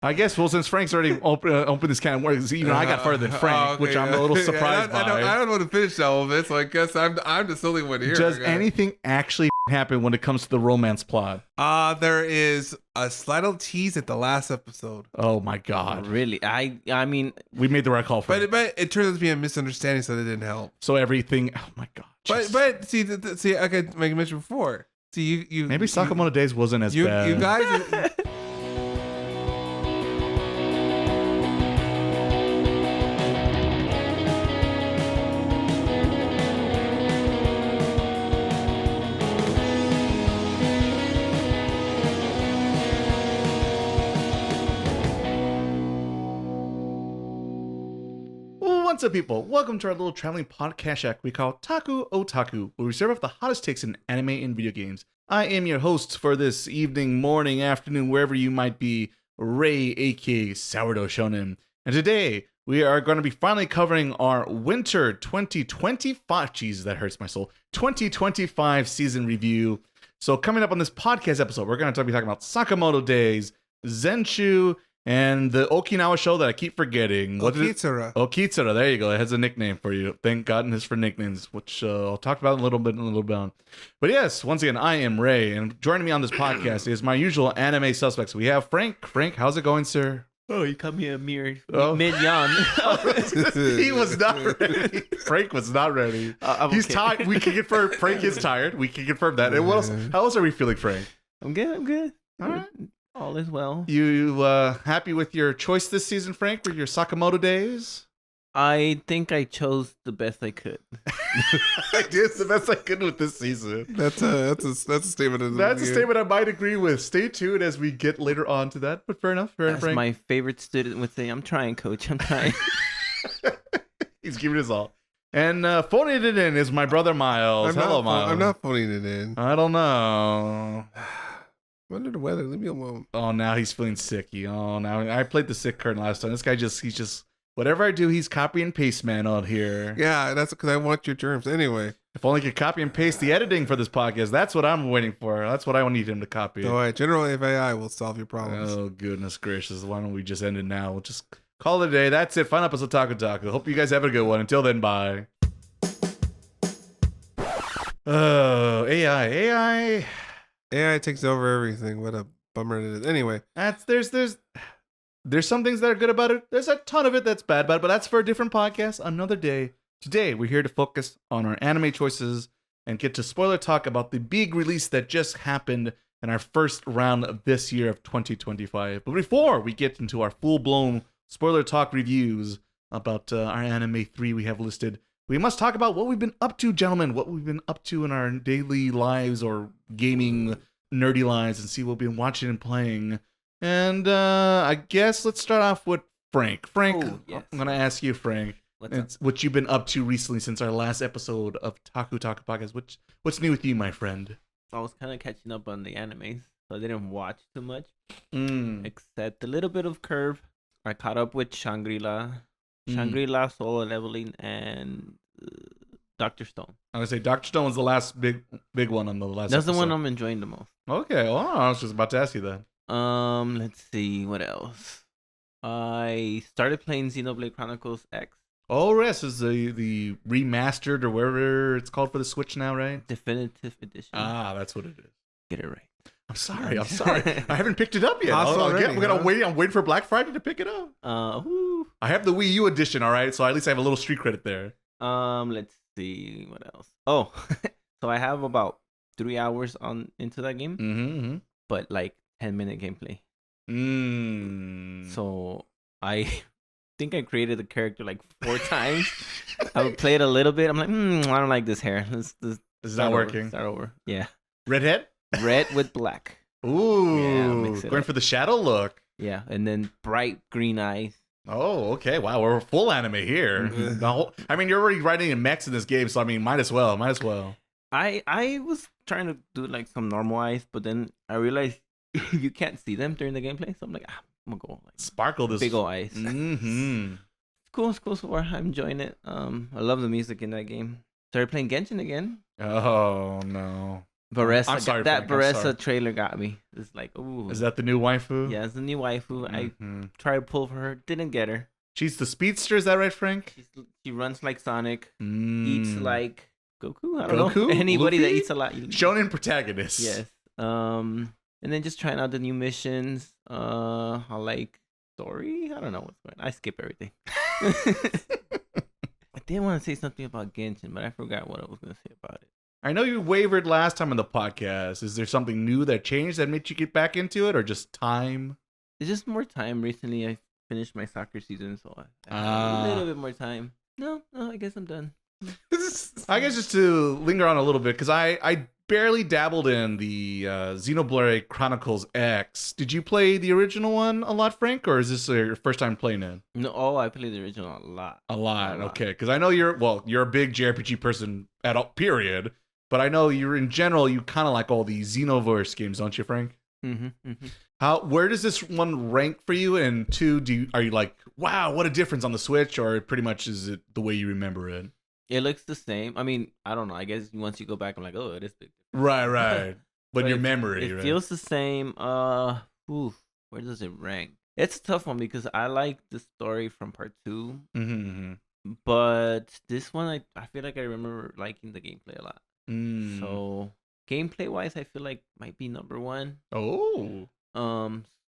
I guess, well, since Frank's already opened this can of worms, even I got further than Frank, which I'm a little surprised by. I don't want to finish all of it, so I guess I'm the only one here. Does anything actually happen when it comes to the romance plot? There is a slight little tease at the last episode. Oh my god! Really? I mean, we made the right call for it. But it turns out to be a misunderstanding, so that didn't help. So everything. Oh my god! But see, like I mentioned before. See, you maybe Sakamoto Days wasn't as bad. You guys. What's up, people? Welcome to our little traveling podcast shack we call Taku Otaku, where we serve up the hottest takes in anime and video games. I am your host for this evening, morning, afternoon, wherever you might be, Ray, aka Sourdough Shonen. And today, we are going to be finally covering our winter 2025, Jesus, that hurts my soul, 2025 season review. So coming up on this podcast episode, we're going to be talking about Sakamoto Days, Zenshu, and the Okinawa show that I keep forgetting. Okitsura. Okitsura, there you go. It has a nickname for you. Thank goodness for nicknames, which I'll talk about in a little bit on. But yes, once again, I am Ray, and joining me on this podcast is my usual anime suspects. We have Frank. Frank, how's it going, sir? Oh, you cut me a mere mid-yawn. He was not ready. Frank was not ready. He's tired. We can confirm Frank is tired. We can confirm that. And what else? How else are we feeling, Frank? I'm good. All right. All is well. You happy with your choice this season, Frank, for your Sakamoto Days? I think I chose the best I could. I did the best I could with this season. That's a statement. That's a statement I might agree with. Stay tuned as we get later on to that. But fair enough, Frank. My favorite student would say, "I'm trying, coach. I'm trying." He's giving his all. And phoning it in is my brother Miles. Hello, Miles. I'm not phoning it in. I don't know. I'm under the weather. Leave me alone. Oh, now he's feeling sicky. Oh, now I played the sick card last time. This guy he's just whatever I do, he's copy and paste man out here. Yeah, that's because I want your germs anyway. If only I could copy and paste the editing for this podcast. That's what I'm waiting for. That's what I need him to copy. All right, general AI will solve your problems. Oh, goodness gracious. Why don't we just end it now? We'll just call it a day. That's it. Final episode of Taku. Hope you guys have a good one. Until then, bye. Oh, AI. AI takes over everything. What a bummer it is. Anyway, there's some things that are good about it. There's a ton of it that's bad about it, but that's for a different podcast, another day. Today, we're here to focus on our anime choices and get to spoiler talk about the big release that just happened in our first round of this year of 2025. But before we get into our full-blown spoiler talk reviews about our anime 3 we have listed, we must talk about what we've been up to, gentlemen, what we've been up to in our daily lives or gaming nerdy lives, and see what we've been watching and playing. And I guess let's start off with Frank. Frank, yes. I'm going to ask you, Frank, what you've been up to recently since our last episode of Taku Podcast. What's new with you, my friend? I was kind of catching up on the animes, so I didn't watch too much, except a little bit of Curve. I caught up with Shangri-La Solo Leveling, and Dr. Stone. I would say Dr. Stone was the last big one on the last That's episode. the one I'm enjoying the most. Okay, well, I was just about to ask you that. Let's see, what else? I started playing Xenoblade Chronicles X. Oh, yes, is the remastered or whatever it's called for the Switch now, right? Definitive Edition. Ah, that's what it is. Get it right. I'm sorry. I haven't picked it up yet. I'm waiting for Black Friday to pick it up. I have the Wii U edition, all right? So at least I have a little street credit there. Let's see what else. Oh, so I have about 3 hours into that game, but like 10-minute gameplay. So I think I created the character like 4 times. I played a little bit. I'm like, I don't like this hair. This is not working. Start over. Yeah. Redhead? Red with black. Ooh. Yeah, mix it going up. for the shadow look. Yeah, and then bright green eyes. Oh, okay. Wow, we're full anime here. I mean, you're already writing in mechs in this game, so I mean, might as well. I was trying to do like some normal eyes, but then I realized you can't see them during the gameplay, so I'm like, I'm gonna go like sparkle this big old eyes. It's cool so far. I'm enjoying it. I love the music in that game. Started playing Genshin again. Oh no. Baressa, I'm sorry, that Frank, I'm sorry. Baressa trailer got me. It's like, ooh. Is that the new waifu? Yeah, it's the new waifu. Mhm. I tried to pull for her, didn't get her. She's the speedster, is that right, Frank? She runs like Sonic, eats Mm. like Goku. I don't know. Goku? Anybody that Luffy? eats a lot. Shonen protagonist. Yes. And then just trying out the new missions. I like story. I don't know what's going on. I skip everything. I did want to say something about Genshin, but I forgot what I was going to say about it. I know you wavered last time on the podcast. Is there something new that changed that made you get back into it, or just time? It's just more time. Recently, I finished my soccer season, so I have a little bit more time. No, I guess I'm done. I guess just to linger on a little bit, because I barely dabbled in the Xenoblade Chronicles X. Did you play the original one a lot, Frank, or is this your first time playing it? No, I played the original a lot. A lot. Okay, because I know you're a big JRPG person at all, period. But I know you're in general, you kind of like all the Xenoverse games, don't you, Frank? Mm-hmm. Where does this one rank for you? And two, are you like, wow, what a difference on the Switch, or pretty much is it the way you remember it? It looks the same. I mean, I don't know. I guess once you go back, I'm like, oh, it is big. Right. But your it, memory, it right? feels the same. Where does it rank? It's a tough one because I like the story from part 2, but this one, I feel like I remember liking the gameplay a lot. So gameplay wise, I feel like might be number 1. Oh.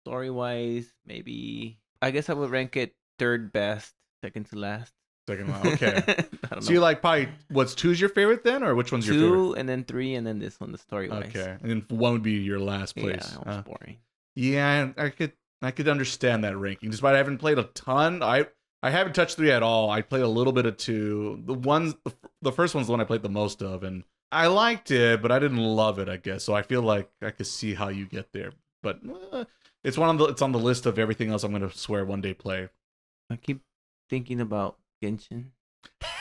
Story wise, maybe I guess I would rank it third best, second to last. Second one, okay. I don't So know. you like probably what's 2's your favorite then, or which one's your favorite? 2 and then 3 and then this one, the story wise. Okay, and then 1 would be your last place. Yeah, that was boring. Yeah, I could understand that ranking. Despite I haven't played a ton, I haven't touched 3 at all. I played a little bit of 2. The first one's the one I played the most of, and I liked it, but I didn't love it, I guess. So I feel like I could see how you get there. But it's it's on the list of everything else I'm gonna swear one day play. I keep thinking about Genshin.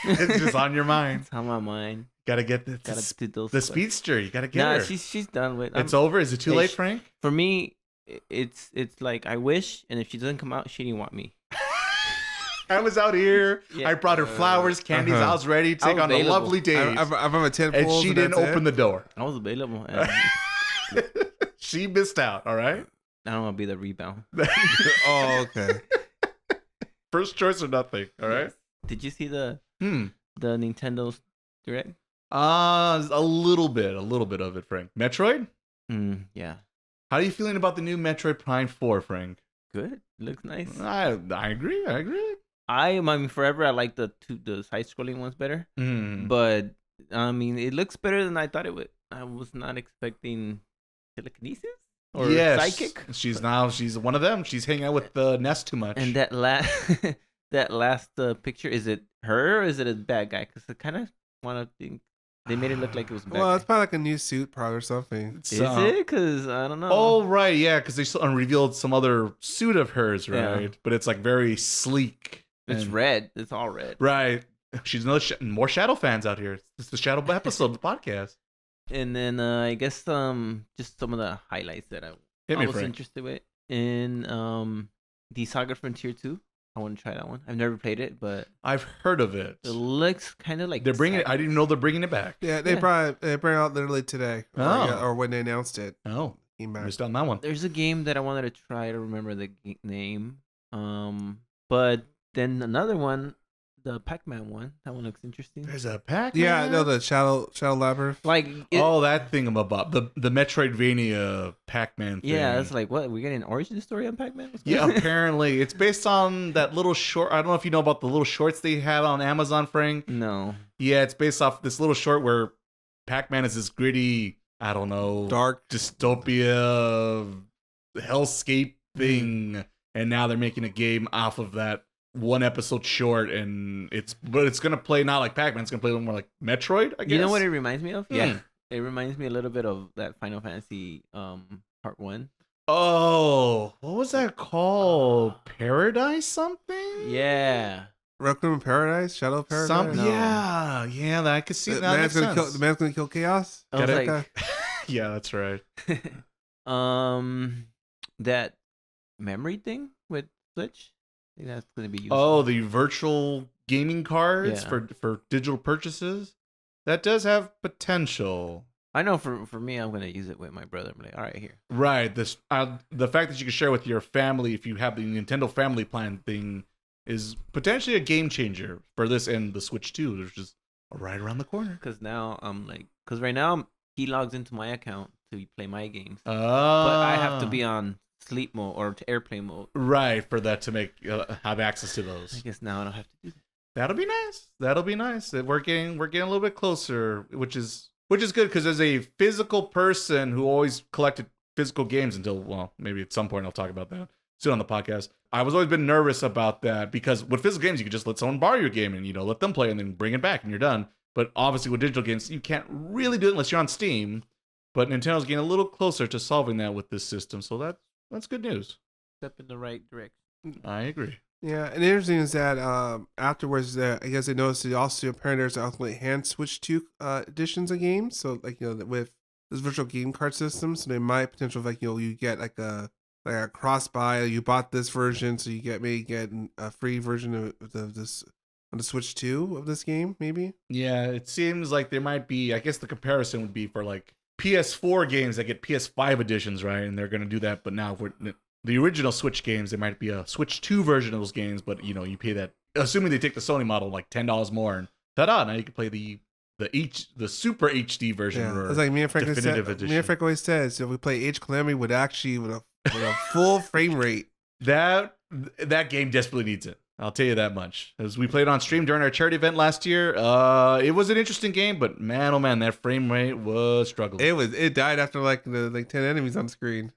It's just on your mind. It's on my mind. Gotta get Do those the questions. speedster. You gotta get Nah, her. she's done with. It's over. Is it too Hey, late, Frank? For me, it's like I wish, and if she doesn't come out, she didn't want me. I was out here. Yeah. I brought her flowers, candies. I was ready to I take was on a available. lovely date. I'm a 10 And she didn't open the door. I was available. And She missed out, all right? I don't want to be the rebound. Oh, okay. First choice or nothing, all right? Did you see the Hmm. Nintendo Direct? A little bit of it, Frank. Metroid? Yeah. How are you feeling about the new Metroid Prime 4, Frank? Good. Looks nice. I agree. I mean, forever I like the side-scrolling ones better. But I mean, it looks better than I thought it would. I was not expecting telekinesis or psychic. She's one of them. She's hanging out with Ness too much. And that last picture, is it her or is it a bad guy? Because I kind of want to think they made it look like it was a bad Well, guy. it's probably like a new suit, probably, or something. Is it? Because I don't know. Oh, right, yeah, because they revealed some other suit of hers, right? Yeah. But it's like very sleek. It's and- red. It's all red. Right. She's more Shadow fans out here. It's the Shadow episode of the podcast. And then I guess just some of the highlights that I was Frank. interested with in the Saga Frontier 2. I want to try that one. I've never played it, but I've heard of it. it looks kind of like They're bringing it. I Saga. didn't know they're bringing it back. Yeah, they brought it out literally today. Oh. Or when they announced it. Oh, Came back. missed out on that one. There's a game that I wanted to try to remember the name. But then another one, the Pac-Man one. That one looks interesting. There's a pack. Yeah, no, the Shadow Labyrinth. Like That thingamabob. The Metroidvania Pac-Man thing. yeah, it's like what, we getting an origin story on Pac-Man? What's Yeah, going on? apparently. It's based on that little short. I don't know if you know about the little shorts they have on Amazon, Frank. No. Yeah, it's based off this little short where Pac-Man is this gritty, I don't know, Dark. dystopia, hellscape thing. And now they're making a game off of that one episode short, and it's gonna play not like Pac-Man, it's gonna play a little more like Metroid, I guess. You know what it reminds me of? Yeah. It reminds me a little bit of that Final Fantasy part 1. Oh, what was that called? Paradise something? Yeah. Requiem in Paradise? Shadow of Paradise? No. Yeah, I could see The that. man's gonna kill Chaos? I was Got it. like Yeah, that's right. that memory thing with Switch. I think that's going to be useful. Oh, the virtual gaming cards Yeah. for digital purchases. That does have potential. I know for me, I'm gonna use it with my brother. I'm like, all right, here. Right. This the fact that you can share with your family if you have the Nintendo Family Plan thing is potentially a game changer for this and the Switch 2, which is right around the corner. Because now I'm like, because right now he logs into my account to play my games, Oh. but I have to be on sleep mode or to airplane mode. Right, for that to make have access to I those. guess now I don't have to do that. That'll be nice. That'll be nice. We're getting a little bit closer, which is good because as a physical person who always collected physical games until, well, maybe at some point I'll talk about that soon on the podcast. I was always been nervous about that because with physical games you could just let someone borrow your game and let them play and then bring it back and you're done. But obviously with digital games you can't really do it unless you're on Steam. But Nintendo's getting a little closer to solving that with this system, so that's good news. Step in the right direction. I agree. Yeah, and interesting is that afterwards, I guess they noticed that also apparently there's ultimately hand Switch 2 editions of games. So like with this virtual game card system, so they might potential like you get like a cross buy. You bought this version, so you get a free version of this on the Switch 2 of this game, maybe. Yeah, it seems like there might be. I guess the comparison would be for like PS4 games that get PS5 editions, right? And they're gonna do that, but now for the original Switch games, there might be a Switch 2 version of those games, but you pay that, assuming they take the Sony model, like $10 more, and ta-da! Now you can play the Super HD version. Yeah, or it's like me and Frank always says, if we play Age Calamity with a full frame rate, that game desperately needs it. I'll tell you that much. As we played on stream during our charity event last year, it was an interesting game, but man, oh man, that frame rate was struggling. It died after like 10 enemies on screen.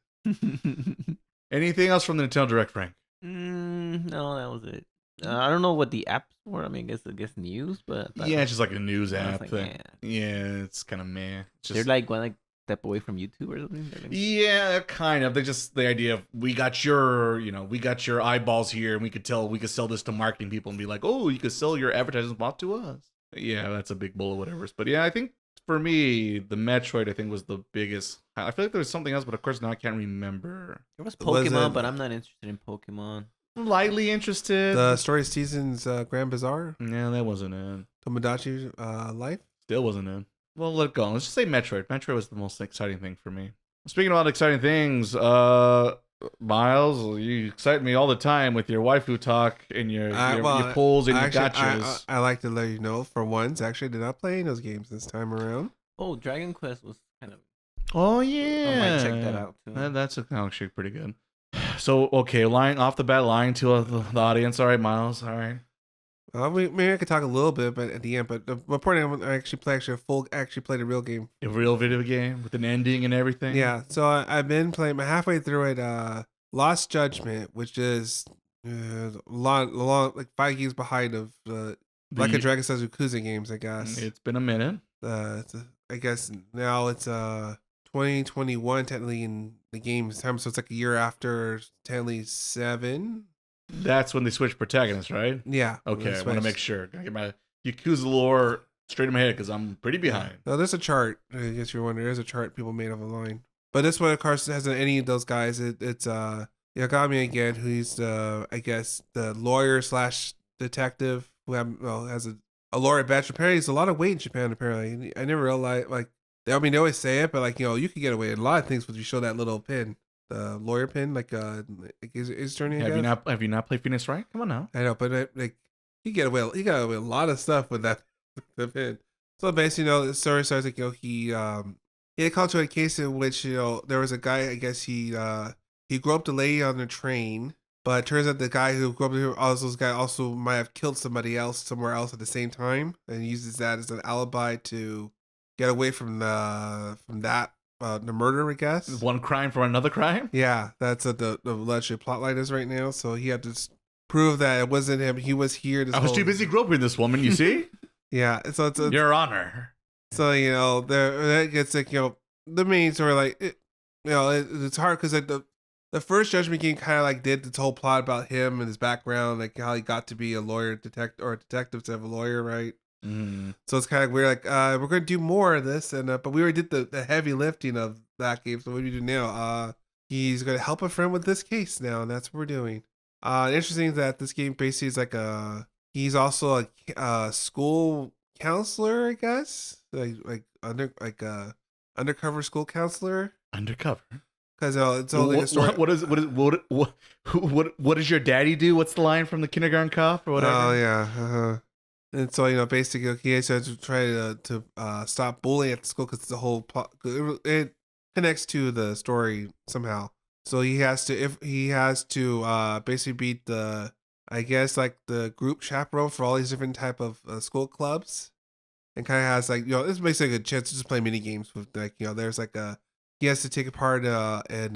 Anything else from the Nintendo Direct, Frank? No, that was it. I don't know what the apps were. I mean, I guess news, but yeah, it's just like a news app like, thing. Yeah, it's kind of meh. They're like one step away from YouTube or something. Yeah, kind of. They just the idea of we got your eyeballs here, and we could sell this to marketing people and be like, oh, you could sell your advertising spot to us. Yeah, that's a big bull or whatever. But yeah, I think for me, the Metroid I think was the biggest. I feel like there was something else, but of course now I can't remember. There was Pokemon, but I'm not interested in Pokemon. Lightly interested. The Story Seasons Grand Bazaar. Yeah, that wasn't in. Tomodachi Life. Still wasn't in. Well, let it go. Let's just say Metroid. Metroid was the most exciting thing for me. Speaking about exciting things, Miles, you excite me all the time with your waifu talk and your polls and your gotchas. I like to let you know, for once, actually did not play those games this time around. Oh, Dragon Quest was kind of... Oh, yeah. I might check that out, too. That's actually pretty good. So, okay, lying to the audience. All right, Miles. All right. Maybe I could talk a little bit, but at the end. But the point I actually played a real game, a real video game with an ending and everything. Yeah, so I've been playing. Halfway through it, Lost Judgment, which is long, like 5 games behind of Like a Dragon Says Yakuza games, I guess. It's been a minute. I guess now it's 2021 technically in the game's time, so it's like a year after technically 7. That's when they switch protagonists, right? Yeah. Okay, I want to make sure. I get my Yakuza lore straight in my head because I'm pretty behind. No, there's a chart. I guess you're wondering. There's a chart people made online. But this one, of course, hasn't any of those guys. It's Yagami again, who's I guess the lawyer / detective who has a lawyer badge. Apparently, there's a lot of weight in Japan. Apparently, I never realized. Like, they always say it, but you can get away with a lot of things when you show that little pin. The lawyer pin, is turning. Have you not played Phoenix Wright? Come on now. I know, but he got away with a lot of stuff with that the pin. So basically, the story starts he had called to a case in which there was a guy. I guess he grew up the lady on the train, but it turns out the guy who grew up with her also might have killed somebody else somewhere else at the same time, and uses that as an alibi to get away from that. The murder, I guess. One crime for another crime? Yeah, that's what the alleged plotline is right now. So he had to prove that it wasn't him. He was here. I was too busy groping this woman, you see? Yeah, so it's Your Honor. So, that gets the main story, it's hard because the first Judgment game kind of did this whole plot about him and his background, how he got to be a lawyer, detective to have a lawyer, right? Mm. So it's kind of weird. We're going to do more of this, but we already did the heavy lifting of that game. So what do we do now? He's going to help a friend with this case now, and that's what we're doing. Interesting is that this game basically is he's also a school counselor, I guess, undercover school counselor. Undercover. Because it's only a story. What does your daddy do? What's the line from the Kindergarten Cop or whatever? Oh yeah. And so basically, he has to try to stop bullying at the school because it's the whole plot. It connects to the story somehow. So he has to basically beat the, I guess, like the group chaperone for all these different type of school clubs, and kind of has like it's basically a chance to just play mini games with like there's like he has to take a part in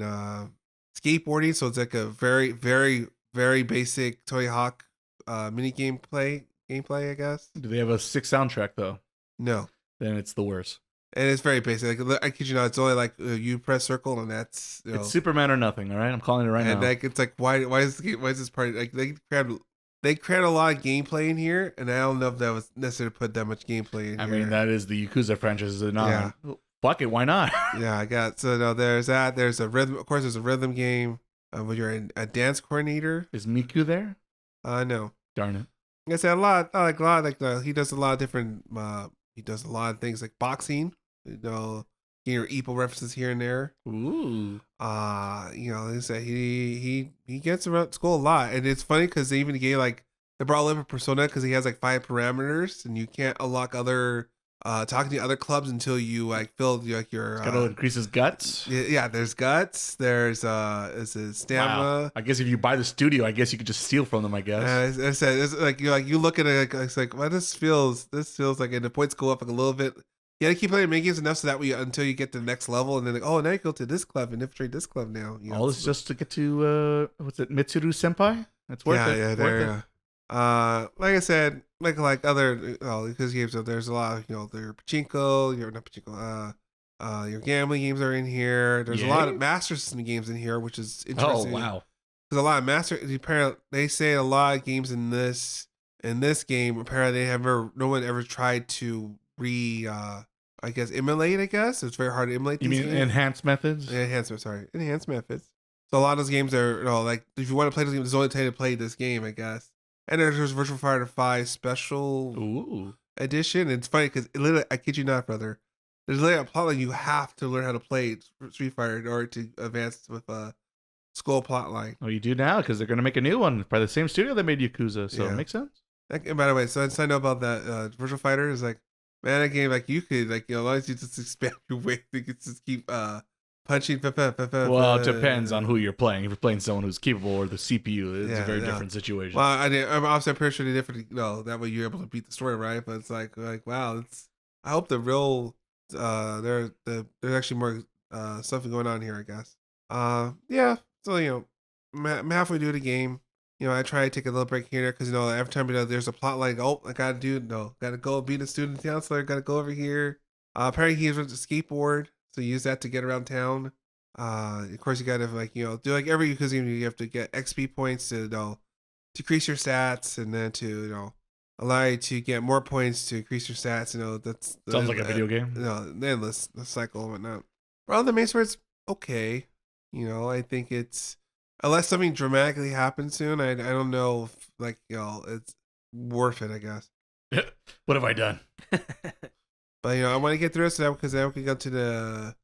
skateboarding, so it's like a very very very basic Tony Hawk mini gameplay, I guess. Do they have a sick soundtrack though? No. Then it's the worst. And it's very basic. Like, I kid you not, it's only like you press circle and that's it's Superman or nothing. All right, I'm calling it right now. And like it's like why is this part like they create a lot of gameplay in here, and I don't know if that was necessary to put that much gameplay in here. I mean, that is the Yakuza franchise, is it not? Yeah. Fuck it, why not? Yeah, I got there's that. There's a rhythm. Of course, there's a rhythm game where you're a dance coordinator. Is Miku there? No. Darn it. I said a lot. He does a lot of different. He does a lot of things like boxing. Your Ipo references here and there. Ooh. They said he gets around school a lot, and it's funny because they even gave they brought a persona because he has like 5 parameters, and you can't unlock other talking to other clubs until you fill like your. Gotta increase his guts. Yeah, there's guts. There's his stamina. Wow. I guess if you buy the studio, I guess you could just steal from them. I guess. I said it's like you look at it, it's like well, this feels like, and the points go up like a little bit. You gotta keep playing mini games enough so that until you get to the next level, and then now you go to this club and infiltrate this club now. All this just to get to what's it, Mitsuru Senpai? That's worth it. Yeah, there. Like I said, like other because games, there's a lot of their pachinko, your gambling games are in here. There's a lot of Master System games in here, which is interesting. Oh wow! There's a lot of apparently they say a lot of games in this game. Apparently, no one ever tried to emulate. I guess it's very hard to emulate. You mean games. Enhanced methods? Enhanced methods. So a lot of those games are like if you want to play those games, there's only time to play this game, I guess. And there's Virtual Fighter 5 Special Edition. It's funny because literally, I kid you not, brother. There's literally a plotline you have to learn how to play Street Fighter in order to advance with a school plotline. Oh, you do now because they're gonna make a new one by the same studio that made Yakuza, so it makes sense. And by the way, so I know about that Virtual Fighter is like, man, that game you could as long as you just expand your way, you could just keep punching. Well, it depends on who you're playing. If you're playing someone who's capable or the CPU, it's a very different situation. Well, I'm obviously pretty sure they're different. That way you're able to beat the story, right? But it's like wow, I hope the real there's actually more stuff going on here, I guess. Yeah. So I'm halfway through the game. I try to take a little break here because every time there's a plot line, I gotta go beat a student counselor, gotta go over here. Apparently he runs a skateboard, so you use that to get around town. Of course you gotta do like every Yakuza game, you have to get XP points to decrease your stats, and then to allow you to get more points to increase your stats. That's sounds like a video game. The endless cycle and whatnot. Well, the main story's okay. I think it's. Unless something dramatically happens soon, I don't know if it's worth it, I guess. What have I done? But I want to get through it because then we can go to the.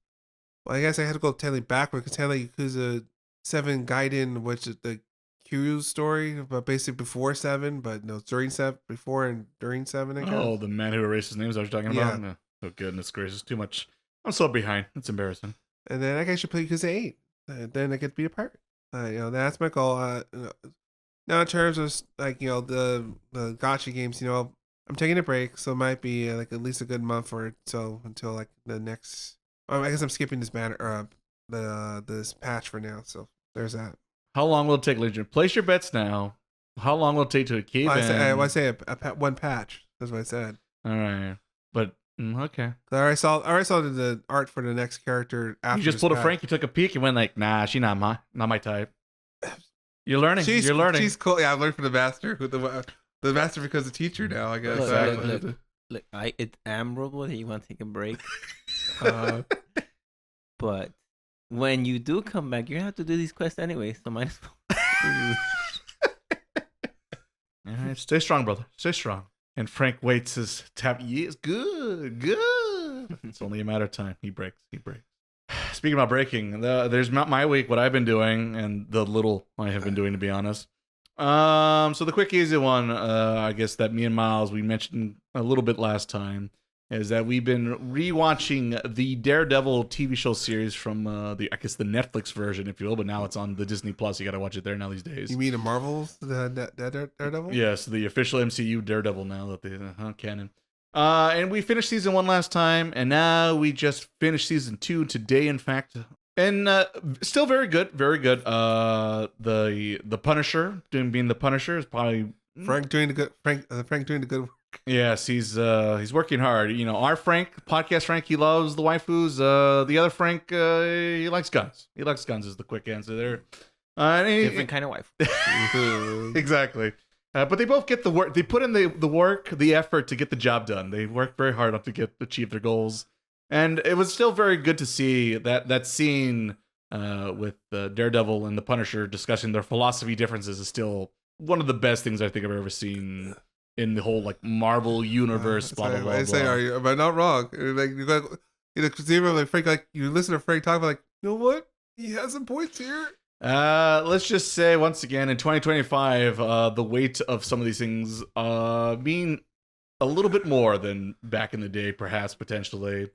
Well, I guess I had to go technically backward because technically Yakuza 7 Gaiden, which is the Kiryu's story, but basically before 7, but no, during 7, before and during 7. I guess. Oh, the man who erased his name. I was talking about. No. Oh goodness gracious, too much. I'm so behind. It's embarrassing. And then I should play Yakuza 8. Then I get to be a pirate. That's my goal. Now in terms of the gacha games, I'm taking a break, so it might be at least a good month or so until the next. I guess I'm skipping this this patch for now. So there's that. How long will it take, Legion? Place your bets now. How long will it take to a cave? I say one patch. That's what I said. All right, but okay. I already saw the art for the next character. After you just pulled a Frank. You took a peek and went like, "Nah, she's not my type." You're learning. You're learning. She's cool. Yeah, I learned from the master. The master becomes a teacher now, I guess. Look, it's admirable that you want to take a break. But when you do come back, you're gonna have to do these quests anyway. So might as well. All right, stay strong, brother. Stay strong. And Frank waits his tap. Yes, good. It's only a matter of time. He breaks. Speaking about breaking, there's my week, what I've been doing, and the little I have been doing, to be honest. So the quick, easy one, I guess that me and Miles, we mentioned a little bit last time, is that we've been rewatching the Daredevil TV show series from the Netflix version, if you will, but now it's on the Disney Plus. You got to watch it there now these days. You mean the Marvels, the Daredevil? Yes, the official MCU Daredevil now that they canon. And we finished season 1 last time, and now we just finished season 2 today, in fact. And still very good, very good. The Punisher, being the Punisher, is probably Frank doing the good work. Yes, he's working hard. You know, our Frank, podcast Frank, he loves the waifus. The other Frank, he likes guns. He likes guns is the quick answer there. Different kind of wife. Exactly. But they both get the work. They put in the work, the effort to get the job done. They work very hard to achieve their goals. And it was still very good to see that scene with Daredevil and the Punisher discussing their philosophy differences is still one of the best things I think I've ever seen in the whole like Marvel universe. Blah blah blah. I say, am I not wrong? Like you got, like Frank, like you listen to Frank talk about, like, you know what? He has some points here. Let's just say once again in 2025, the weight of some of these things mean a little bit more than back in the day, perhaps potentially.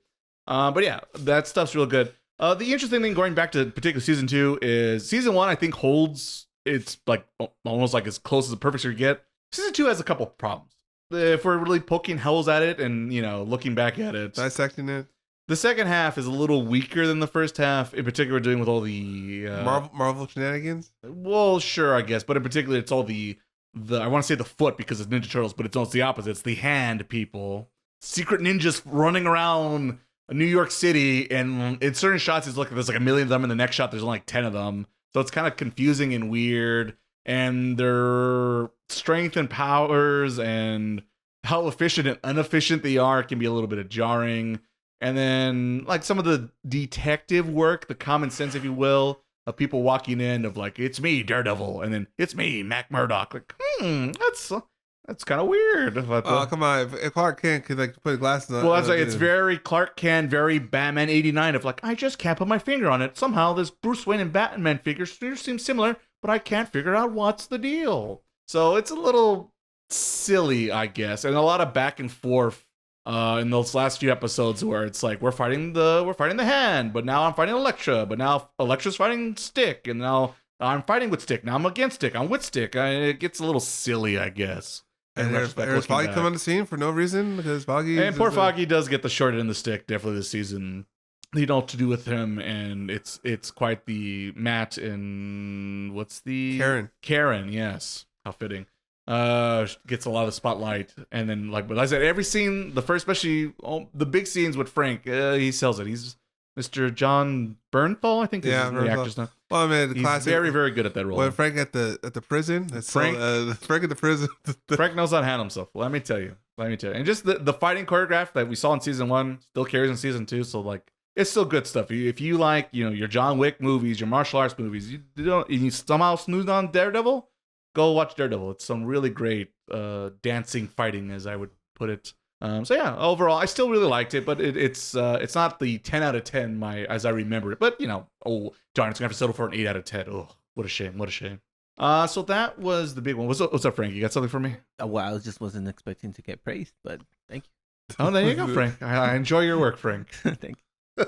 But yeah, that stuff's real good. The interesting thing going back to particular season 2 is season 1 I think holds it's like almost like as close as the perfect you get. Season 2 has a couple problems. If we're really poking holes at it and, you know, looking back at it, dissecting it, the second half is a little weaker than the first half. In particular, dealing with all the Marvel shenanigans. Well, sure, I guess, but in particular, it's all the I want to say the foot because it's Ninja Turtles, but it's almost the opposite. It's the hand people, secret ninjas running around New York City, and in certain shots, it's like there's like a million of them. In the next shot, there's only like 10 of them, so it's kind of confusing and weird. And their strength and powers and how efficient and inefficient they are can be a little bit jarring. And then like some of the detective work, the common sense, if you will, of people walking in of like, it's me, Daredevil, and then it's me, Mac Murdock. Like, that's kind of weird. Oh, come on. If Clark Kent could like put glasses on. Well, that's like, it's very Clark Kent, very Batman 89 of like, I just can't put my finger on it. Somehow this Bruce Wayne and Batman figures seem similar, but I can't figure out what's the deal. So it's a little silly, I guess, and a lot of back and forth in those last few episodes where it's like we're fighting the hand, but now I'm fighting Elektra, but now Elektra's fighting Stick, and now I'm fighting with Stick. Now I'm against Stick. I'm with Stick. It gets a little silly, I guess. And there's Foggy come on the scene for no reason because Foggy. And poor Foggy does get the short end of the stick definitely this season. You know what to do with him, and it's quite the Matt and what's the Karen, yes, how fitting. Gets a lot of spotlight, and then like, but like I said, every scene, the first, especially the big scenes with Frank, he sells it. He's Mr. John Bernthal, I think. Is the actor's name. Well, I mean, he's classic, very, very good at that role. When Frank at the prison, Frank at the prison. Frank knows how to handle himself. Let me tell you, and just the fighting choreograph that we saw in season 1 still carries in season 2. So like, it's still good stuff. If you like, you know, your John Wick movies, your martial arts movies, you somehow snoozed on Daredevil, go watch Daredevil. It's some really great dancing fighting, as I would put it. So yeah, overall, I still really liked it, but it's not the 10 out of 10 as I remember it. But you know, oh darn, it's gonna have to settle for an 8 out of 10. Oh, what a shame! What a shame. So that was the big one. What's up, Frank? You got something for me? Well, I just wasn't expecting to get praised, but thank you. Oh, there you go, Frank. I enjoy your work, Frank. Thank you.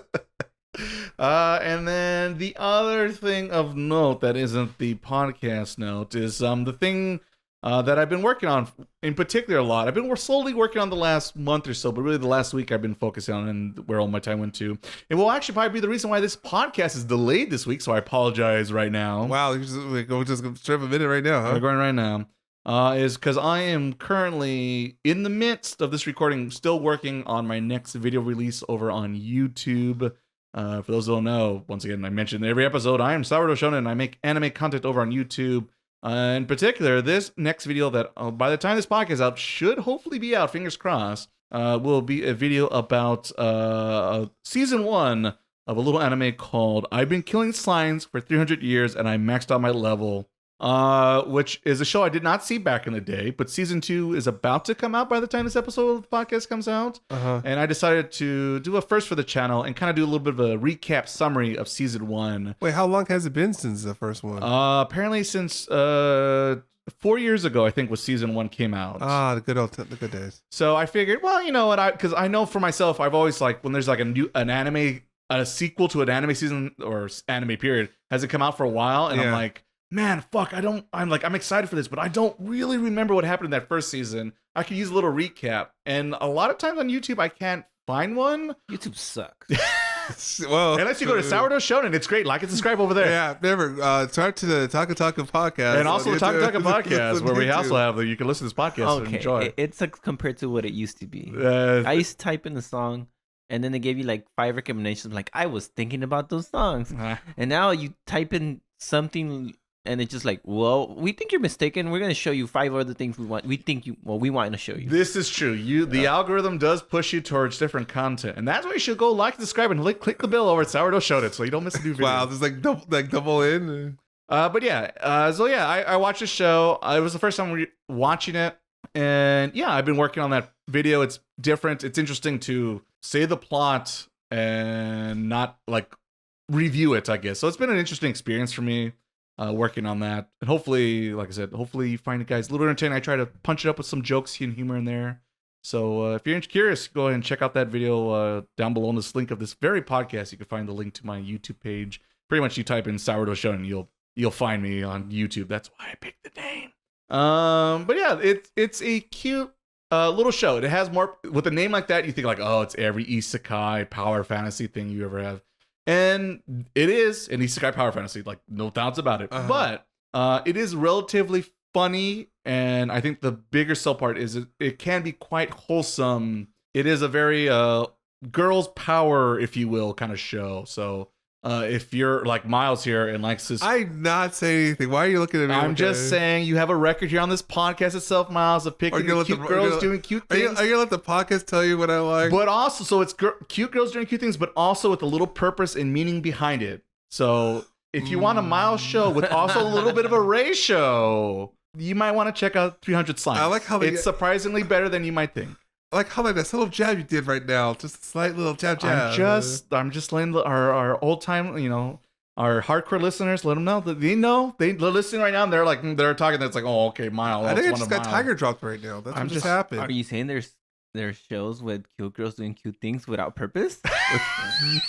And then the other thing of note that isn't the podcast note is the thing that I've been working on in particular a lot. I've been slowly working on the last month or so, but really the last week I've been focusing on and where all my time went to. It will actually probably be the reason why this podcast is delayed this week, so I apologize right now. Wow, we're just going to strip a minute right now, huh? We're going right now. Is because I am currently in the midst of this recording, still working on my next video release over on YouTube. For those who don't know, once again, I mentioned in every episode, I am Sourdough Shonen, and I make anime content over on YouTube. In particular, this next video that by the time this podcast is out should hopefully be out, fingers crossed, will be a video about season 1 of a little anime called I've Been Killing Slimes for 300 Years and I Maxed Out My Level which is a show I did not see back in the day, but season 2 is about to come out by the time this episode of the podcast comes out. And I decided to do a first for the channel and kind of do a little bit of a recap summary of season 1. Wait, how long has it been since the first one? Apparently since 4 years ago, I think, was season 1 came out. The good days. So I figured, well, you know what, because I know for myself, I've always like when there's like a sequel to an anime season or anime period hasn't come out for a while, and I'm like, man, fuck, I'm excited for this, but I don't really remember what happened in that first season. I could use a little recap, and a lot of times on YouTube I can't find one. YouTube sucks. Well, unless you go to Sourdough Shonen, it's great. Like and subscribe over there. Yeah, never. Start to the Taka podcast, and also the Taka podcast, where we also have you can listen to this podcast and enjoy. It sucks compared to what it used to be. I used to type in the song, and then they gave you like 5 recommendations. Like I was thinking about those songs, and now you type in something. And it's just like, well, we think you're mistaken. We're going to show you 5 other things we want. We want to show you. This is true. The algorithm does push you towards different content. And that's why you should go like, subscribe, and click the bell over at Sourdough Showed It so you don't miss a new video. Wow, there's like double in. But yeah, I watched the show. It was the first time watching it. And yeah, I've been working on that video. It's different. It's interesting to say the plot and not like review it, I guess. So it's been an interesting experience for me. Working on that, and hopefully, like I said, hopefully you find it guys a little entertaining. I try to punch it up with some jokes and humor in there. So if you're curious, go ahead and check out that video down below in this link of this very podcast. You can find the link to my YouTube page. Pretty much, you type in Sourdough Shonen, you'll find me on YouTube. That's why I picked the name. But yeah, it's a cute little show. It has more with a name like that. You think like, oh, it's every isekai power fantasy thing you ever have. And it is an isekai power fantasy, like no doubts about it. But it is relatively funny, and I think the bigger sell part is it can be quite wholesome. It is a very girls' power, if you will, kind of show. So if you're like Miles here and likes this, I'm not saying anything. Why are you looking at me? I'm just saying you have a record here on this podcast itself, Miles, of picking cute girls doing cute things. Are you gonna let the podcast tell you what I like? But also, so it's cute girls doing cute things, but also with a little purpose and meaning behind it. So if you want a Miles show with also a little bit of a Ray show, you might want to check out 300 Slimes. I like how it's surprisingly better than you might think. I like how that little jab you did right now, just a slight little jab. I'm just letting our old time, our hardcore listeners, let them know that they're listening right now, and they're talking. That's like, oh, okay, Miles. I think I just got Tiger dropped right now. That's what just happened. Are you saying there's shows with cute girls doing cute things without purpose? I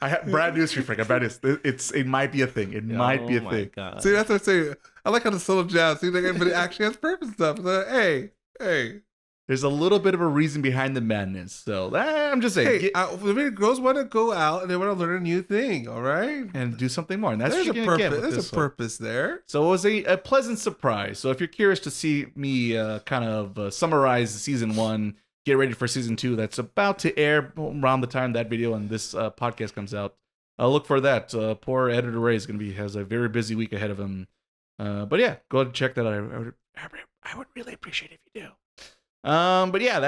have bad news for you, Frank. It might be a thing. It might be a thing. God. See, that's what I'm saying. I like how the little jab. See, but it actually has purpose stuff. Like, hey. There's a little bit of a reason behind the madness. So I'm just saying. Hey, girls want to go out and they want to learn a new thing, all right? And do something more. And that's there's a purpose. There's a purpose there. So it was a pleasant surprise. So if you're curious to see me kind of summarize season 1, get ready for season 2 that's about to air around the time that video and this podcast comes out. Look for that. Poor editor Ray has a very busy week ahead of him. But yeah, go ahead and check that out. I would really appreciate it if you do. But yeah,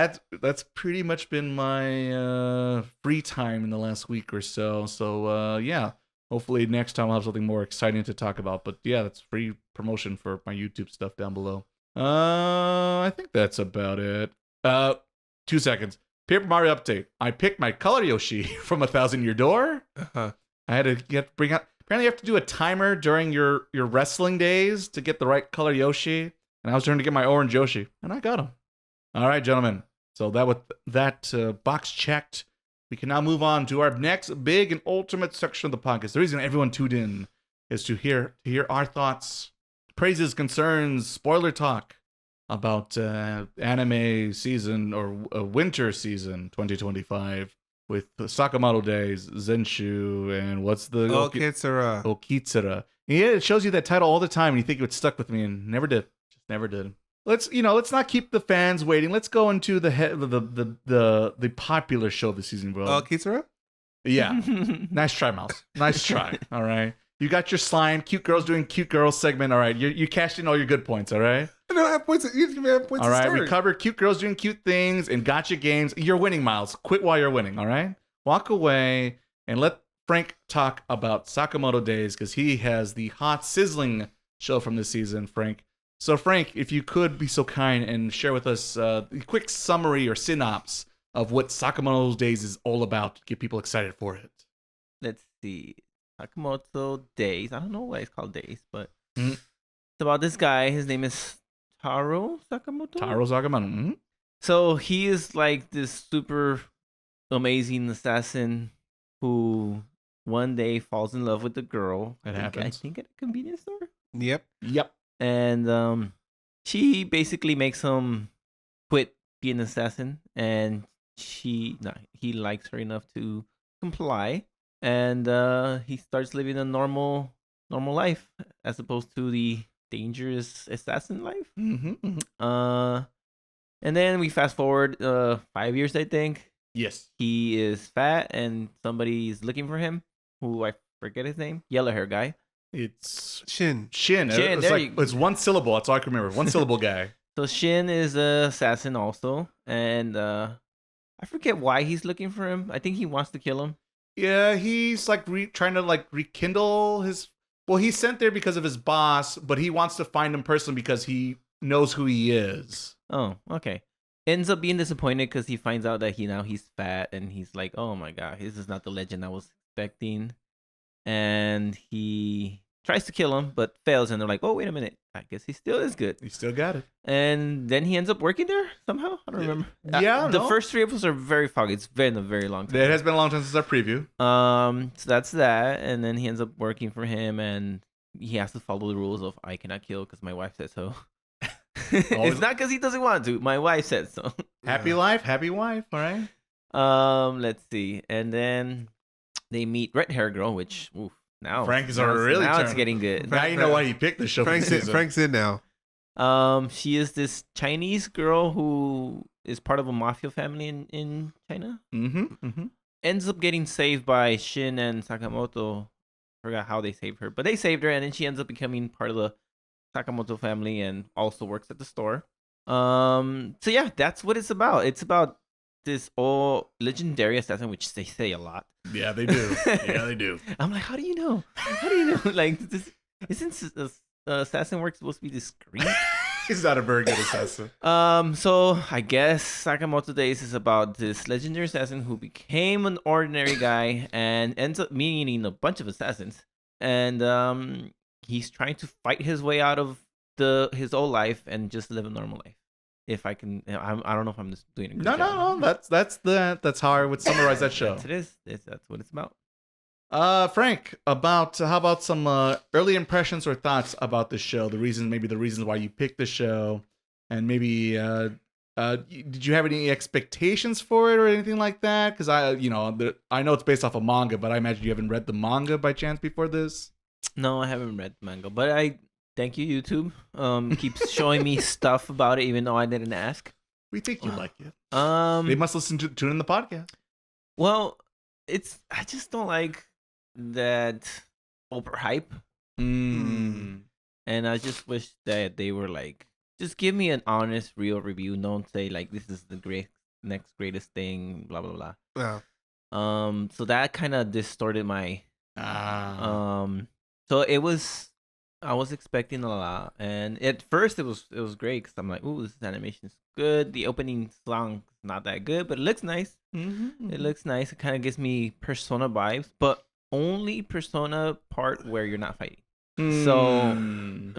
that's pretty much been my free time in the last week or so. So yeah, hopefully next time I'll have something more exciting to talk about. But yeah, that's free promotion for my YouTube stuff down below. I think that's about it. 2 seconds. Paper Mario update. I picked my color Yoshi from 1,000 Year Door. I had to bring out. Apparently, you have to do a timer during your wrestling days to get the right color Yoshi. And I was trying to get my orange Yoshi, and I got him. All right, gentlemen. So with that box checked, we can now move on to our next big and ultimate section of the podcast. The reason everyone tuned in is to hear our thoughts, praises, concerns, spoiler talk about anime season or winter season 2025 with Sakamoto Days, Zenshu, and what's the Okitsura. Yeah, it shows you that title all the time, and you think it would stuck with me, and never did. Just never did. Let's not keep the fans waiting. Let's go into the popular show this season, bro. Okitsura? Yeah. Nice try, Miles. Nice try. All right. You got your slime, cute girls doing cute girls segment. All right. You cashed in all your good points. All right. I don't have points. You have points. All right. We covered cute girls doing cute things and gotcha games. You're winning, Miles. Quit while you're winning. All right. Walk away and let Frank talk about Sakamoto Days because he has the hot, sizzling show from this season, Frank. So, Frank, if you could be so kind and share with us a quick summary or synopsis of what Sakamoto Days is all about to get people excited for it. Let's see. Sakamoto Days. I don't know why it's called Days, but Mhm. it's about this guy. His name is Taro Sakamoto. Taro Sakamoto. Mm-hmm. So he is like this super amazing assassin who one day falls in love with a girl. It I happens. think at a convenience store. Yep. Yep. And she basically makes him quit being an assassin, and he likes her enough to comply, and he starts living a normal life as opposed to the dangerous assassin life. Mm-hmm. Mm-hmm. And then we fast forward 5 years, I think. Yes. He is fat, and somebody is looking for him, who I forget his name, yellow hair guy. It's Shin. Shin. Shin, It's there like you- it's one syllable. That's all I can remember. One syllable guy. So Shin is a assassin also, and I forget why he's looking for him. I think he wants to kill him. Yeah, he's like trying to like rekindle his. Well, he's sent there because of his boss, but he wants to find him personally because he knows who he is. Oh, okay. Ends up being disappointed because he finds out that he's fat, and he's like, "Oh my god, this is not the legend I was expecting." And he tries to kill him, but fails. And they're like, "Oh, wait a minute, I guess he still is good." He still got it. And then he ends up working there somehow. I don't remember. Yeah, the no. first 3 episodes are very foggy. It's been a very long time. It has been a long time since our preview. So that's that, and then he ends up working for him, and he has to follow the rules of I cannot kill because my wife said so. It's not because he doesn't want to. My wife said so. Happy life, happy wife. All right. Let's see, and then they meet red hair girl, which now Frank is now it's- really now it's turned. getting good. Now you know why he picked the show. for Frank's this in, season. Frank's in now. She is this Chinese girl who is part of a mafia family in China. Mm-hmm. Mm-hmm. Ends up getting saved by Shin and Sakamoto. Forgot how they saved her, but they saved her, and then she ends up becoming part of the Sakamoto family and also works at the store. So yeah, that's what it's about. It's about this old legendary assassin, which they say a lot. Yeah, they do. Yeah, they do. I'm like, how do you know? How do you know? Like, this isn't assassin work supposed to be discreet? He's not a very good assassin. So I guess Sakamoto Days is about this legendary assassin who became an ordinary guy and ends up meeting a bunch of assassins, and he's trying to fight his way out of his old life and just live a normal life. If I can, I don't know if I'm just doing a good job. No. That's how I would summarize that show. That's it is. That's what it's about. Frank, how about some early impressions or thoughts about the show? Maybe the reasons why you picked the show, and maybe did you have any expectations for it or anything like that? Because I know it's based off a manga, but I imagine you haven't read the manga by chance before this. No, I haven't read the manga, but I thank you, YouTube. Keeps showing me stuff about it, even though I didn't ask. We think you like it. They They must tune in the podcast. Well, I just don't like that overhype, Mm. and I just wish that they were like, just give me an honest, real review. Don't say like this is the next greatest thing, blah blah blah. Yeah. So that kind of distorted my. So I was expecting a lot, and at first it was great because I'm like, ooh, this animation's good. The opening song's not that good, but it looks nice. Mm-hmm. It looks nice. It kind of gives me Persona vibes, but only Persona part where you're not fighting. So,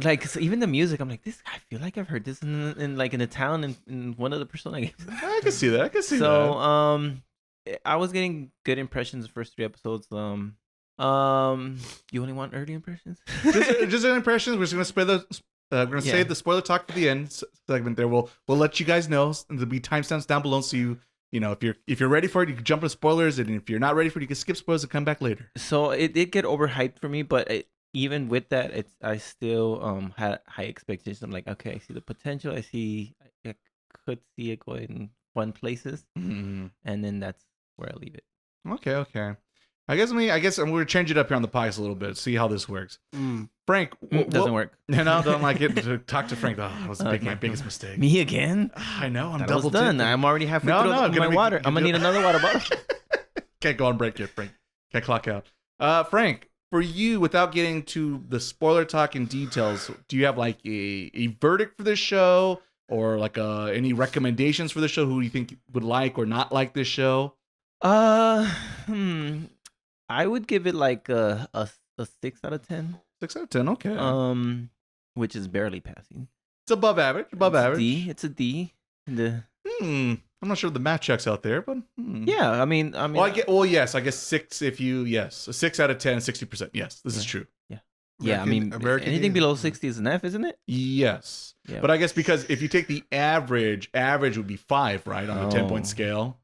like, so even the music, I'm like, this. I feel like I've heard this in a town in one of the Persona games. I can see that. So, I was getting good impressions the first 3 episodes. You only want early impressions? just an impressions. We're just gonna save the spoiler talk for the end segment. There, we'll let you guys know. And there'll be timestamps down below, so you know if you're ready for it, you can jump into spoilers, and if you're not ready for it, you can skip spoilers and come back later. So it did get overhyped for me, but even with that, I still had high expectations. I'm like, okay, I see the potential. I could see it going fun places, and then that's where I leave it. Okay. I guess we're gonna change it up here on the podcast a little bit. See how this works. Frank, Doesn't work. No, don't like it. To talk to Frank. Oh, that was my biggest mistake. Me again? I know. I'm That double was done. dipping. I'm already halfway No, through no, my water. I'm gonna need another water bottle. Can't go on break yet, Frank. Can't clock out. Frank, for you, without getting to the spoiler talk and details, do you have like a verdict for this show, or like any recommendations for the show? Who do you think would like or not like this show? I would give it like a 6 out of 10. 6 out of 10. Okay. Which is barely passing. It's above average. Above It's average. D. It's a D. I'm not sure the math checks out there, but Yeah, I mean. Well, yes, I guess 6. If you a 6 out of 10, 60%. Yes, this is true. Yeah, I mean, anything below 60 is an F, isn't it? Yes, Yeah. but I guess because if you take the average would be 5, right, on a 10-point scale.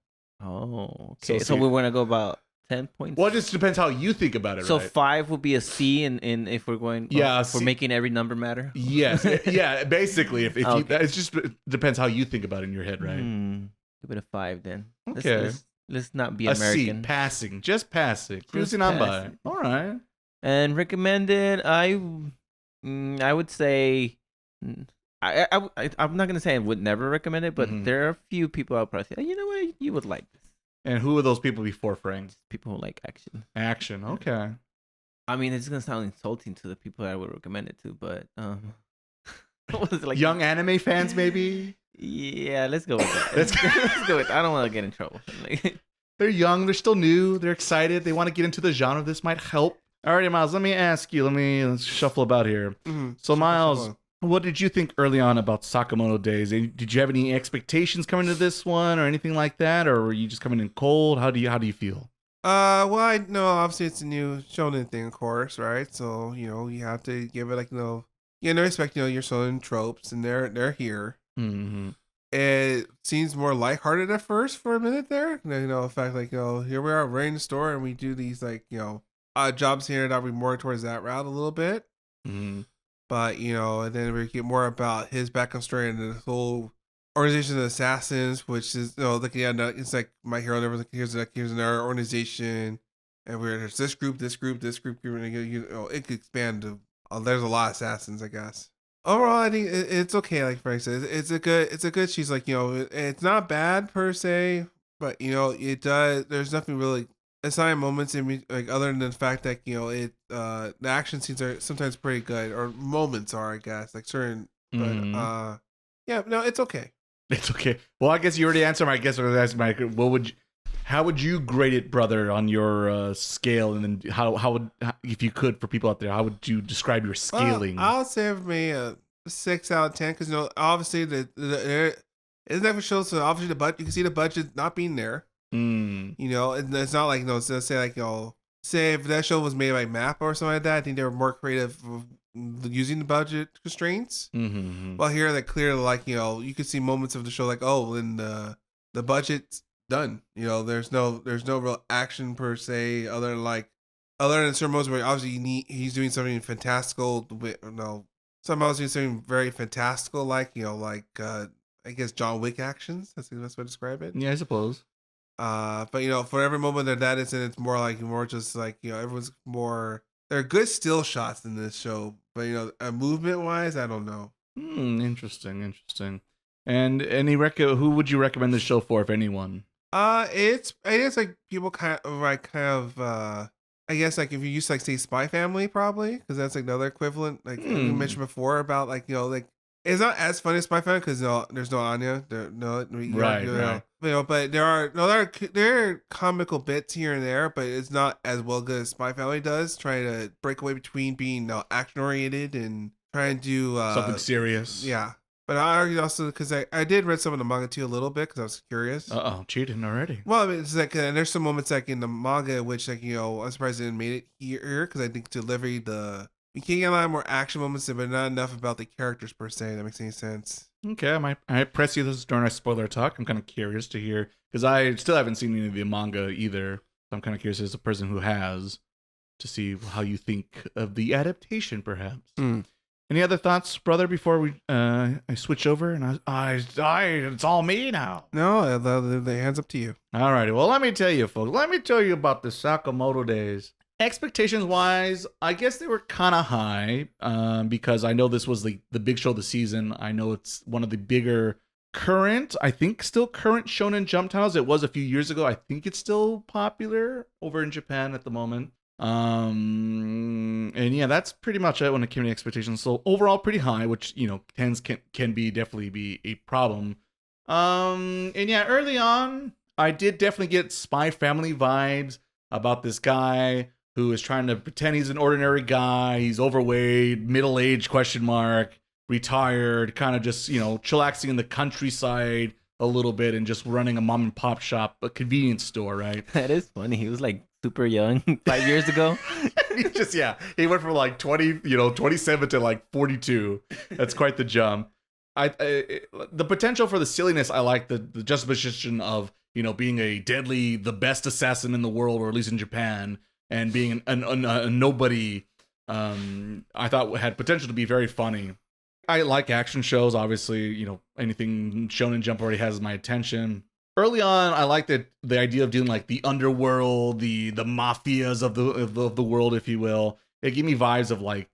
Oh, okay. So So we want to go about 10 points. Well, it just depends how you think about it. So right? 5 would be a C, and if we're going, if we're making every number matter. Yes, yeah. Basically, if Okay. it just depends how you think about it in your head, right? Give it a 5 then. Okay. Let's not be A American. C, passing, just passing, cruising on by. passing. All right. And recommended, I would say, I'm not gonna say I would never recommend it, but Mhm. there are a few people I'll probably say, oh, you know what, you would like this. And who are those people before Frank? People who like action. Action. Okay. I mean, it's gonna sound insulting to the people that I would recommend it to, but what was it, like Young anime fans, maybe. Yeah, let's go with that. Let's Let's go with. I don't want to get in trouble. They're young. They're still new. They're excited. They want to get into the genre. This might help. Alrighty, Miles. Let me ask you. Let's shuffle about here. So, Miles, what did you think early on about Sakamoto Days? Did you have any expectations coming to this one, or anything like that, or were you just coming in cold? How do you feel? Well, I know obviously it's a new shonen thing, of course, right? So you have to give it respect your shonen tropes, and they're here. Mm-hmm. It seems more lighthearted at first for a minute there. In fact, here we are, we're in the store, and we do these jobs here that we more towards that route a little bit. Mm-hmm. But and then we get more about his background story and the whole organization of assassins, which is looking at it's like My Hero Never. Here's another organization, and there's this group, and it could expand to. There's a lot of assassins, I guess. Overall, I think it's okay. Like Frank says, it's a good. She's like it's not bad per se, but it does. There's nothing really aside moments in other than the fact that the action scenes are sometimes pretty good, or moments are, I guess, like certain. But yeah, no, it's okay. It's okay. Well, I guess you already answered my guess. I was asking Mike, how would you grade it, brother, on your scale? And then how would, if you could, for people out there, how would you describe your scaling? Well, I'll say for me a 6 out of 10 because obviously it's never shows. So obviously the budget, you can see the budget not being there. Mm. It's not like so say say if that show was made by Map or something like that, I think they were more creative using the budget constraints. Mm-hmm. Well, here, clearly, you could see moments of the show, and the budget's done. There's no real action per se, other than certain moments where obviously he's doing something fantastical. Somehow he's doing something very fantastical, I guess John Wick actions. That's the best way to describe it. Yeah, I suppose. But for every moment that is in, it's more just everyone's more. There are good still shots in this show, but movement wise, I don't know. Interesting. And who would you recommend this show for, if anyone? It's people kind of I guess if you use say Spy Family, probably, because that's another equivalent you mentioned before about it's not as funny as Spy Family because there's no Anya, right. But there are comical bits here and there, but it's not as well good as Spy Family does. Trying to break away between being action oriented and trying to do something serious. Yeah, but I argue also because I did read some of the manga too a little bit because I was curious. Cheating already. Well, I mean, it's and there's some moments in the manga which I'm surprised they didn't made it here because I think delivery you can get a lot more action moments, but not enough about the characters per se. That makes any sense. Okay, I press you this during our spoiler talk. I'm kind of curious to hear because I still haven't seen any of the manga either. So I'm kind of curious as a person who has to see how you think of the adaptation, perhaps. Any other thoughts, brother? Before we I switch over and it's all me now. No, the hands up to you. All righty. Well, let me tell you, folks. Let me tell you about the Sakamoto Days. Expectations wise, I guess they were kind of high because I know this was the big show of the season. I know it's one of the bigger still current Shonen Jump titles. It was a few years ago. I think it's still popular over in Japan at the moment. And yeah, that's pretty much it when it came to expectations. So overall, pretty high, which can be definitely be a problem. And yeah, early on, I did definitely get Spy Family vibes about this guy who is trying to pretend he's an ordinary guy. He's overweight, middle aged question mark, retired, kind of just chillaxing in the countryside a little bit and just running a mom and pop shop, a convenience store, right? That is funny. He was like super young 5 years ago. He went from like 27 to like 42. That's quite the jump. The potential for the silliness, I like the juxtaposition of being the best assassin in the world, or at least in Japan, and being a nobody. I thought had potential to be very funny. I like action shows, obviously. Anything Shonen Jump already has my attention. Early on, I liked the idea of doing like the underworld, the mafias of the world, if you will. It gave me vibes of like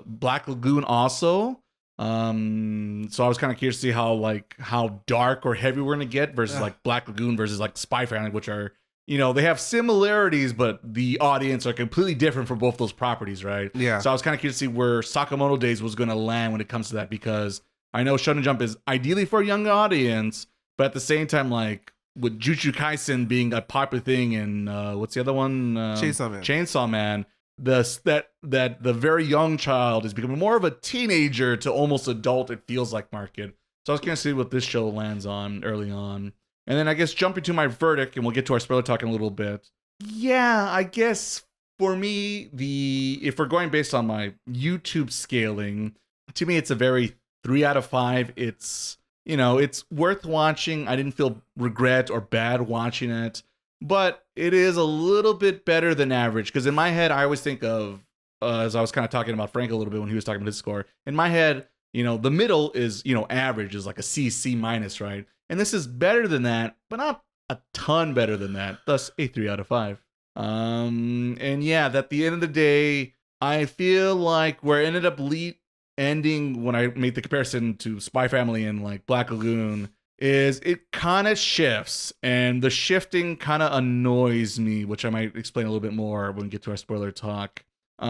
Black Lagoon also. So I was kind of curious to see how dark or heavy we're gonna get versus like Black Lagoon versus like Spy Family, which are they have similarities, but the audience are completely different for both those properties, right? Yeah. So I was kind of curious to see where Sakamoto Days was gonna land when it comes to that, because I know Shonen Jump is ideally for a young audience, but at the same time, like with Jujutsu Kaisen being a popular thing, and what's the other one? Chainsaw Man. That the very young child is becoming more of a teenager to almost adult, it feels like, market. So I was curious to see what this show lands on early on. And then I guess jumping to my verdict, and we'll get to our spoiler talk in a little bit. Yeah, I guess for me, if we're going based on my YouTube scaling, to me it's a very 3 out of 5. It's it's worth watching. I didn't feel regret or bad watching it. But it is a little bit better than average, because in my head, I always think of, as I was kind of talking about Frank a little bit when he was talking about his score, in my head, the middle is, average is like a C minus, right? And this is better than that, but not a ton better than that. Thus, a 3 out of 5. And yeah, at the end of the day, I feel like where it ended up ending when I made the comparison to Spy Family and like Black Lagoon is it kind of shifts, and the shifting kind of annoys me, which I might explain a little bit more when we get to our spoiler talk. But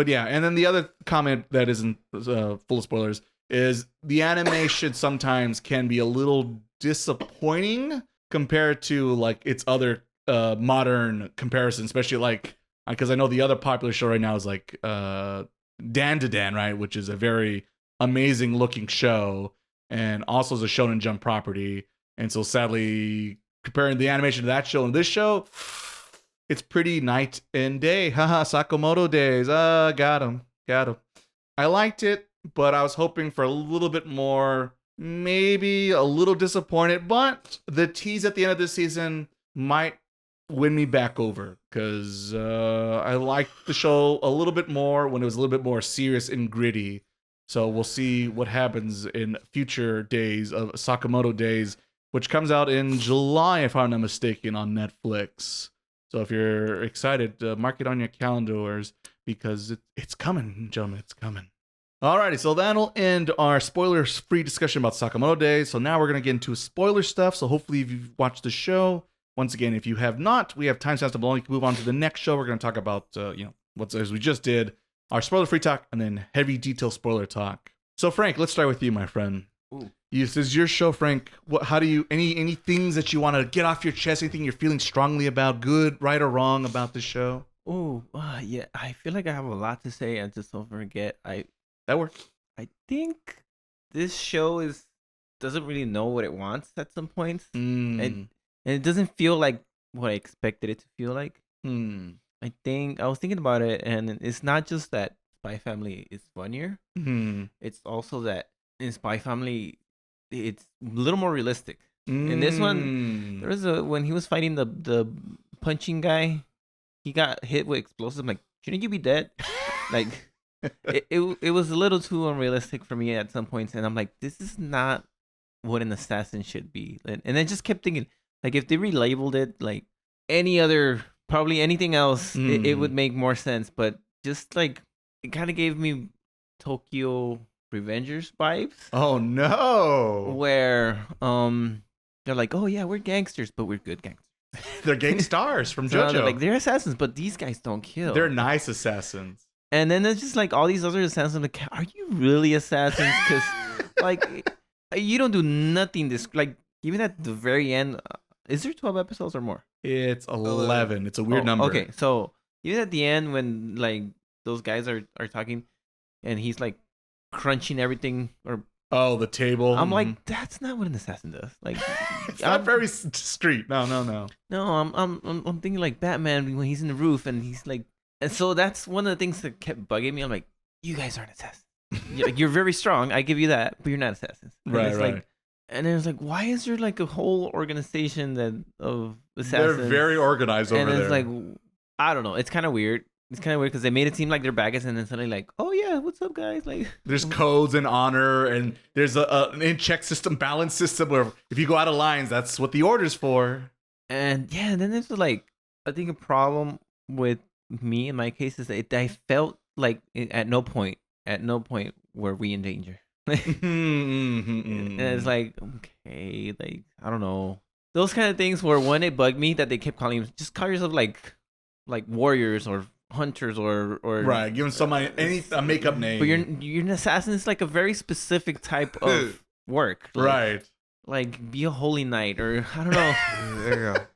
yeah, and then the other comment that isn't full of spoilers is the animation sometimes can be a little disappointing compared to like its other modern comparisons, especially like because I know the other popular show right now is like Dan to Dan, right, which is a very amazing looking show. And also is a Shonen Jump property. And so sadly, comparing the animation to that show and this show, it's pretty night and day. Haha, Sakamoto Days. Got him. I liked it, but I was hoping for a little bit more. Maybe a little disappointed, but the tease at the end of this season might win me back over, because I liked the show a little bit more when it was a little bit more serious and gritty. So we'll see what happens in future days of Sakamoto Days, which comes out in July, if I'm not mistaken, on Netflix. So if you're excited, mark it on your calendars, because it's coming, gentlemen. It's coming. Alrighty, so that'll end our spoilers-free discussion about Sakamoto Days. So now we're going to get into spoiler stuff. So hopefully if you've watched the show, once again, if you have not, we have timestamps below. You can move on to the next show. We're going to talk about, as we just did, our spoiler-free talk, and then heavy detail spoiler talk. So, Frank, let's start with you, my friend. Ooh. This is your show, Frank. How do you any things that you want to get off your chest? Anything you're feeling strongly about, good, right, or wrong about the show? Oh, yeah. I feel like I have a lot to say. I just don't forget. That works. I think this show doesn't really know what it wants at some points, and it doesn't feel like what I expected it to feel like. I was thinking about it, and it's not just that Spy Family is funnier. It's also that in Spy Family, it's a little more realistic. In this one, there was when he was fighting the punching guy, he got hit with explosives. I'm like, shouldn't you be dead? Like, it was a little too unrealistic for me at some points, and I'm like, this is not what an assassin should be. And I just kept thinking, like, if they relabeled it like any other. Probably anything else, it would make more sense. But just like, it kind of gave me Tokyo Revengers vibes. Oh no! Where they're like, oh yeah, we're gangsters, but we're good gangsters. They're gang stars from So JoJo. they're like, they're assassins, but these guys don't kill. They're nice assassins. And then there's just like all these other assassins. I'm like, are you really assassins? Because like, you don't do nothing. Like, even at the very end, is there 12 episodes or more? It's 11. It's a weird number. Okay, so even at the end when like those guys are talking, and he's like crunching everything or. Oh, the table. I'm like, that's not what an assassin does. Like, it's not very street. No. No, I'm thinking like Batman when he's in the roof and he's like, and so that's one of the things that kept bugging me. I'm like, you guys aren't assassins. You're very strong. I give you that, but you're not assassins. And Right, it's right. Like, and then it's like, why is there like a whole organization of assassins? They're very organized over and there. it's like, I don't know. It's kind of weird. It's kind of weird because they made it seem like they're bad guys, and then suddenly like, oh yeah, what's up, guys? Like, there's codes and honor, and there's an in-check system, balance system where if you go out of lines, that's what the order's for. and yeah, and then there's like, I think a problem with me in my case is that I felt like at no point were we in danger. And it's like, okay, like I don't know, those kind of things where when it bugged me that they kept calling, just call yourself like warriors or hunters or right, give somebody a makeup name. But you're an assassin. It's like a very specific type of work, like, right? Like be a holy knight or I don't know. There you go.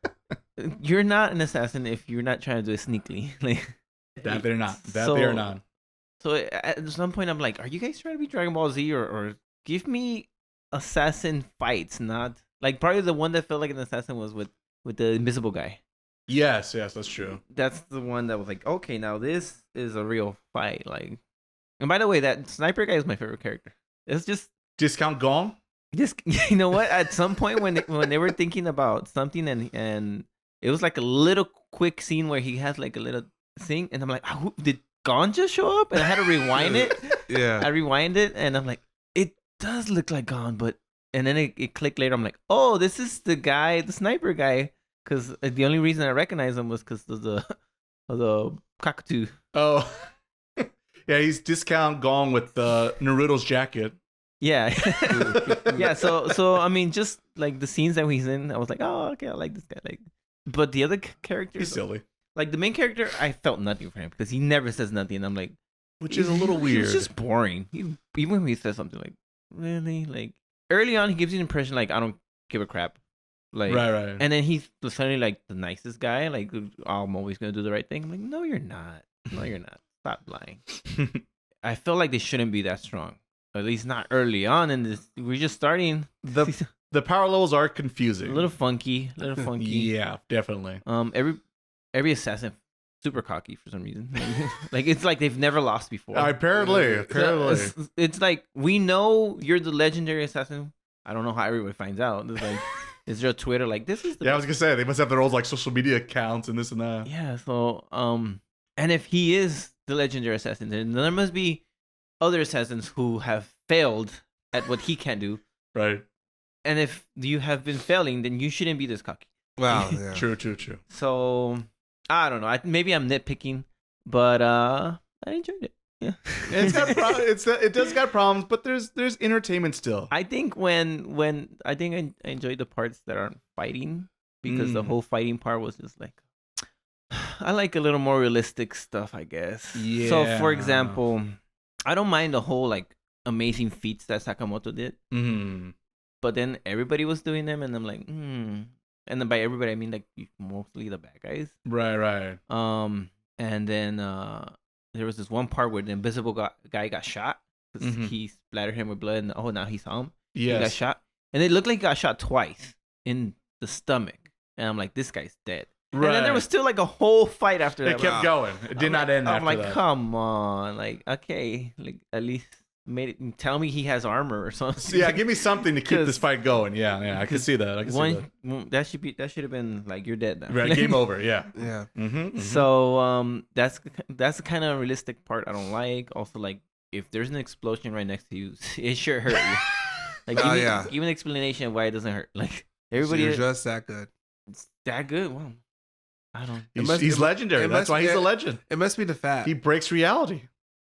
You're not an assassin if you're not trying to do it sneakily. Like That they're not. They are not. So at some point I'm like, are you guys trying to be Dragon Ball Z or give me assassin fights? Not like probably the one that felt like an assassin was with the invisible guy. Yes, that's true. That's the one that was like, okay, now this is a real fight. Like, and by the way, that sniper guy is my favorite character. It's just Discount Gong. Just you know what? At some point when they were thinking about something and it was like a little quick scene where he has like a little thing, and I'm like, oh, did Gon just show up? And I had to rewind it. Yeah. I rewind it, and I'm like, it does look like Gon, but and then it clicked later. I'm like, oh, this is the guy, the sniper guy. Because the only reason I recognized him was because of the cockatoo. Oh, yeah, he's Discount Gong with Naruto's jacket. Yeah, yeah. So I mean, just like the scenes that he's in, I was like, oh, okay, I like this guy. Like, but the other characters, He's silly. like the main character, I felt nothing for him because he never says nothing. I'm like, Which is a little weird. He's just boring. Even when he says something like, really, like early on, he gives you the impression like I don't give a crap. Like, right. And then he's suddenly like the nicest guy. Like, I'm always gonna do the right thing. I'm like, no, you're not. No, you're not. Stop lying. I feel like they shouldn't be that strong. At least not early on in this. We're just starting. The power levels are confusing. A little funky. Yeah, definitely. Every assassin super cocky for some reason. Like it's like they've never lost before. Apparently. It's like we know you're the legendary assassin. I don't know how everybody finds out. It's like, is there a Twitter like this is the I was gonna say they must have their own like social media accounts and this and that. Yeah, so and if he is the legendary assassin, then there must be other assassins who have failed at what he can do. Right. And if you have been failing, then you shouldn't be this cocky. Wow. Yeah. True. So I don't know. Maybe I'm nitpicking, but I enjoyed it. Yeah. It does got problems, but there's entertainment still. I think when I think I enjoyed the parts that aren't fighting because the whole fighting part was just like I like a little more realistic stuff, I guess. Yeah. So for example, I don't mind the whole like amazing feats that Sakamoto did. Mm. But then everybody was doing them, and I'm like, And then by everybody, I mean like mostly the bad guys. Right. And then there was this one part where the invisible guy got shot because he splattered him with blood, and now he saw him. Yes. He got shot, and it looked like he got shot twice in the stomach, and I'm like, this guy's dead. Right. And then there was still like a whole fight after that. It kept going. It did not end. I'm after like, that. come on, like okay, like at least tell me he has armor or something. Yeah, give me something to keep this fight going. Yeah, I can see that. That should have been like you're dead now. Right, game over. Yeah. Yeah. Mm-hmm. So that's the kind of realistic part I don't like. Also, like if there's an explosion right next to you, it sure hurt you. Like give an explanation of why it doesn't hurt. Like everybody, so you're just that good. It's that good. Wow. I don't. He's legendary. That's why he's a legend. It must be the fat. He breaks reality.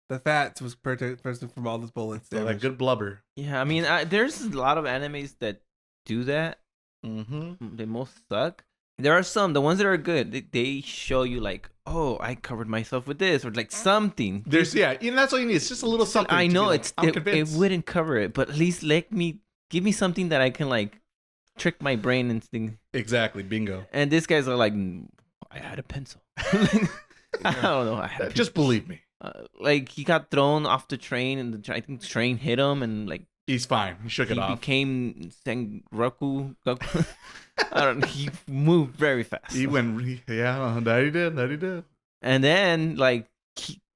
The fat was protected from all those bullets. So that good blubber. Yeah, I mean, there's a lot of animes that do that. Mm-hmm. They most suck. There are some, the ones that are good, they show you like, oh, I covered myself with this, or like something. There's that's all you need. It's just a little something. I know I'm it convinced. wouldn't cover it, but at least give me something that I can like trick my brain and think. Exactly, bingo. And these guys are like, I had a pencil. I don't know. Just believe me. Like he got thrown off the train, and I think the train hit him, and like he's fine. He shook it off. He became Sengoku. I don't know. He moved very fast. He went, that he did. And then, like,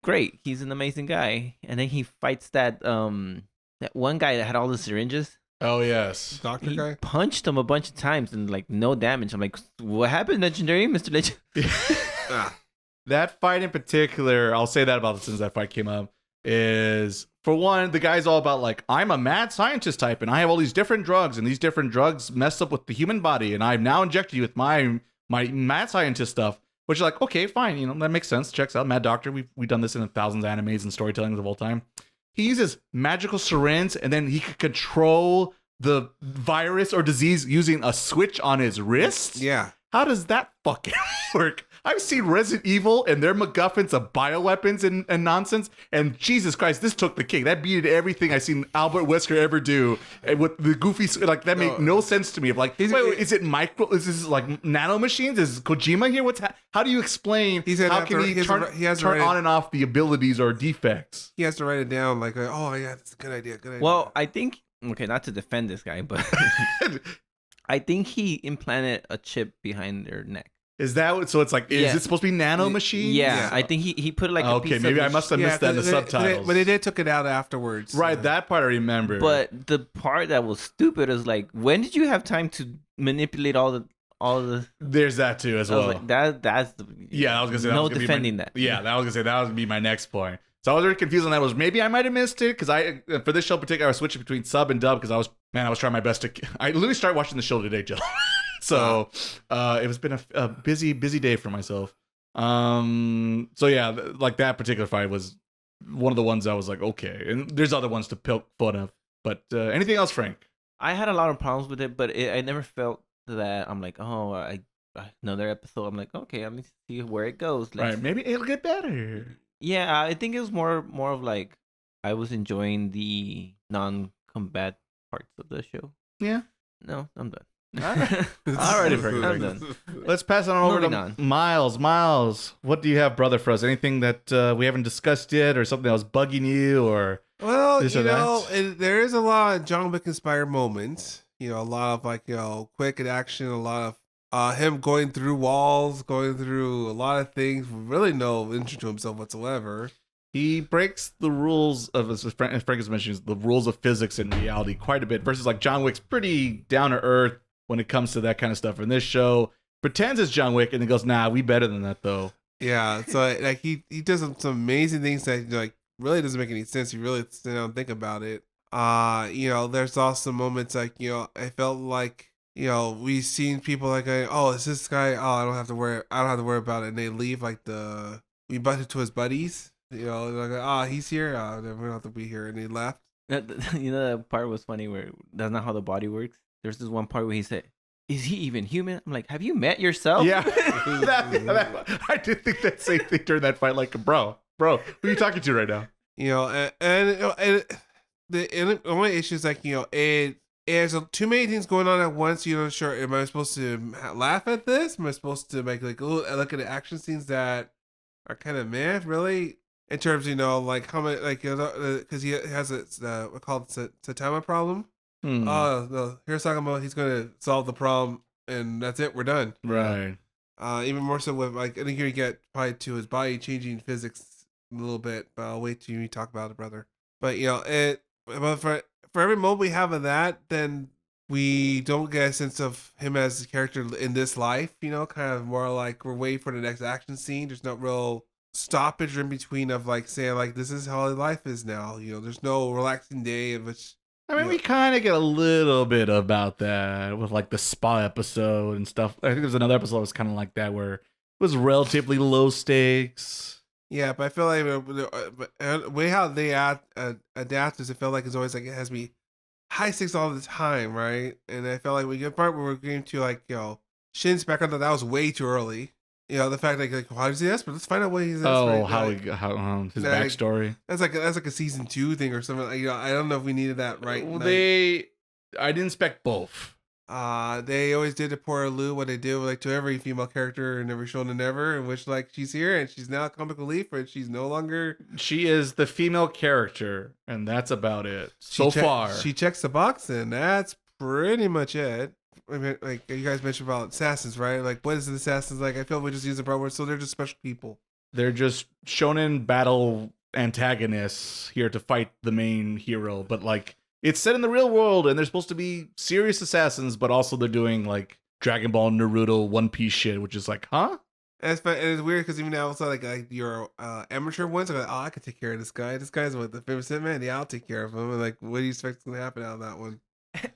great. He's an amazing guy. And then he fights that one guy that had all the syringes. Oh, yes. Doctor he guy? Punched him a bunch of times and, like, no damage. I'm like, what happened, Legendary, Mr. Legend? That fight in particular, I'll say that about it since that fight came up, is, for one, the guy's all about, like, I'm a mad scientist type, and I have all these different drugs, and these different drugs mess up with the human body, and I've now injected you with my mad scientist stuff, which is like, okay, fine, that makes sense, checks out, Mad Doctor, we've done this in thousands of animes and storytellings of all time. He uses magical syringe, and then he could control the virus or disease using a switch on his wrist? Yeah. How does that fucking work? I've seen Resident Evil and their MacGuffins of bioweapons and nonsense, and Jesus Christ, this took the cake. That beat everything I've seen Albert Wesker ever do. And with the goofy, like, that made no sense to me. Of like, wait, is it micro? Is this like nano machines? Is Kojima here? How do you explain? How can he turn on and off the abilities or defects? He has to write it down like, oh yeah, that's a good idea. Good idea. Well, I think, okay, not to defend this guy, but I think he implanted a chip behind their neck. Is that what? So it's like, is it supposed to be nano machines? Yeah, I think he put it like okay, a piece maybe of I must have missed that in the subtitles. But they took it out afterwards. Right, that part I remember. But the part that was stupid is like, when did you have time to manipulate all the? There's that too as well. Like, that's the. Yeah, I was gonna say no defending that. Yeah, that was gonna say that would be my next point. So I was very confused on that. Was maybe I might have missed it because for this show in particular I was switching between sub and dub because I was trying my best to. I literally started watching the show today, Jill. So it was been a busy day for myself. So yeah, like that particular fight was one of the ones I was like, okay. And there's other ones to poke fun of. But anything else, Frank? I had a lot of problems with it, but I never felt that I'm like, oh, another episode. I'm like, okay, let me see where it goes. Right, maybe it'll get better. Yeah, I think it was more of like I was enjoying the non-combat parts of the show. Yeah. No, I'm done. Alrighty, Frank. I'm done. Let's pass it on over Moving to on. Miles. Miles, what do you have, brother, for us? Anything that we haven't discussed yet, or something that was bugging you, or well, this or that? There is a lot of John Wick inspired moments. A lot of like quick action, a lot of him going through walls, going through a lot of things, really no interest to himself whatsoever. He breaks the rules of, as Frank has mentioned, the rules of physics and reality quite a bit. Versus like John Wick's pretty down to earth when it comes to that kind of stuff. In this show, pretends it's John Wick and then goes, "Nah, we better than that though." Yeah, so like he does some amazing things that like really doesn't make any sense. You really sit down and think about it. There's also moments like I felt like we've seen people like, oh, it's this guy. Oh, I don't have to worry about it. And they leave like we butt into his buddies. Like, he's here. We don't have to be here. And he left. The part was funny where that's not how the body works. There's this one part where he said, "Is he even human?" I'm like, "Have you met yourself?" Yeah, I did think that same thing during that fight. Like, bro, who are you talking to right now? And the only issue is like there's too many things going on at once. Sure, am I supposed to laugh at this? Am I supposed to make like look at the action scenes that are kind of meh, really? In terms, like how many, like because he has what's called Satama problem. Oh no, here's Sakamoto. He's gonna solve the problem, and that's it. We're done. Right. Even more so with like I think you get probably to his body changing physics a little bit, but I'll wait till you talk about it, brother. But but for every moment we have of that, then we don't get a sense of him as a character in this life. Kind of more like we're waiting for the next action scene. There's no real stoppage in between of like saying like this is how life is now. There's no relaxing day in which. I mean, we kind of get a little bit about that with like the spa episode and stuff. I think there's another episode that was kind of like that where it was relatively low stakes. Yeah, but I feel like the way how they adapt is it felt like it's always like it has to be high stakes all the time, right? And I felt like we get a part where we're getting to like Shin's background, that was way too early. You know, the fact that like, how is he desperate? Let's find out what he's desperate. How his backstory. That's like a season 2 thing or something. You know, I don't know if we needed that right. Well, I didn't expect both. They always did to poor Lou what they do like to every female character in every shonen ever, in which like she's here and she's now a comic relief, but she's no longer. She is the female character, and that's about it so far. She checks the box, and that's pretty much it. I mean, like you guys mentioned about assassins, right? Like, what is the assassins like? I feel we just use the proper word, so they're just special people. They're just shonen battle antagonists here to fight the main hero, but like it's set in the real world, and they're supposed to be serious assassins, but also they're doing like Dragon Ball, Naruto, One Piece shit, which is like, huh? And it's weird because even now it's like your amateur ones are like, oh, I could take care of this guy. This guy's what, the famous hitman? Yeah, I'll take care of him. And like, what do you expect is gonna happen out of that one?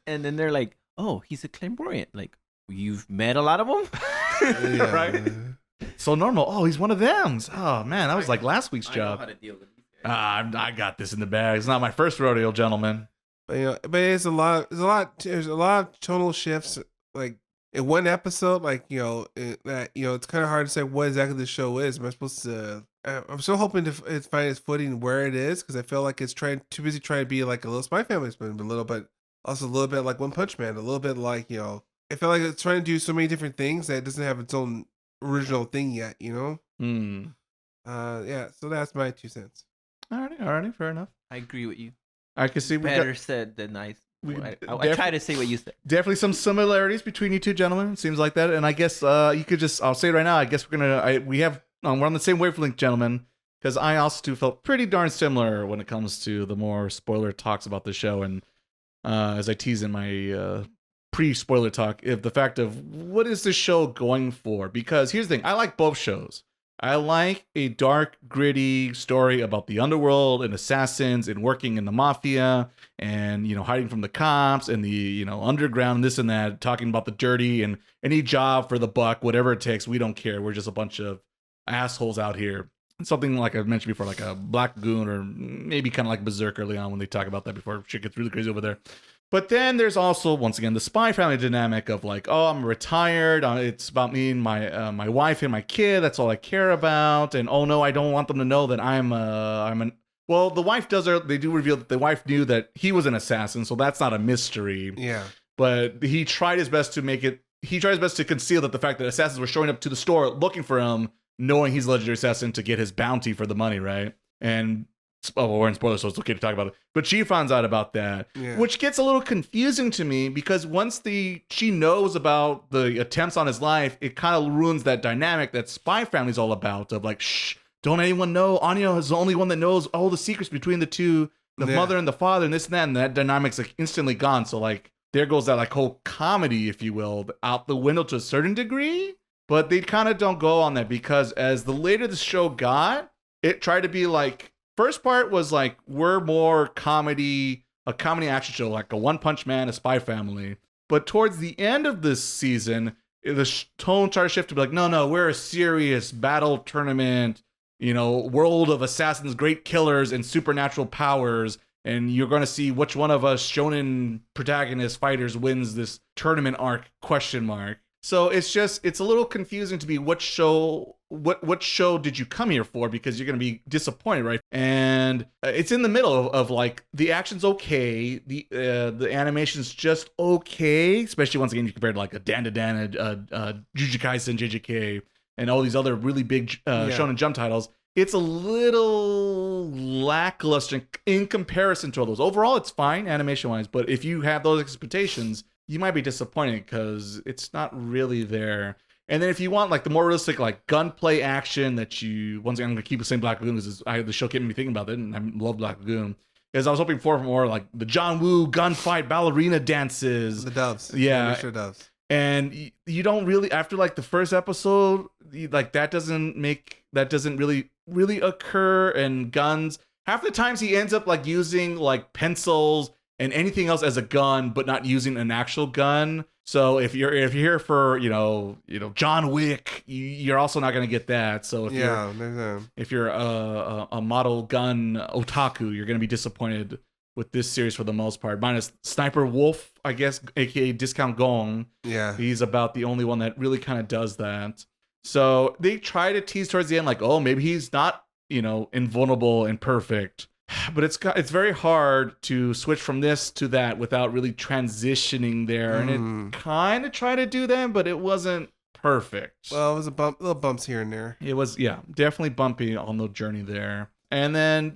And then they're like, oh, he's a clairvoyant. Like, you've met a lot of them? Yeah. Right? So normal. Oh, he's one of them. Oh man, that was like last week's job. I know how to deal with these guys. I got this in the bag. It's not my first rodeo, gentlemen. But you know, but there's a lot of tonal shifts. Like in one episode, like that it's kind of hard to say what exactly the show is. Am I supposed to? I'm still hoping to find its footing where it is, because I feel like it's too busy trying to be like a little Spy Family, but a little bit also a little bit like One Punch Man, a little bit like I feel like it's trying to do so many different things that it doesn't have its own original thing yet. Yeah. So that's my 2 cents. Alrighty, fair enough. I agree with you. I can see Better said than nice. I try to say what you said. Definitely some similarities between you two gentlemen. It seems like that, and I guess you could I'll say it right now. I guess we're on the same wavelength, gentlemen, because I also too felt pretty darn similar when it comes to the more spoiler talks about the show, and as I tease in my pre-spoiler talk, if the fact of what is this show going for? Because here's the thing, I like both shows. I like a dark, gritty story about the underworld and assassins and working in the mafia and, hiding from the cops and the, underground, this and that, talking about the dirty and any job for the buck, whatever it takes. We don't care. We're just a bunch of assholes out here. Something like I mentioned before, like a Black Goon or maybe kind of like Berserk early on when they talk about that before shit gets really crazy over there. But then there's also, once again, the Spy Family dynamic of like, oh, I'm retired. It's about me and my wife and my kid. That's all I care about. And oh no, I don't want them to know that well, the wife they do reveal that the wife knew that he was an assassin, so that's not a mystery. Yeah. But he tried his best to conceal that the fact that assassins were showing up to the store looking for him, knowing he's a legendary assassin to get his bounty for the money, right? And we're in spoilers, so it's okay to talk about it. But she finds out about that, which gets a little confusing to me because once she knows about the attempts on his life, it kind of ruins that dynamic that Spy Family's all about of like, shh, don't anyone know. Anya is the only one that knows all the secrets between the two, the mother and the father, and this and that, and that dynamic's like instantly gone. So like, there goes that like whole comedy, if you will, out the window to a certain degree. But they kind of don't go on that because as the later the show got, it tried to be like, first part was like, we're more a comedy action show, like a One Punch Man, a Spy Family. But towards the end of this season, the tone started to shift to be like, no, we're a serious battle tournament, world of assassins, great killers, and supernatural powers. And you're going to see which one of us shonen protagonist fighters wins this tournament arc, ? So it's a little confusing to be what show did you come here for, because you're going to be disappointed, right? And it's in the middle of like the action's okay, the animation's just okay, especially once again you compare to like a Dan, Jujutsu Kaisen, JJK, and all these other really big Shonen Jump titles. It's a little lackluster in comparison to all those. Overall, it's fine animation-wise, but if you have those expectations, you might be disappointed because it's not really there. And then if you want like the more realistic like gunplay action that once again I'm gonna keep the same Black Lagoon because the show kept me thinking about it, and I love Black Lagoon. Is I was hoping for more like the John Woo gunfight ballerina dances, the doves, yeah, doves. And you don't really, after like the first episode, like that doesn't really occur. And guns, half the times he ends up like using like pencils and anything else as a gun, but not using an actual gun. So if you're here for John Wick, you're also not going to get that. So if you're a model gun otaku, you're going to be disappointed with this series for the most part, minus Sniper Wolf, I guess, aka Discount Gong. Yeah. He's about the only one that really kind of does that. So they try to tease towards the end, like, oh, maybe he's not, invulnerable and perfect. But it's very hard to switch from this to that without really transitioning there. And it kind of tried to do that, but it wasn't perfect. Well, it was little bumps here and there. It was, definitely bumpy on the journey there. And then,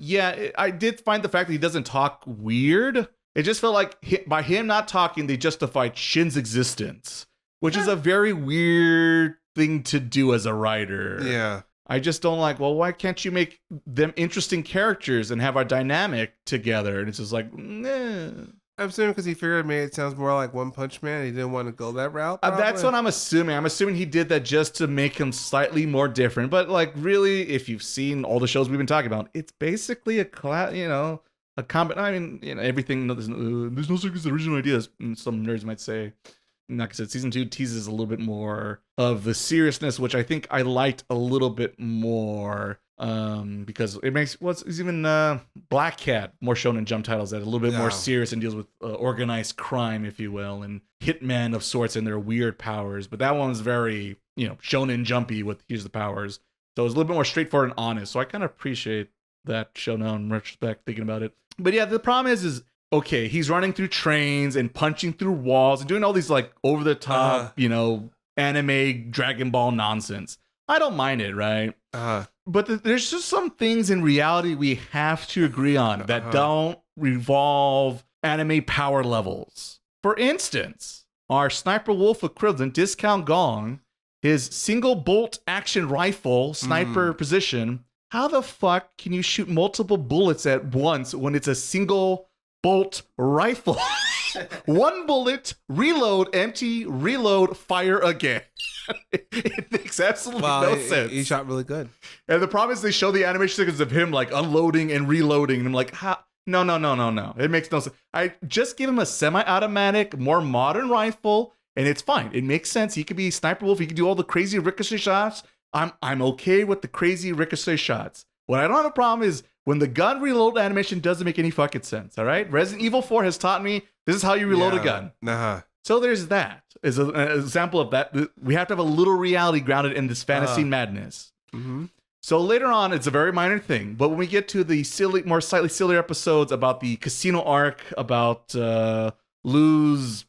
I did find the fact that he doesn't talk weird. It just felt like by him not talking, they justified Shin's existence, which is a very weird thing to do as a writer. Yeah. I just don't like, well, why can't you make them interesting characters and have a dynamic together? And it's just like, nah. I'm assuming because he figured it sounds more like One Punch Man. He didn't want to go that route. That's what I'm assuming. I'm assuming he did that just to make him slightly more different. But like, really, if you've seen all the shows we've been talking about, it's basically a combat. I mean, everything. There's no such original ideas. Some nerds might say. Like I said, season 2 teases a little bit more of the seriousness, which I think I liked a little bit more. Because it makes even Black Cat, more Shonen Jump titles that are a little bit more serious and deals with organized crime, if you will, and hitmen of sorts and their weird powers. But that one's very Shonen Jumpy with here's the powers, so it's a little bit more straightforward and honest. So I kind of appreciate that show now in retrospect, thinking about it. But yeah, the problem is okay, he's running through trains and punching through walls and doing all these like over the top, anime Dragon Ball nonsense. I don't mind it, right? But there's just some things in reality we have to agree on that don't revolve anime power levels. For instance, our Sniper Wolf equivalent, Discount Gong, his single bolt action rifle sniper position. How the fuck can you shoot multiple bullets at once when it's a single bolt rifle? One bullet, reload, empty, reload, fire again. It makes absolutely no sense. He shot really good. And the problem is they show the animation sequence of him like unloading and reloading. And I'm like, how? No. It makes no sense. I just give him a semi-automatic, more modern rifle, and it's fine. It makes sense. He could be Sniper Wolf. He could do all the crazy ricochet shots. I'm okay with the crazy ricochet shots. What I don't have a problem is when the gun reload animation doesn't make any fucking sense. All right, Resident Evil 4 has taught me this is how you reload a gun. So there's that. As an example of that, we have to have a little reality grounded in this fantasy madness. So later on, it's a very minor thing. But when we get to the more slightly sillier episodes about the casino arc, about Lou's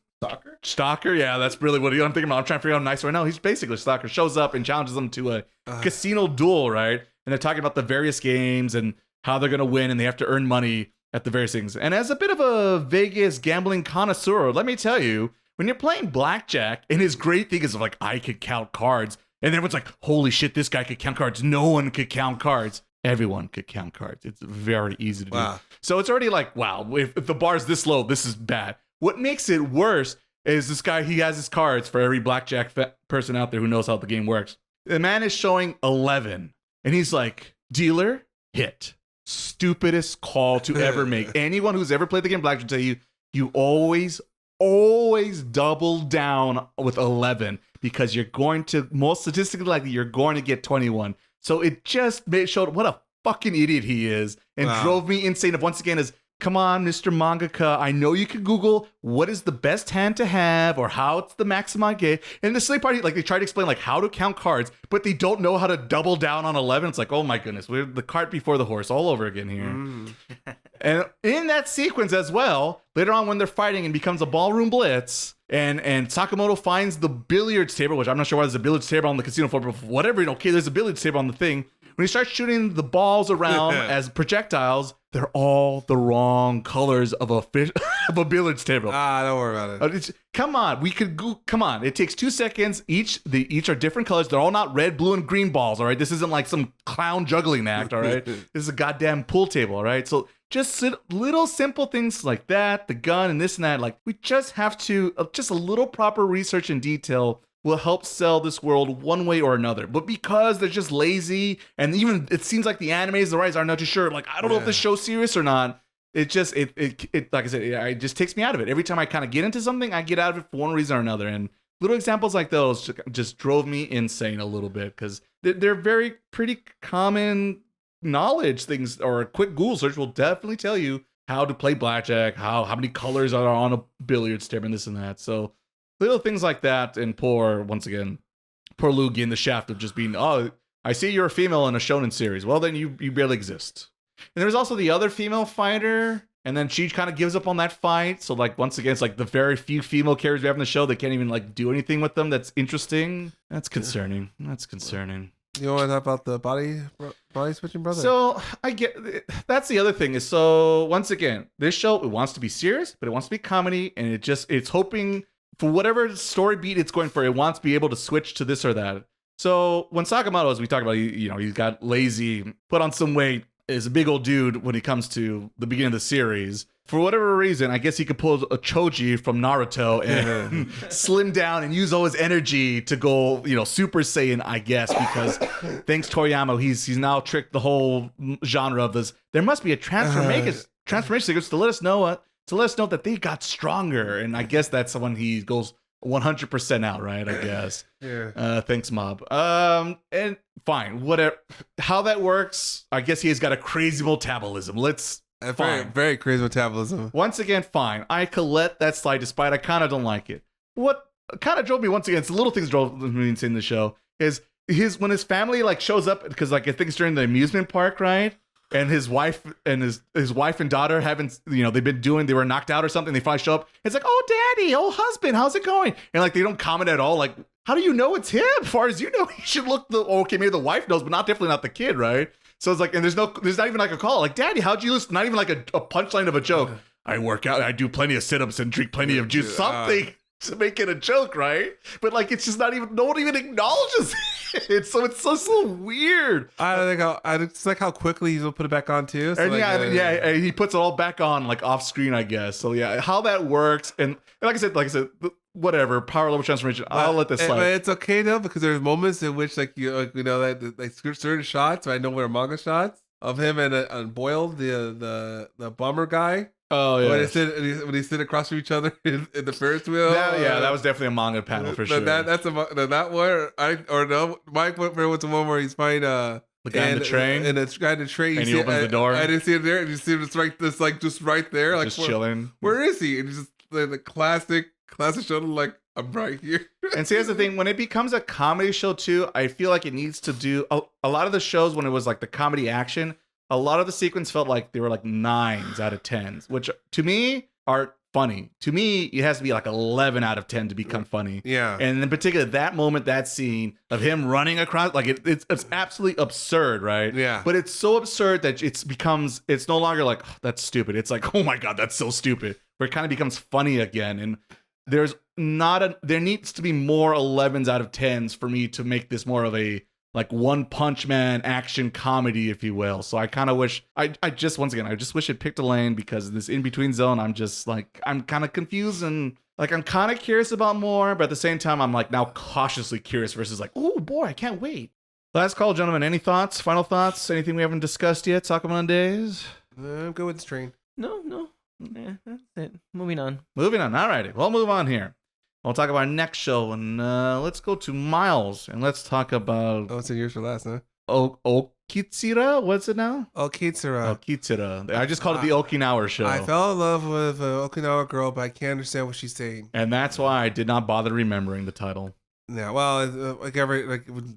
Stalker, yeah, that's really what I'm thinking about. I'm trying to figure out how nice right now. He's basically a stalker, shows up and challenges them to a casino duel, right? And they're talking about the various games and how they're going to win, and they have to earn money at the various things. And as a bit of a Vegas gambling connoisseur, let me tell you, when you're playing blackjack, and his great thing is like, I could count cards, and everyone's like, holy shit, this guy could count cards. No one could count cards. Everyone could count cards. It's very easy to do. So it's already like, wow, if the bar's this low, this is bad. What makes it worse is this guy, he has his cards for every blackjack person out there who knows how the game works. The man is showing 11, and he's like, dealer, hit. Stupidest call to ever make. Anyone who's ever played the game blackjack will tell you, you always double down with 11 because you're going to, most statistically likely, you're going to get 21. So it just showed what a fucking idiot he is and drove me insane. Of once again, is come on, Mr. Mangaka, I know you can Google what is the best hand to have or how it's the maximum game. And the silly part, like they try to explain like how to count cards, but they don't know how to double down on 11. It's like, oh my goodness, we're the cart before the horse all over again here. And in that sequence as well, later on when they're fighting and becomes a ballroom blitz, and Sakamoto finds the billiards table, which I'm not sure why there's a billiards table on the casino floor, but whatever, okay, there's a billiards table on the thing. When he starts shooting the balls around as projectiles, they're all the wrong colors of a billiards table. Don't worry about it. Come on, come on. It takes 2 seconds. Each are different colors. They're all not red, blue, and green balls. All right, this isn't like some clown juggling act. All right, this is a goddamn pool table. All right, so just little simple things like that, the gun and this and that. Like we just have to just a little proper research and detail will help sell this world one way or another. But because they're just lazy, and even it seems like the animes, the writers are not too sure. Like, I don't know if this show's serious or not. It just, it like I said, it just takes me out of it. Every time I kind of get into something, I get out of it for one reason or another. And little examples like those just drove me insane a little bit because they're very pretty common knowledge things, or a quick Google search will definitely tell you how to play blackjack, how many colors are on a billiards table, and this and that. So little things like that, and poor Luigi in the shaft of just being, oh, I see you're a female in a shonen series. Well, then you barely exist. And there's also the other female fighter, and then she kind of gives up on that fight. So like once again, it's like the very few female characters we have in the show, they can't even like do anything with them that's interesting. That's concerning. That's concerning. You want to talk about the body switching brother? So I get that's the other thing is, so once again, this show, it wants to be serious, but it wants to be comedy, and it's hoping for whatever story beat it's going for, it wants to be able to switch to this or that. So when Sakamoto, as we talked about, he's got lazy, put on some weight, is a big old dude when he comes to the beginning of the series. For whatever reason, I guess he could pull a Choji from Naruto and slim down and use all his energy to go, Super Saiyan, I guess, because thanks Toriyama, he's now tricked the whole genre of this. There must be a transformation sequence to let us know that they got stronger, and I guess that's when he goes 100% out, right? I guess. Yeah. Thanks, Mob. And fine, whatever. How that works, I guess he has got a crazy metabolism. Very, very crazy metabolism. Once again, fine. I could let that slide, despite I kind of don't like it. What kind of drove me, once again, it's the little things drove me insane in the show, is when his family like shows up, because like I think it's during the amusement park, right? And his wife and his wife and daughter haven't, they were knocked out or something. They finally show up. It's like, oh, daddy, oh, husband, how's it going? And like, they don't comment at all. Like, how do you know it's him? As far as you know, he should look okay, maybe the wife knows, but definitely not the kid, right? So it's like, and there's not even like a call. Like, daddy, how'd you lose? Not even like a punchline of a joke. I work out, I do plenty of sit-ups and drink plenty of juice. Something to make it a joke, right? But like, it's just not even, no one even acknowledges it. So it's so weird. It's like how quickly he'll put it back on too. So and he puts it all back on like off screen, I guess. So yeah, how that works, and like I said, whatever power level transformation, I'll let this slide. It's okay though, because there's moments in which like that certain shots, right? No more manga shots of him and Boyle, the bomber guy. Oh yeah, when they sit across from each other in the Ferris wheel. That was definitely a manga panel for sure. That's that one. Mike went for the one where he's fighting the guy in the train, and the guy in the train, and he opens the door. I didn't see him there, and you see him just right there, like just chilling. Where is he? And he's just the classic show, like, I'm right here. And see, that's the thing. When it becomes a comedy show too, I feel like it needs to do a lot of the shows when it was like the comedy action. A lot of the sequence felt like they were like 9s out of 10s, which to me are funny. To me, it has to be like 11 out of 10 to become funny. Yeah. And in particular, that moment, that scene of him running across, like it's absolutely absurd, right? Yeah. But it's so absurd that it's no longer like, oh, that's stupid. It's like, oh my God, that's so stupid. Where it kind of becomes funny again. And there needs to be more 11s out of 10s for me to make this more of a like One Punch Man action comedy, if you will. So I kind of wish I just wish it picked a lane, because this in between zone, I'm kind of confused, and like I'm kind of curious about more, but at the same time I'm like now cautiously curious versus like, oh boy, I can't wait. Last call, gentlemen. Any thoughts? Final thoughts? Anything we haven't discussed yet? Sakamoto Days. I'm good with this train. No. Yeah, that's it. Moving on. All righty. We'll move on here. We'll talk about our next show, and let's go to Miles, and let's talk about... Oh, it's in yours for last, huh? Okitsura? What's it now? Okitsura. I just called it the Okinawa show. I fell in love with an Okinawa girl, but I can't understand what she's saying. And that's why I did not bother remembering the title. Yeah, well,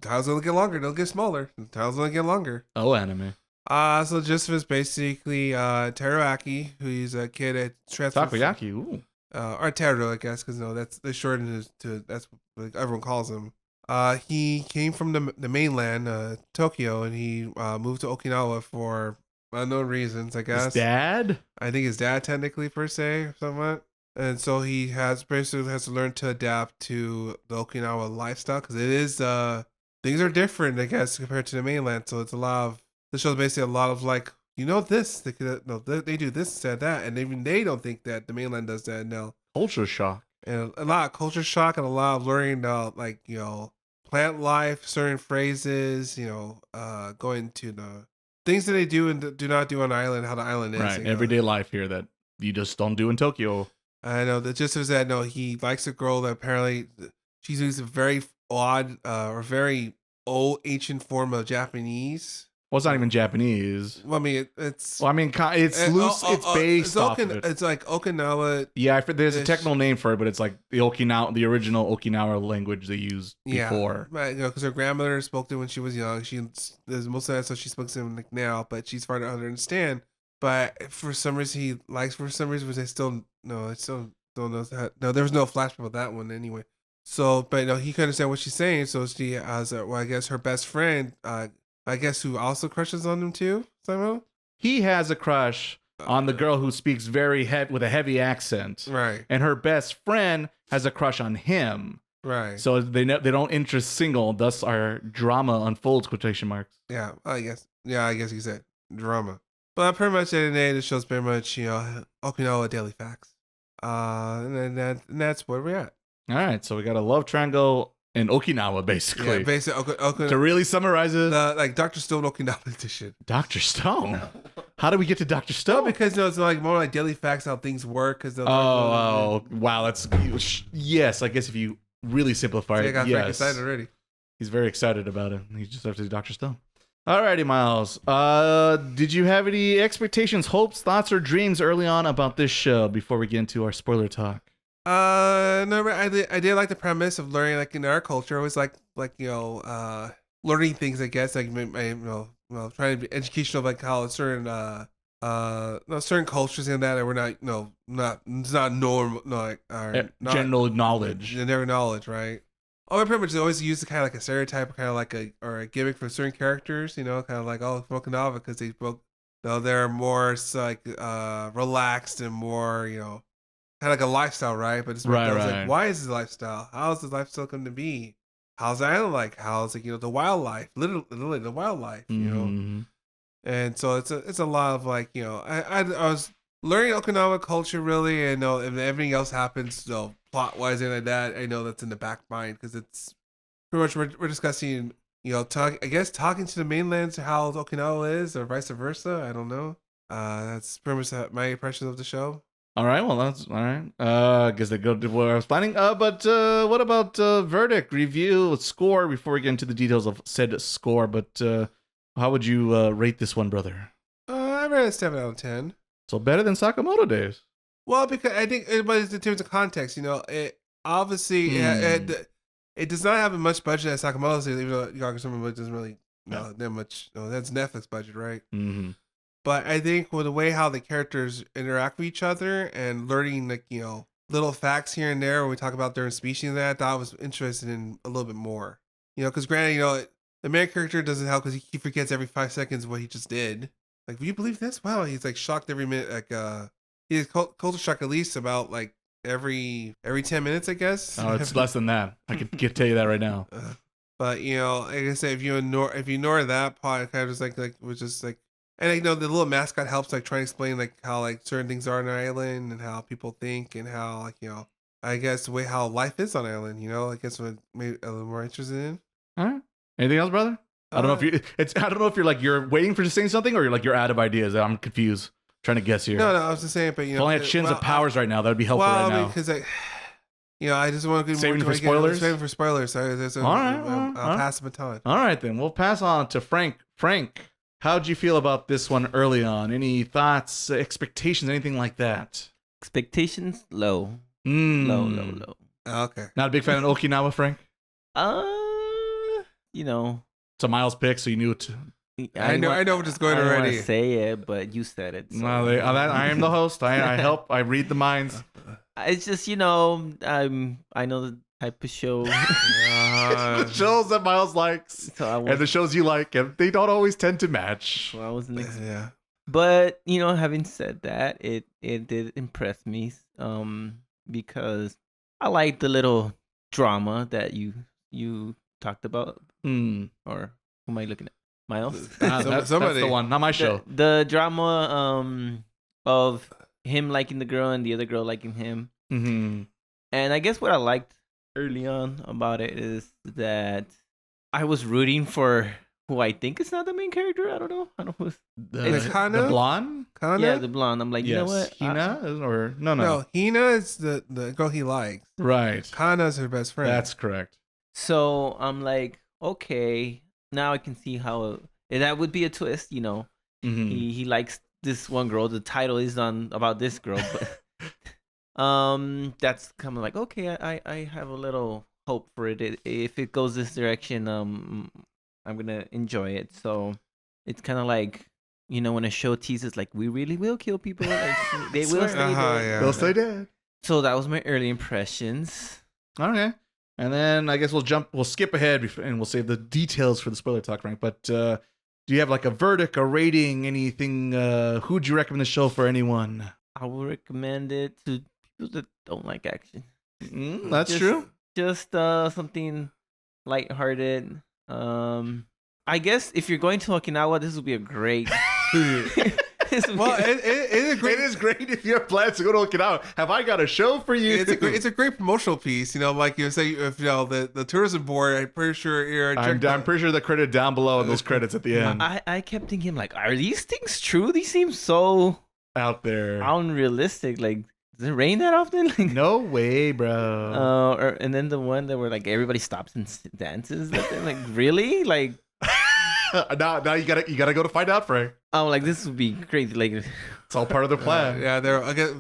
titles only get longer, they'll get smaller. Titles only get longer. Oh, anime. So just was basically Teruaki, who's a kid at Takoyaki, ooh. Or Teru, I guess, because that's they shortened it to, that's what everyone calls him. He came from the mainland, Tokyo, and he moved to Okinawa for unknown reasons, I guess. His dad? I think his dad, technically, per se, or somewhat. And so he has to learn to adapt to the Okinawa lifestyle, because it is things are different, I guess, compared to the mainland. So it's a lot of, this show's basically a lot of like, this, they do this instead of that, and even they don't think that the mainland does that now. Culture shock. And a lot of culture shock, and a lot of learning plant life, certain phrases, going to the things that they do and do not do on the island, how the island is. Right, everyday life here that you just don't do in Tokyo. I know, the gist is that, he likes a girl that apparently she's a very odd or very old ancient form of Japanese. Well, it's not even Japanese. Well, I mean, it's. Well, I mean, it's loose. It's based off of it. It's like Okinawa. Yeah, there's a technical name for it, but it's like the original Okinawa language they used before. Yeah, right. Because her grandmother spoke it when she was young. There's most of that stuff she spoke to him like now, but she's hard to understand. But for some reason, he likes. For some reason, which I still don't know that. No, there was no flashback of that one anyway. So, but no, he couldn't understand what she's saying. So she has, I guess her best friend, I guess who also crushes on him too, somehow. He has a crush on the girl who speaks with a heavy accent, right? And her best friend has a crush on him, right? So they don't intersingle. Thus, our drama unfolds. Quotation marks. Yeah, I guess. Yeah, I guess you said drama. But pretty much at the end of the day, the show's pretty much Okinawa daily facts. And that's where we're at. All right, so we got a love triangle in Okinawa, basically. Yeah, basically. To really summarize it, like Dr. Stone Okinawa edition. Dr. Stone. How do we get to Dr. Stone? Because it's like more like daily facts, how things work. Wow, that's yes. I guess if you really simplify it, I got yes. excited already. He's very excited about it. He just have to do Dr. Stone. Alrighty, Miles. Did you have any expectations, hopes, thoughts, or dreams early on about this show before we get into our spoiler talk? No, I did like the premise of learning, like in our culture, it was like learning things. I guess like trying to be educational, like how certain certain cultures in that we're it's not normal, general knowledge, general knowledge, right? Oh, I pretty much always use kind of like a stereotype, kind of like a gimmick for certain characters, kind of like from Okinawa because they're more like relaxed and more kind of like a lifestyle, right? But it's right. Like, why is this lifestyle? How is this lifestyle come to be? How's the island like? How's like the wildlife? Literally the wildlife, Mm-hmm. And so it's a lot of like I was learning Okinawa culture really, and if everything else happens, plot wise and like that, I know that's in the back mind because it's pretty much we're discussing talking to the mainland to how Okinawa is or vice versa. I don't know. That's pretty much my impression of the show. All right, well, that's all right. I guess they go to where I was planning. But what about verdict, review, score before we get into the details of said score? But how would you rate this one, brother? I rate it 7 out of 10. So better than Sakamoto Days. Well, because I think everybody's in terms of context, it obviously it does not have as much budget as Sakamoto Days, even though Yakuza doesn't really that much. That's Netflix budget, right? Mm-hmm. But I think with the way how the characters interact with each other and learning little facts here and there when we talk about different species and that, I was interested in a little bit more. Because granted, the main character doesn't help because he forgets every 5 seconds what he just did. Like, will you believe this? Wow, he's like shocked every minute. Like, he's culture shock at least about like every 10 minutes, I guess. Oh, it's less than that. I can tell you that right now. But like I said, if you ignore that part, it kind of just was just like. And the little mascot helps try to explain how certain things are on an island and how people think and how I guess the way how life is on an island. I guess what maybe a little more interested in. All right. Anything else, brother? I don't know if I don't know if you're waiting for to say something or you're out of ideas. I'm confused. Trying to guess here. No, I was just saying, but if only had shins of powers right now, that would be helpful right now. Because I just want to get saving for spoilers. Saving for spoilers. So all right. I'll pass the baton. All right, then we'll pass on to Frank. Frank. How'd you feel about this one early on? Any thoughts, expectations, anything like that? Expectations low. Low. Okay. Not a big fan of Okinawa, Frank? It's a Miles pick, so you knew it. I know what is going already. I don't want to say it, but you said it. So. No, I am the host. I help. I read the minds. It's just I know the type of show. The shows that Miles likes and the shows you like, and they don't always tend to match. Well, I wasn't. Yeah. But having said that, it did impress me. Because I like the little drama that you talked about. Or who am I looking at? Miles. That's the one. Not my show. The drama of him liking the girl and the other girl liking him. Mm-hmm. And I guess what I liked early on about it is that I was rooting for who I think is not the main character. I don't know who's the blonde. Kana? Yeah, the blonde. I'm like, you know what? Hina or no. No, Hina is the girl he likes. Right. Kana's her best friend. That's correct. So I'm like, okay, now I can see how that would be a twist, Mhm. He likes this one girl. The title is on about this girl, but that's kind of like, okay, I have a little hope for it. If it goes this direction, I'm gonna enjoy it. So it's kind of like, when a show teases like, we really will kill people, like they will stay dead. Yeah. They'll stay dead. So that was my early impressions. Okay. And then I guess we'll skip ahead and we'll save the details for the spoiler talk, Frank. But do you have like a verdict, a rating, anything? Who'd you recommend the show for anyone? I would recommend it to people that don't like action. That's true. Just something lighthearted. I guess if you're going to Okinawa, this would be a great. Well, It is great if you have plans to go to Okinawa. Have I got a show for you? it's a great promotional piece. Like you say, if the tourism board, I'm pretty sure I'm pretty sure the credit down below and those credits at the end. I kept thinking, like, are these things true? These seem so out there. unrealistic. Like, does it rain that often? Like, No way, bro. and then the one that where like everybody stops and dances. Like, really? Like, now you gotta go to find out, Frank. oh, like this would be crazy. Like, It's all part of the plan.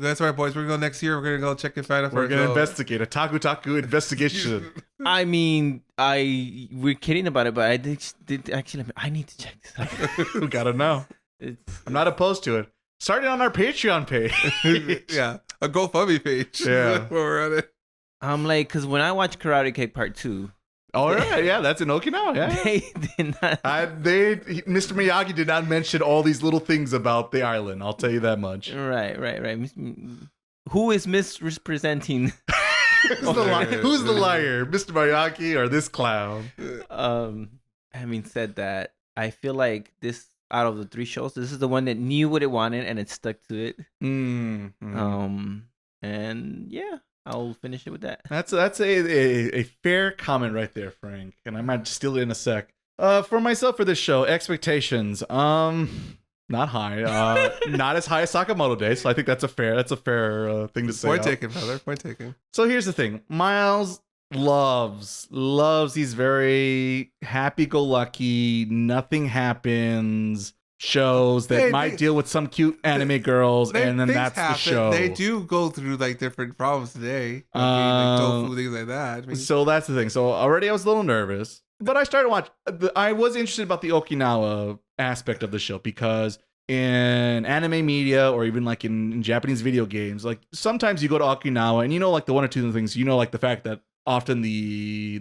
that's right, boys. We're gonna go next year. We're gonna go check and find out. We're gonna investigate a taku investigation. I mean, we're kidding about it, but I did actually. I need to check this out. We gotta know. I'm not opposed to it. Start it on our Patreon page. Yeah, a GoFundMe page. Yeah. Where we're at it. I'm like, because when I watched Karate Kid Part 2, All right, yeah, that's in Okinawa. Yeah, they did not. Mr. Miyagi did not mention all these little things about the island. I'll tell you that much. Right. Who is misrepresenting? Who's the liar, Mr. Miyagi or this clown? Having said that, I feel like this, out of the 3 shows, this is the one that knew what it wanted and it stuck to it. And yeah, I'll finish it with that. That's a fair comment right there, Frank. And I might steal it in a sec. For myself for this show, expectations, not high, not as high as Sakamoto Days. So I think that's a fair thing to say. Point taken, brother. Point taken. So here's the thing, Miles loves these very happy-go-lucky, nothing happens shows that might deal with some cute anime girls, and then that's the show. They do go through like different problems today, like tofu, things like that. I mean, so that's the thing. So already I was a little nervous, but I started watching. I was interested about the Okinawa aspect of the show because in anime media or even like in Japanese video games, like sometimes you go to Okinawa and like the one or two things, like the fact that often the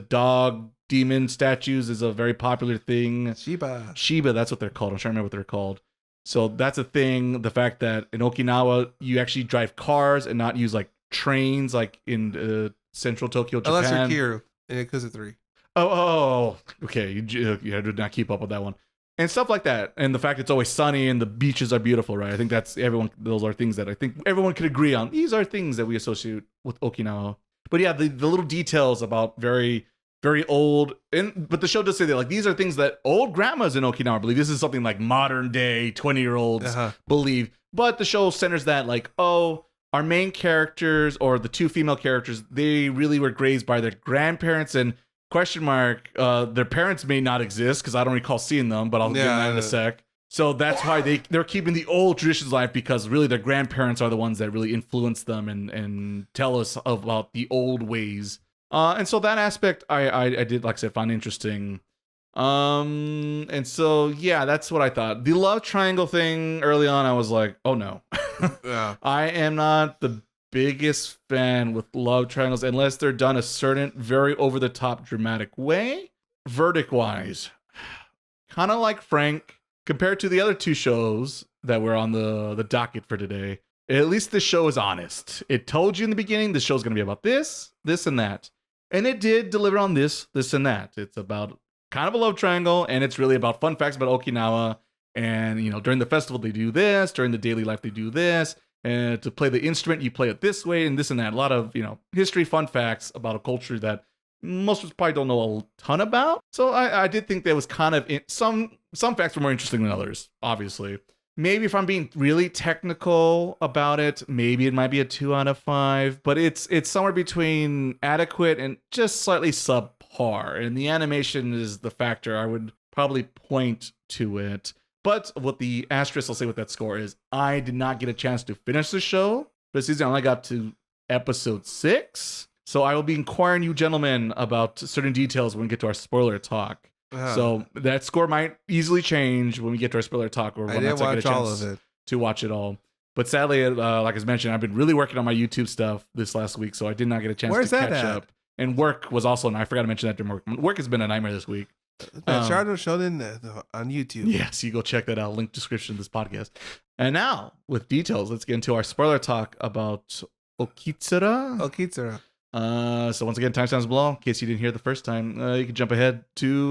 dog demon statues is a very popular thing. Shiba, that's what they're called. I'm trying to remember what they're called. So that's a thing. The fact that in Okinawa you actually drive cars and not use like trains like in central Tokyo, Japan. Unless you're Kiryu in Yakuza 3. Oh, okay. You did not keep up with that one. And stuff like that. And the fact it's always sunny and the beaches are beautiful, right? I think those are things that I think everyone could agree on. These are things that we associate with Okinawa. But yeah, the little details about very, very old, but the show does say that like these are things that old grandmas in Okinawa believe. This is something like modern day 20-year-olds believe. But the show centers that like, oh, our main characters or the 2 female characters, they really were raised by their grandparents and their parents may not exist because I don't recall seeing them, but I'll get that in a sec. So that's why they're keeping the old traditions alive, because really their grandparents are the ones that really influence them and tell us about the old ways. And so that aspect I did, like I said, find interesting. And so yeah, that's what I thought. The love triangle thing early on, I was like, oh no. Yeah. I am not the biggest fan with love triangles unless they're done a certain very over the top dramatic way. Verdict wise, kind of like Frank, compared to the other 2 shows that were on the docket for today, at least this show is honest. It told you in the beginning the show's going to be about this, and that. And it did deliver on this, and that. It's about kind of a love triangle, and it's really about fun facts about Okinawa. And, during the festival, they do this. During the daily life, they do this. And to play the instrument, you play it this way and this and that. A lot of, history, fun facts about a culture that most of us probably don't know a ton about. So I did think there was kind of some facts were more interesting than others, obviously. Maybe if I'm being really technical about it, maybe it might be a 2 out of 5, but it's somewhere between adequate and just slightly subpar. And the animation is the factor I would probably point to it. But what the asterisk I'll say with that score is I did not get a chance to finish the show. This season I only got to episode 6. So I will be inquiring you gentlemen about certain details when we get to our spoiler talk. So that score might easily change when we get to our spoiler talk, or when I get a chance to watch it all. But sadly, like I mentioned, I've been really working on my YouTube stuff this last week, so I did not get a chance to catch up. And work was also, and I forgot to mention that during work. Work has been a nightmare this week. Shadow showed in on YouTube. Yes, you go check that out. Link description of this podcast. And now, with details, let's get into our spoiler talk about Okitsura. So once again, timestamps below in case you didn't hear the first time. You can jump ahead to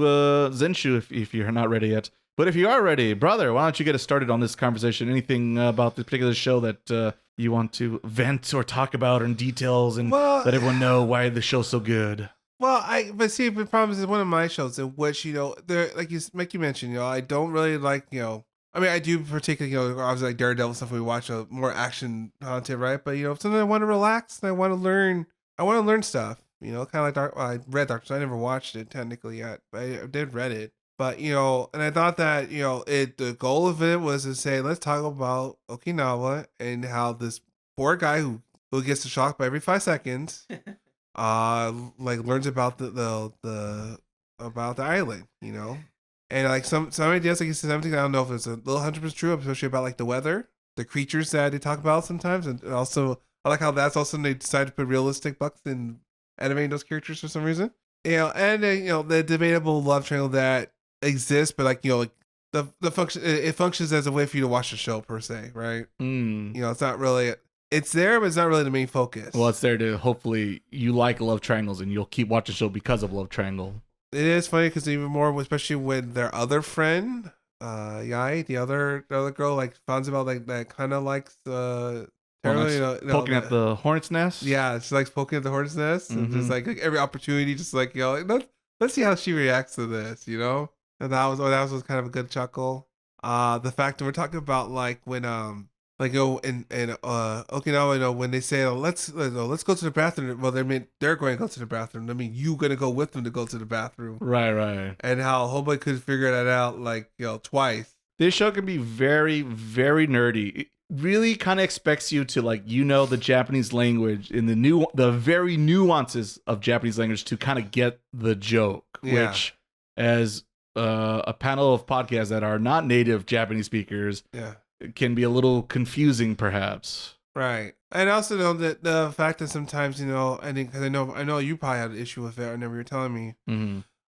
Zenshu if you're not ready yet. But if you are ready, brother, why don't you get us started on this conversation? Anything about this particular show that you want to vent or talk about in details and let everyone know why the show's so good? Well, the problem is one of my shows in which, there, like you mentioned, I don't really like, I mean, I do particularly, obviously like Daredevil stuff. We watch more action content, right? But sometimes I want to relax and I want to learn. I want to learn stuff. Kind of like I read Doctor. So I never watched it technically yet, but I did read it. But and I thought that the goal of it was to say, let's talk about Okinawa and how this poor guy who gets shocked by every 5 seconds, like learns about the island, and like some ideas, like something I don't know if it's a little 100% true, especially about like the weather, the creatures that they talk about sometimes, and also I like how that's also they decided to put realistic bucks in animating those characters for some reason, and the debatable love triangle that exists, but like the function, it functions as a way for you to watch the show per se, right? It's not really. It's there, but it's not really the main focus. Well, it's there to hopefully you like love triangles and you'll keep watching the show because of love triangle. It is funny because even more, especially when their other friend, Yai, the other girl, like finds out like that kind of likes poking at the hornet's nest. Yeah, she likes poking at the hornet's nest, and just like every opportunity, just like let's see how she reacts to this, And that was kind of a good chuckle. The fact that we're talking about like when like in Okinawa, when they say let's go to the bathroom. Well, they're going to go to the bathroom. I mean, you gonna go with them to go to the bathroom, right? And how Homeboy could figure that out like twice. This show can be very, very nerdy. It really kind of expects you to the Japanese language in the very nuances of Japanese language to kind of get the joke. Yeah. Which, as a panel of podcasts that are not native Japanese speakers, can be a little confusing, perhaps. Right, and also know that the fact that sometimes I think because I know you probably had an issue with it. I remember you were telling me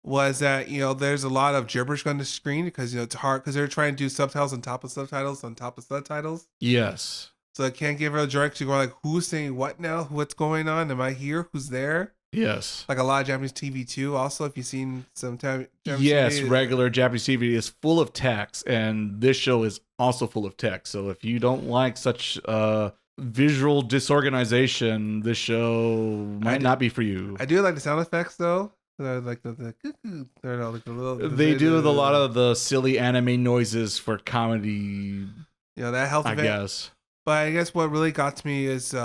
was that there's a lot of gibberish on the screen because it's hard because they're trying to do subtitles on top of subtitles on top of subtitles. Yes. So I can't give a direct to go like who's saying what now, what's going on, am I here, who's there. Yes. Like a lot of Japanese TV too. Also, if you've seen some time. Yes, regular Japanese TV is full of text, and this show is also full of text. So if you don't like such visual disorganization, this show might not be for you. I do like the sound effects though. Like the little. They do a lot of the silly anime noises for comedy. That helps. I guess. But I guess what really got to me is, like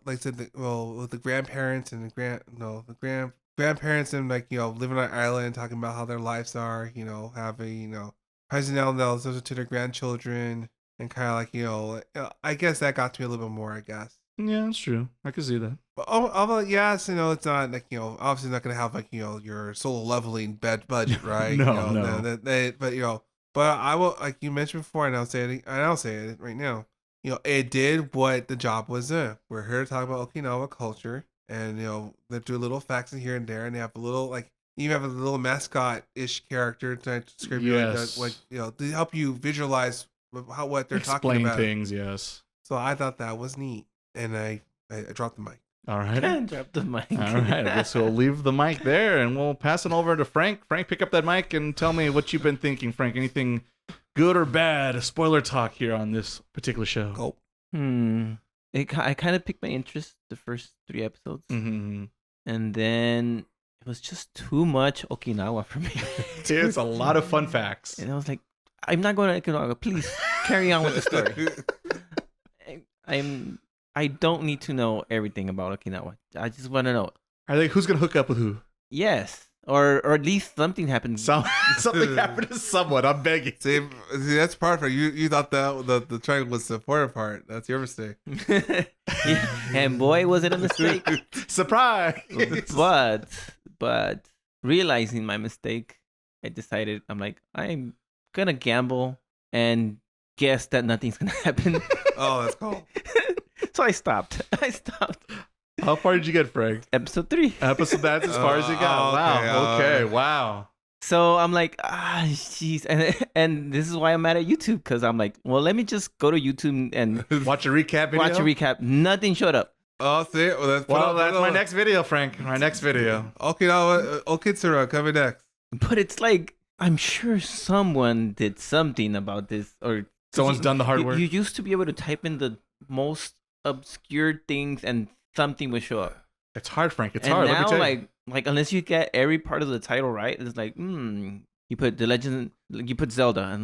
I said, with the grandparents and the grandparents and living on an island, talking about how their lives are, having personalities to their grandchildren, and kind of like I guess that got to me a little bit more. I guess. Yeah, that's true. I can see that. But although yes, it's not like obviously not gonna have like your solo leveling budget, right? No. But I will, like you mentioned before, and I'll say it right now. It did what the job was in. We're here to talk about Okinawa culture, and they do little facts in here and there, and they have a little you have a little mascot-ish character to describe to help you visualize what they're talking about. Explain things, yes. So I thought that was neat, and I dropped the mic. All right. Drop the mic. All right. I guess we'll leave the mic there, and we'll pass it over to Frank. Frank, pick up that mic and tell me what you've been thinking, Frank. Anything good or bad? Spoiler talk here on this particular show. Go. I kind of piqued my interest the first 3 episodes, and then it was just too much Okinawa for me. It's a lot of fun facts, and I was like, I'm not going to Okinawa. Please carry on with the story. I don't need to know everything about Okinawa. I just want to know. Are they who's gonna hook up with who? Yes. or at least something happened. Something happened to someone. I'm begging. See, that's perfect. You thought that the triangle was the important part. That's your mistake. And boy, was it a mistake. Surprise! But realizing my mistake, I decided I'm gonna gamble and guess that nothing's gonna happen. Oh, that's cool. So I stopped. How far did you get, Frank? Episode 3. That's as far as you got. Wow. Okay. Wow. So I'm like, jeez, and this is why I'm mad at YouTube, because I'm like, well, let me just go to YouTube and watch a recap video. Watch a recap. Nothing showed up. Oh, see, that's my next video, Frank. My next video. Okinawa, Okitsura coming next. But it's like, I'm sure someone did something about this, or someone's done the hard work. You used to be able to type in the most obscure things and something would show up. It's hard, Frank. It's and hard. Now, let me tell you. like unless you get every part of the title right, it's like, you put the legend, you put Zelda.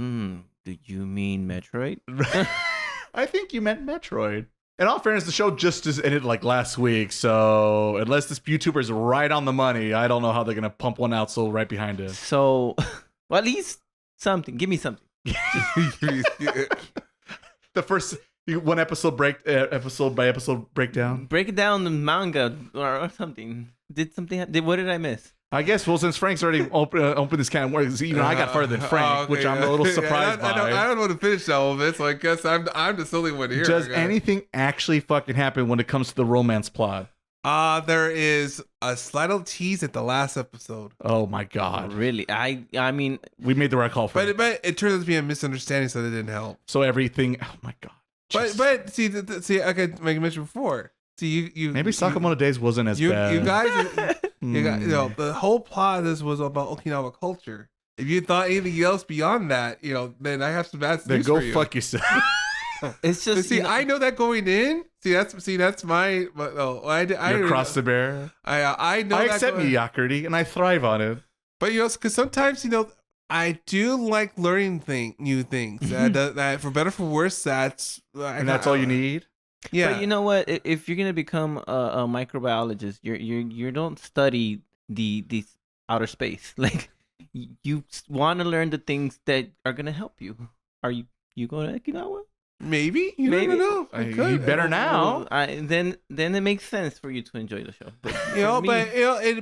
Did you mean Metroid? I think you meant Metroid. In all fairness, the show just ended like last week, so unless this YouTuber's right on the money, I don't know how they're gonna pump one out so right behind it. So, well, at least something. Give me something. The first one episode episode by episode breakdown. Break it down the manga or something. What did I miss? I guess, well, since Frank's already opened this can of worms, even I got farther than Frank, which I'm a little surprised by. I don't want to finish all of it, so I guess I'm the silly one here. Does anything actually fucking happen when it comes to the romance plot? There is a slight little tease at the last episode. Oh my god! Really? I mean, we made the right call for it. But it turns out to be a misunderstanding, so that didn't help. So everything. Oh my god! But see, like I mentioned before. See, you maybe Sakamoto Days wasn't as bad. You guys, the whole plot of this was about Okinawa culture. If you thought anything else beyond that, then I have some bad news for you. Then go fuck yourself. It's just I know that going in. That's my. You're cross the bear. I know. I accept mediocrity and I thrive on it. But because sometimes I do like learning new things. That for better or for worse, that's all you need. Yeah. But you know what? If you're gonna become a microbiologist, you don't study the outer space. Like you want to learn the things that are gonna help you. Are you going to Okinawa? Maybe you never know. You better now. Then it makes sense for you to enjoy the show. But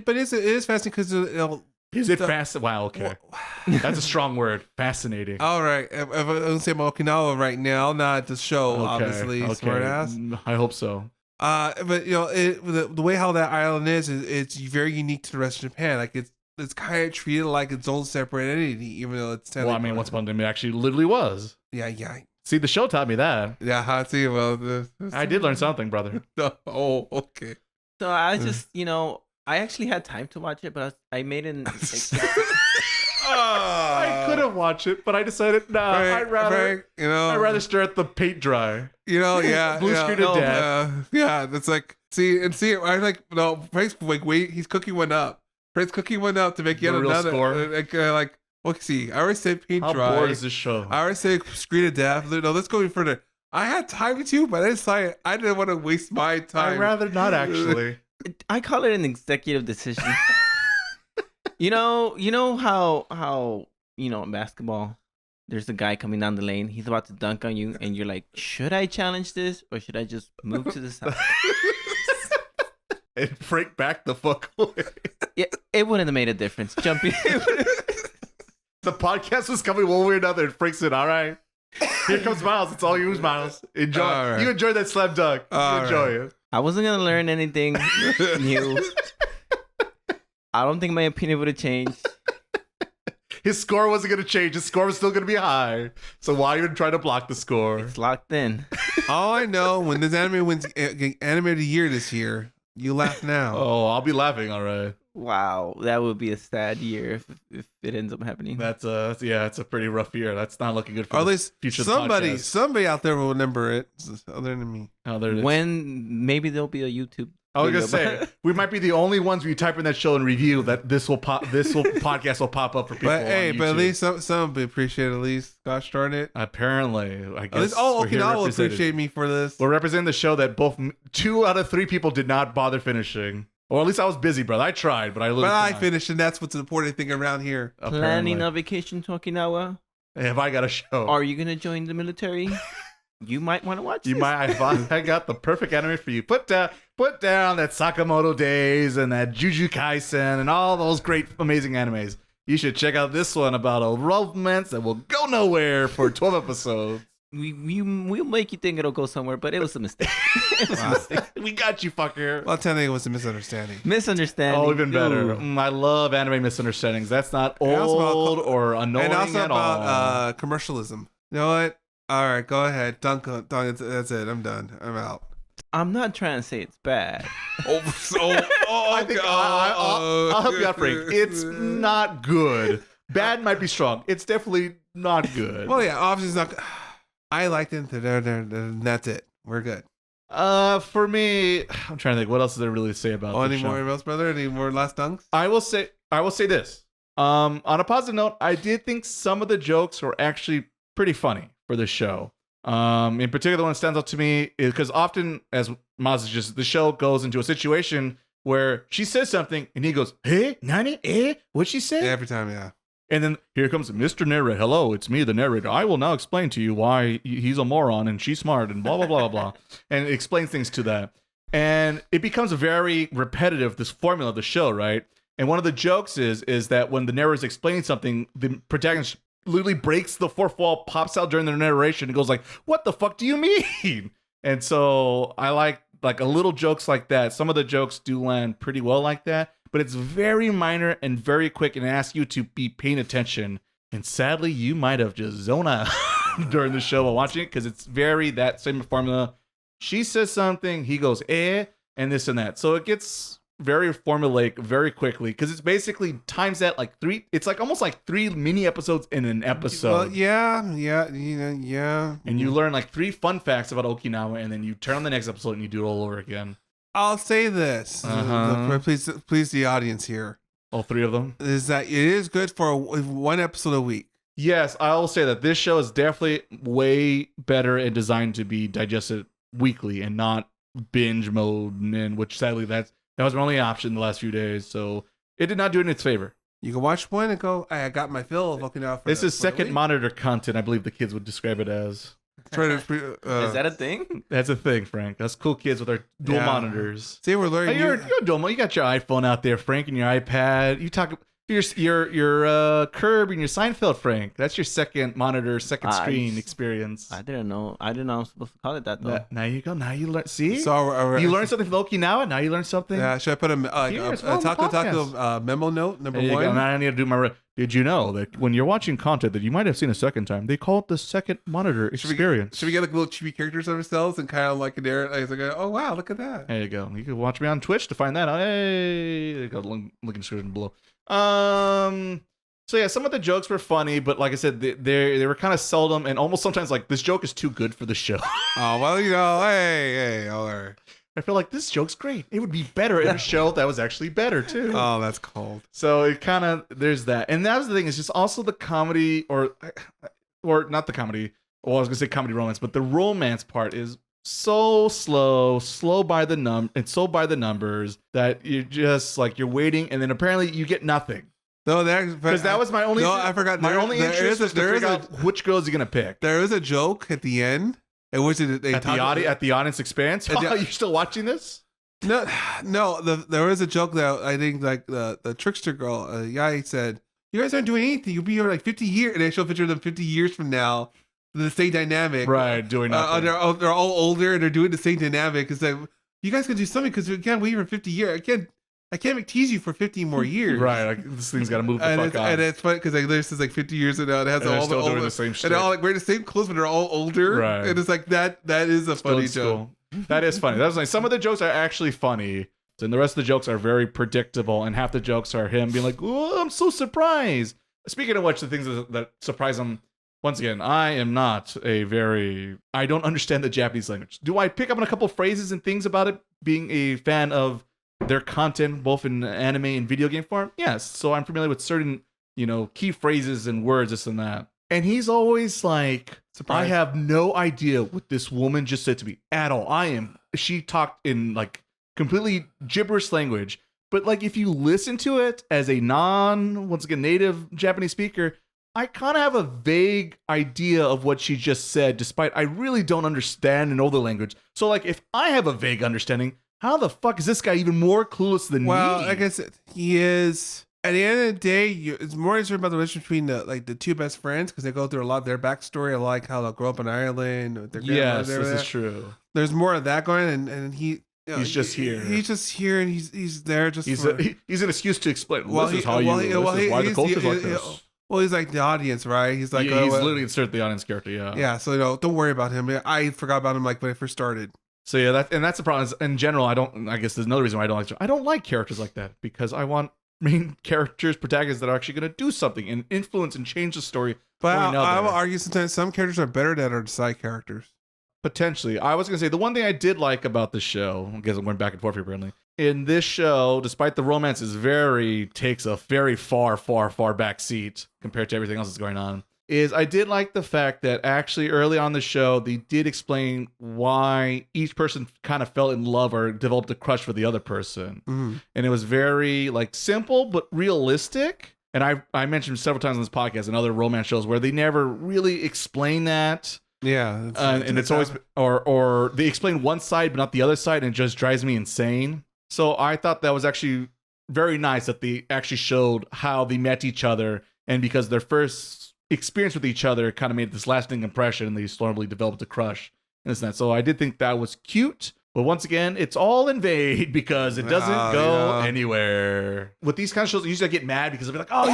but it is fascinating because is it fast? Wow, okay. That's a strong word. Fascinating. All right. If I don't say about Okinawa right now, not the show, obviously. Okay. Smart ass. I hope so. But the way how that island is it's very unique to the rest of Japan. Like it's kind of treated like its own separate entity, even though it's well, I mean, once upon a time it actually literally was. Yeah. See, the show taught me that. Yeah, I see. Well, I did learn something, brother. Oh, okay. So I just, I actually had time to watch it, but I made an. I could have watched it, but I decided, I'd rather stare at the paint dry. Yeah, blue screen of death. Yeah, that's like I like Frank's wait, he's cooking one up. Frank's cooking one up to make yet another score. I already said paint dry. How bored is this show? I already said screen of death. No, let's go further. I had time to, but I decided I didn't want to waste my time. I'd rather not actually. I call it an executive decision. you know how in basketball, there's a guy coming down the lane. He's about to dunk on you, and you're like, should I challenge this or should I just move to the side? And Frank back the fuck away. Yeah, it wouldn't have made a difference. Jumping. The podcast was coming one way or another, and Frank said, "All right, here comes Miles. It's all yours, Miles. Enjoy. Right. You enjoy that slam dunk. Enjoy it." I wasn't gonna learn anything new. I don't think my opinion would have changed. His score wasn't gonna change. His score was still gonna be high. So why even try to block the score? It's locked in. All I know, when this anime wins anime of the year this year, you laugh now. Oh, I'll be laughing. All right. Wow, that would be a sad year if it ends up happening. It's a pretty rough year. That's not looking good for or at least future somebody out there will remember it other than me. Oh, there it is. When maybe there'll be a YouTube. I was gonna say we might be the only ones where you type in that show and review that this podcast will pop up for people. But hey, but at least some will be appreciated. At least, gosh darn it. Apparently, I guess. At least Okinawa will appreciate me for this. We're representing the show that both 2 out of 3 people did not bother finishing. Or at least I was busy, brother. I tried, but I literally But I could not. finished, and that's what's the important thing around here. Planning a vacation to Okinawa? If I got a show. Are you gonna join the military? You might want to watch You this. might. I got the perfect anime for you. Put down that Sakamoto Days and that Jujutsu Kaisen and all those great, amazing animes. You should check out this one about a romance that will go nowhere for 12 episodes. We'll make you think it'll go somewhere, but it was a mistake. It was a mistake. We got you, fucker. Well, technically, it was a misunderstanding. Misunderstanding. Oh, even better. Ooh. I love anime misunderstandings. That's not And also old about- or annoying And also at all. about commercialism. You know what? All right, go ahead. Dunk. That's it. I'm done. I'm out. I'm not trying to say it's bad. I think I'll help you out, Frank. It's not good. Bad might be strong. It's definitely not good. Well, yeah, obviously it's not. I liked it. That's it. We're good. For me, I'm trying to think. What else is there really to say about this Any show? more else, brother? Any more last dunks? I will say this. On a positive note, I did think some of the jokes were actually pretty funny for the show. In particular, the one that stands out to me is because often, as Maz just, the show goes into a situation where she says something and he goes, "Hey, Nani, what'd she say?" Every time, yeah. And then here comes Mr. Narrator. Hello, it's me, the narrator. I will now explain to you why he's a moron and she's smart and blah, blah, blah, blah, blah. And it explains things to that. And it becomes very repetitive, this formula of the show, right? And one of the jokes is that when the narrator is explaining something, the protagonist literally breaks the fourth wall, pops out during the narration and goes like, "What the fuck do you mean?" And so I like a little jokes like that. Some of the jokes do land pretty well like that, but it's very minor and very quick and asks you to be paying attention. And sadly, you might have just zoned out during the show while watching it because it's very that same formula. She says something, he goes, and this and that. So it gets very formulaic very quickly because it's basically times that like three. It's like almost like 3 mini episodes in an episode. Well, yeah. And you learn like 3 fun facts about Okinawa, and then you turn on the next episode and you do it all over again. I'll say this. Uh-huh. Please the audience here. All 3 of them. Is that it is good for one episode a week. Yes, I will say that this show is definitely way better and designed to be digested weekly and not binge mode, and which sadly that was my only option the last few days. So it did not do it in its favor. You can watch one and go, "Hey, I got my fill of Okinawa." This is second month. monitor content, I believe the kids would describe it as. Is that a thing? That's a thing, Frank. That's cool kids with their dual Yeah. monitors. See, we're learning. Hey, you're a dual. You got your iPhone out there, Frank, and your iPad. You talk your Curb and your Seinfeld, Frank. That's your second monitor, second screen experience. I didn't know I was supposed to call it that though. Now you go. Now you learn. See, So you learned something from Okinawa. Now you learned something. Yeah, should I put Here, it's on the taco memo note number There you go. one? Now I need to do my. Did you know that when you're watching content that you might have seen a second time, they call it the second monitor experience? Should we get like little chibi characters of ourselves and kind of like oh wow, look at that. There you go. You can watch me on Twitch to find that out. Hey, there you go. Link in the description below. So yeah, some of the jokes were funny, but like I said, they were kind of seldom and almost sometimes like this joke is too good for the show. Oh well, hey, all right. I feel like this joke's great. It would be better in a show that was actually better too. Oh, that's cold. So it kind of there's that, and that was the thing. It's just also the comedy, or not the comedy. Well, I was gonna say comedy romance, but the romance part is so slow by the by the numbers that you're just like you're waiting, and then apparently you get nothing. No, Because that was my only. No, I forgot. My only interest was to figure out which girls you're gonna pick. There is a joke at the end. At which they At the audience expanse. At the- Oh, you're still watching this? No. There was a joke that I think like the trickster girl, Yai said, "You guys aren't doing anything. You'll be here like 50 years," and they show a picture of them 50 years from now. The same dynamic, Right? Doing nothing. they're all older and they're doing the same dynamic. It's like you guys can do something because we can't wait for 50 years. I can't tease you for 50 more years. Right. Like, this thing's got to move the And fuck it's, on. and it's funny because like this is like 50 years ago. It has And they're all still the doing old, the same shit. and they're all like wearing the same clothes, but they're all older. Right. And it's like that is a Still funny in joke. school. That is funny. That was nice. Some of the jokes are actually funny, and the rest of the jokes are very predictable. And half the jokes are him being like, "Oh, I'm so surprised." Speaking of which, the things that surprise him. Once again, I don't understand the Japanese language. Do I pick up on a couple phrases and things about it being a fan of their content, both in anime and video game form? Yes. So I'm familiar with certain, key phrases and words, this and that. And he's always like, Surprised. I have no idea what this woman just said to me at all. She talked in like completely gibberish language. But like if you listen to it as a once again, native Japanese speaker, I kind of have a vague idea of what she just said, despite I really don't understand and know the language. So like if I have a vague understanding, how the fuck is this guy even more clueless than me? Well, I guess he is. At the end of the day, it's more interesting about the relationship between the two best friends because they go through a lot of their backstory. I like how they'll grow up in Ireland. With their yes, this is true. There's more of that going, and he. He's just here. He's just here, and he's there just. He's an excuse to explain. Well, this is how why the culture's like this. Well, he's like the audience, right? He's like he's literally inserted the audience character. Yeah. Yeah. So don't worry about him. I forgot about him like when I first started. So yeah, that's the problem. In general, I guess there's another reason why I don't like characters like that because I want main characters, protagonists that are actually going to do something and influence and change the story. But I will argue sometimes some characters are better than our side characters. Potentially. I was going to say the one thing I did like about the show, I guess I'm going back and forth here apparently, in this show, despite the romance takes a very far back seat compared to everything else that's going on, is I did like the fact that actually early on the show, they did explain why each person kind of fell in love or developed a crush for the other person. Mm-hmm. And it was very like simple, but realistic. And I mentioned several times on this podcast and other romance shows where they never really explain that. Yeah. And it's always, or they explain one side, but not the other side. And it just drives me insane. So I thought that was actually very nice that they actually showed how they met each other. And because their first experience with each other kind of made this lasting impression and they slowly developed a crush and this and that. So I did think that was cute. But once again, it's all in vain because it doesn't go anywhere. With these kind of shows, usually I get mad because I'll be like, oh,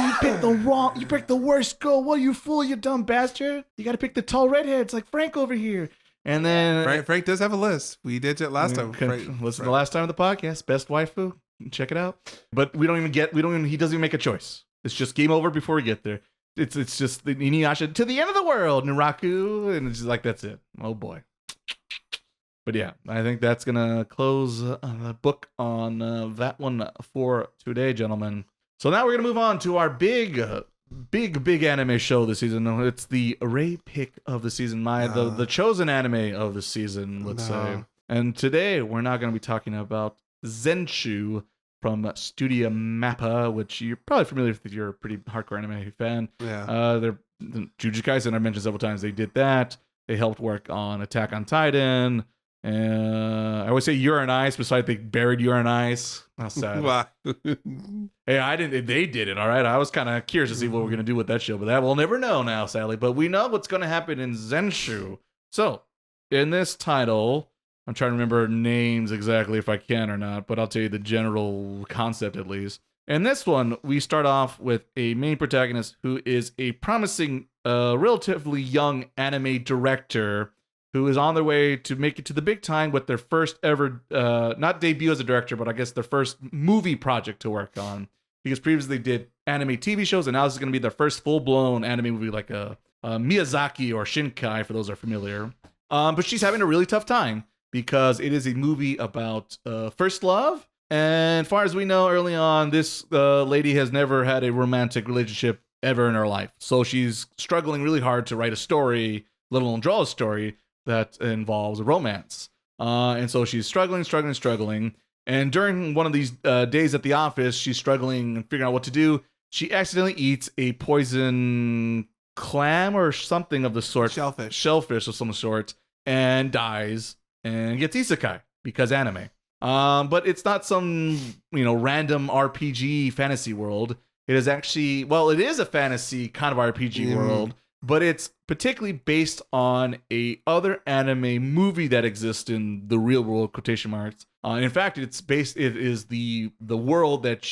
you picked the worst girl. Well, you fool, you dumb bastard. You got to pick the tall redheads like Frank over here. And then Frank does have a list. We did it last time. Listen to the last time of the podcast, best waifu. Check it out. But he doesn't even make a choice. It's just game over before we get there. It's just the Inuyasha to the end of the world, Naraku, and it's just like that's it. Oh boy. But yeah, I think that's gonna close the book on that one for today, gentlemen. So now we're gonna move on to our big anime show this season. It's the array pick of the season, the chosen anime of the season, let's say. And today we're not gonna be talking about Zenshu from Studio Mappa, which you're probably familiar with if you're a pretty hardcore anime fan. Yeah. They're Jujutsu Kaisen, I mentioned several times. They did that. They helped work on Attack on Titan. I always say Urine Ice, besides they buried Urine Ice. How sad. Hey, I didn't. They did it. All right. I was kind of curious to see what we're gonna do with that show, but that we'll never know now, sadly. But we know what's gonna happen in Zenshu. So, in this title, I'm trying to remember names exactly if I can or not, but I'll tell you the general concept at least. In this one, we start off with a main protagonist who is a promising, relatively young anime director who is on their way to make it to the big time with their first ever, not debut as a director, but I guess their first movie project to work on. Because previously they did anime TV shows, and now this is going to be their first full-blown anime movie like a Miyazaki or Shinkai, for those who are familiar. But she's having a really tough time because it is a movie about first love. And as far as we know, early on, this lady has never had a romantic relationship ever in her life. So she's struggling really hard to write a story, let alone draw a story that involves a romance. And so she's struggling. And during one of these days at the office, she's struggling and figuring out what to do. She accidentally eats a poison clam or something of the sort. Shellfish of some sort. And dies and gets isekai because anime. But it's not some, random RPG fantasy world. It is actually, it is a fantasy kind of RPG world, but it's particularly based on a other anime movie that exists in the real world, quotation marks. In fact, it is the world that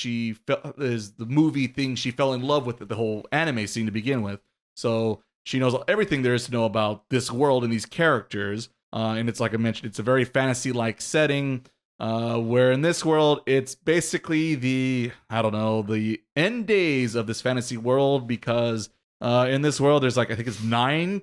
is the movie thing she fell in love with, the whole anime scene to begin with. So she knows everything there is to know about this world and these characters. And it's like I mentioned, it's a very fantasy-like setting. Where in this world, it's basically the end days of this fantasy world, because in this world, there's I think it's 9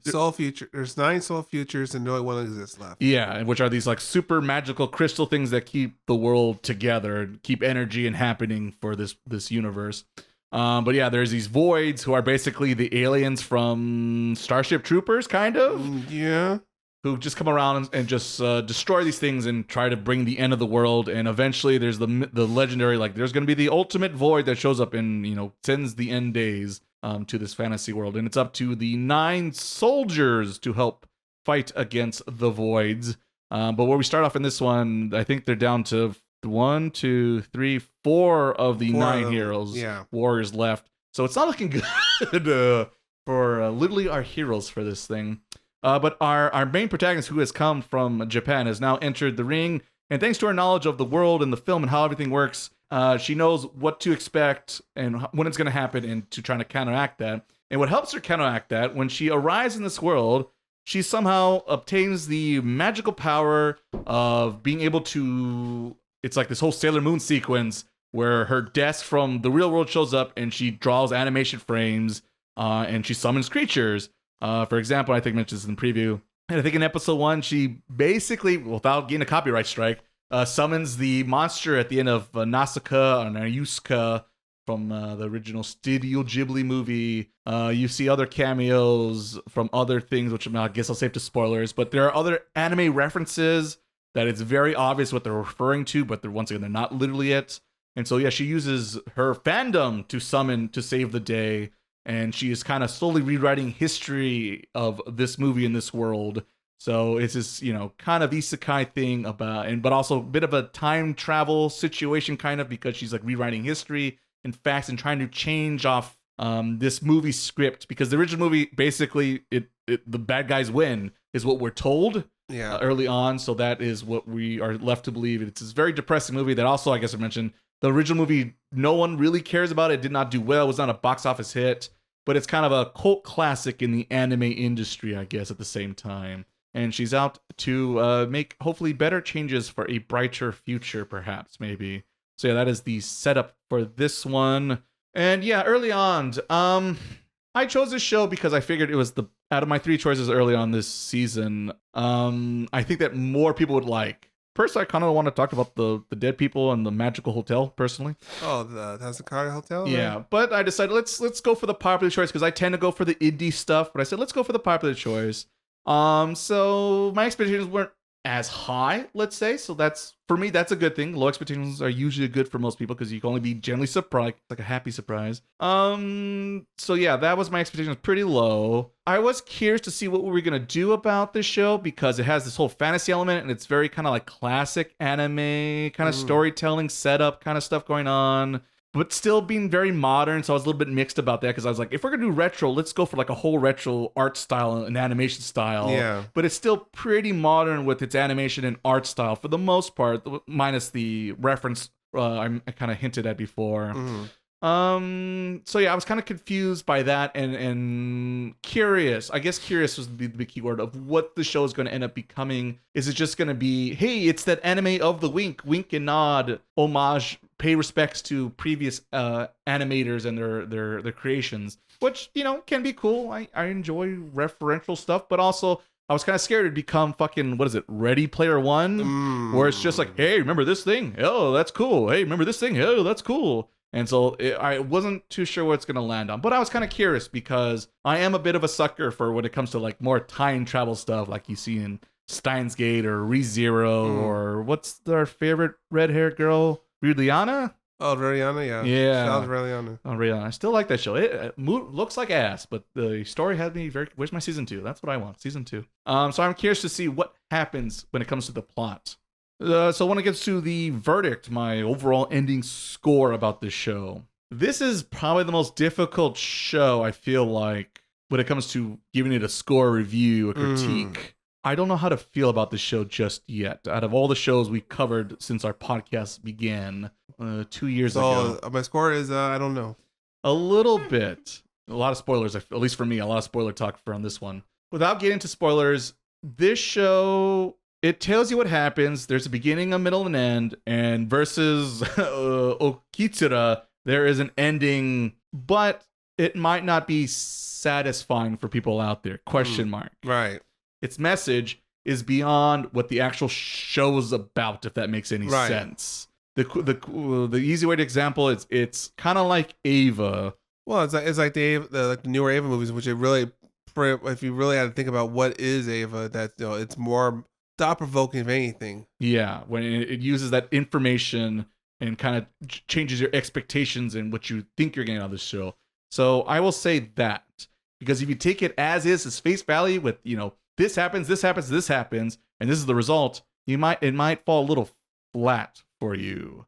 soul future. There's 9 soul futures and only one exists left. Yeah, which are these super magical crystal things that keep the world together and keep energy and happening for this universe. But yeah, there's these voids who are basically the aliens from Starship Troopers, kind of. Yeah. who just come around and just destroy these things and try to bring the end of the world. And eventually there's the legendary, like, there's going to be the ultimate void that shows up and, sends the end days to this fantasy world. And it's up to the 9 soldiers to help fight against the voids. But where we start off in this one, I think they're down to 1, 2, 3, 4 of the 9 heroes, warriors left. So it's not looking good for literally our heroes for this thing. But our main protagonist, who has come from Japan, has now entered the ring. And thanks to her knowledge of the world and the film and how everything works, she knows what to expect and when it's going to happen and to try to counteract that. And what helps her counteract that, when she arrives in this world, she somehow obtains the magical power of being able to... It's like this whole Sailor Moon sequence where her desk from the real world shows up and she draws animation frames and she summons creatures. For example, I think I mentioned this in the preview. And I think in episode 1, she basically, without getting a copyright strike, summons the monster at the end of Nausicaa or Nayuska from the original Studio Ghibli movie. You see other cameos from other things, which I guess I'll save to spoilers. But there are other anime references that it's very obvious what they're referring to, but once again, they're not literally it. And so, yeah, she uses her fandom to summon to save the day. And she is kind of slowly rewriting history of this movie in this world. So it's this, kind of isekai thing but also a bit of a time travel situation, kind of, because she's like rewriting history and facts and trying to change off this movie script, because the original movie, basically, the bad guys win is what we're told early on. So that is what we are left to believe. It's this very depressing movie that also, I guess I mentioned, the original movie, no one really cares about it. It did not do well. It was not a box office hit, but it's kind of a cult classic in the anime industry, I guess, at the same time. And she's out to make hopefully better changes for a brighter future, perhaps, maybe. So yeah, that is the setup for this one. And yeah, early on, I chose this show because I figured it was out of my 3 choices early on this season, I think that more people would like. Personally, I kind of want to talk about the dead people and the magical hotel, personally. Oh, the Sakamoto Hotel? Yeah, right? But I decided let's go for the popular choice, because I tend to go for the indie stuff, but I said let's go for the popular choice. So my expectations weren't as high, let's say. So that's, for me, that's a good thing. Low expectations are usually good for most people because you can only be generally surprised, like a happy surprise. So yeah, that was my expectations, pretty low. I was curious to see what we were gonna do about this show because it has this whole fantasy element and it's very kind of like classic anime kind of storytelling setup kind of stuff going on, but still being very modern. So I was a little bit mixed about that because I was like, if we're gonna do retro, let's go for like a whole retro art style and animation style. Yeah. But it's still pretty modern with its animation and art style for the most part, minus the reference I kind of hinted at before. So yeah, I was kind of confused by that and curious. I guess curious was the key word of what the show is going to end up becoming. Is it just going to be, hey, it's that anime of the wink and nod, homage, pay respects to previous animators and their creations, which, can be cool. I enjoy referential stuff, but also I was kind of scared it'd become fucking, what is it, Ready Player One, where it's just like, hey, remember this thing? Oh, that's cool. Hey, remember this thing? Oh, that's cool. And so I wasn't too sure what it's going to land on. But I was kind of curious because I am a bit of a sucker for when it comes to like more time travel stuff like you see in Steins Gate or ReZero or what's our favorite red-haired girl? Rihanna? Oh, Rihanna, yeah. Yeah. Shout out to Rihanna. Oh, Rihanna. I still like that show. It looks like ass, but the story had me very... Where's my season 2? That's what I want, season 2. So I'm curious to see what happens when it comes to the plot. So when it gets to the verdict, my overall ending score about this show, this is probably the most difficult show, I feel like, when it comes to giving it a score review, a critique. I don't know how to feel about this show just yet. Out of all the shows we covered since our podcast began 2 years ago. So my score is, I don't know. A little bit. A lot of spoilers, at least for me, a lot of spoiler talk on this one. Without getting into spoilers, this show... It tells you what happens. There's a beginning, a middle, and end. And versus Okitsura, there is an ending, but it might not be satisfying for people out there. Question mark. Right. Its message is beyond what the actual show's about, if that makes any sense. The easy way to example it's kind of like Ava. Well, it's like the newer Ava movies, which it really if you really had to think about what is Ava, that it's more thought provoking of anything. Yeah, when it uses that information and kind of changes your expectations and what you think you're getting out of the show. So I will say that, because if you take it as is, as face value, with this happens, this happens, this happens, and this is the result, it might fall a little flat for you.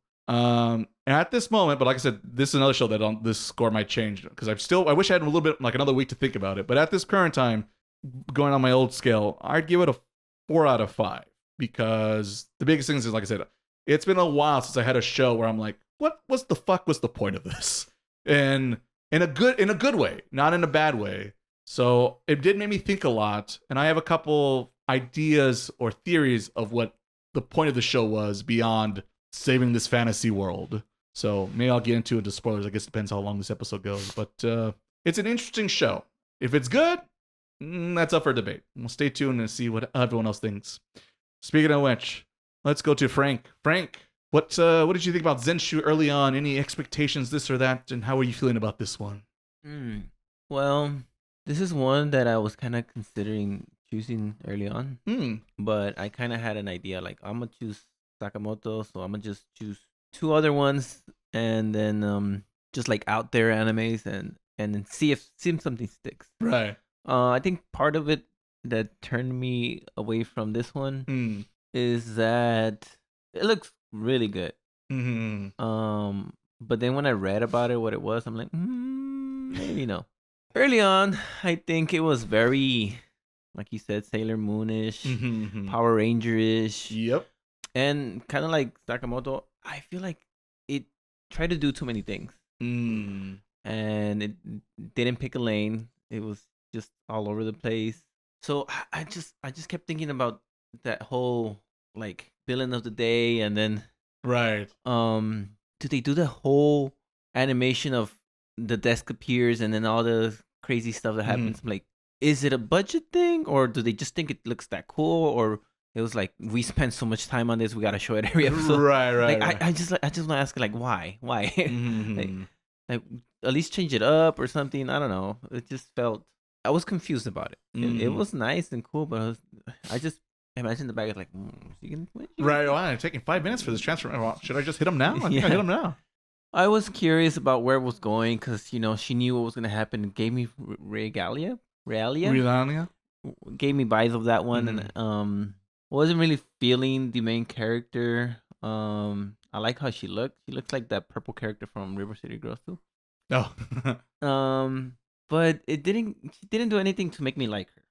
At this moment, but like I said, this is another show that this score might change, because I wish I had a little bit, like another week to think about it. But at this current time, going on my old scale, I'd give it a 4 out of 5, because the biggest thing is, like I said, it's been a while since I had a show where I'm like, what's the fuck was the point of this? And in a good way, not in a bad way. So it did make me think a lot, and I have a couple ideas or theories of what the point of the show was beyond saving this fantasy world. So maybe I'll get into spoilers. I guess it depends how long this episode goes. But it's an interesting show. If it's good, that's up for debate. We'll stay tuned and see what everyone else thinks. Speaking of which, let's go to Frank. Frank, what did you think about Zenshu early on? Any expectations, this or that? And how are you feeling about this one? Well, this is one that I was kind of considering choosing early on. But I kind of had an idea, like, I'm going to choose Sakamoto, so I'm going to just choose 2 other ones, and then just like out there animes, and then see if something sticks. Right. I think part of it that turned me away from this one is that it looks really good. But then when I read about it, what it was, I'm like, maybe no. Early on, I think it was very, like you said, Sailor Moonish, Power Ranger-ish. Yep. And kind of like Sakamoto, I feel like it tried to do too many things. And it didn't pick a lane. It was just all over the place. So I just kept thinking about that whole, like, villain of the day, and then right. Do they do the whole animation of the desk appears and then all the crazy stuff that happens? I'm like, is it a budget thing, or do they just think it looks that cool, or it was like, we spent so much time on this, we gotta show it every episode. Right. Like, I just want to ask, like, why? like, at least change it up or something. I don't know. It just felt, I was confused about it. It was nice and cool, but I just imagine the bag is like, right. Well, I'm taking 5 minutes for this transfer. Should I just hit him now? I think I hit him now. I was curious about where it was going, because she knew what was gonna happen and gave me Realia. Gave me vibes of that one, and wasn't really feeling the main character. I like how she looked. She looks like that purple character from River City Girls too. Oh. But she didn't do anything to make me like her.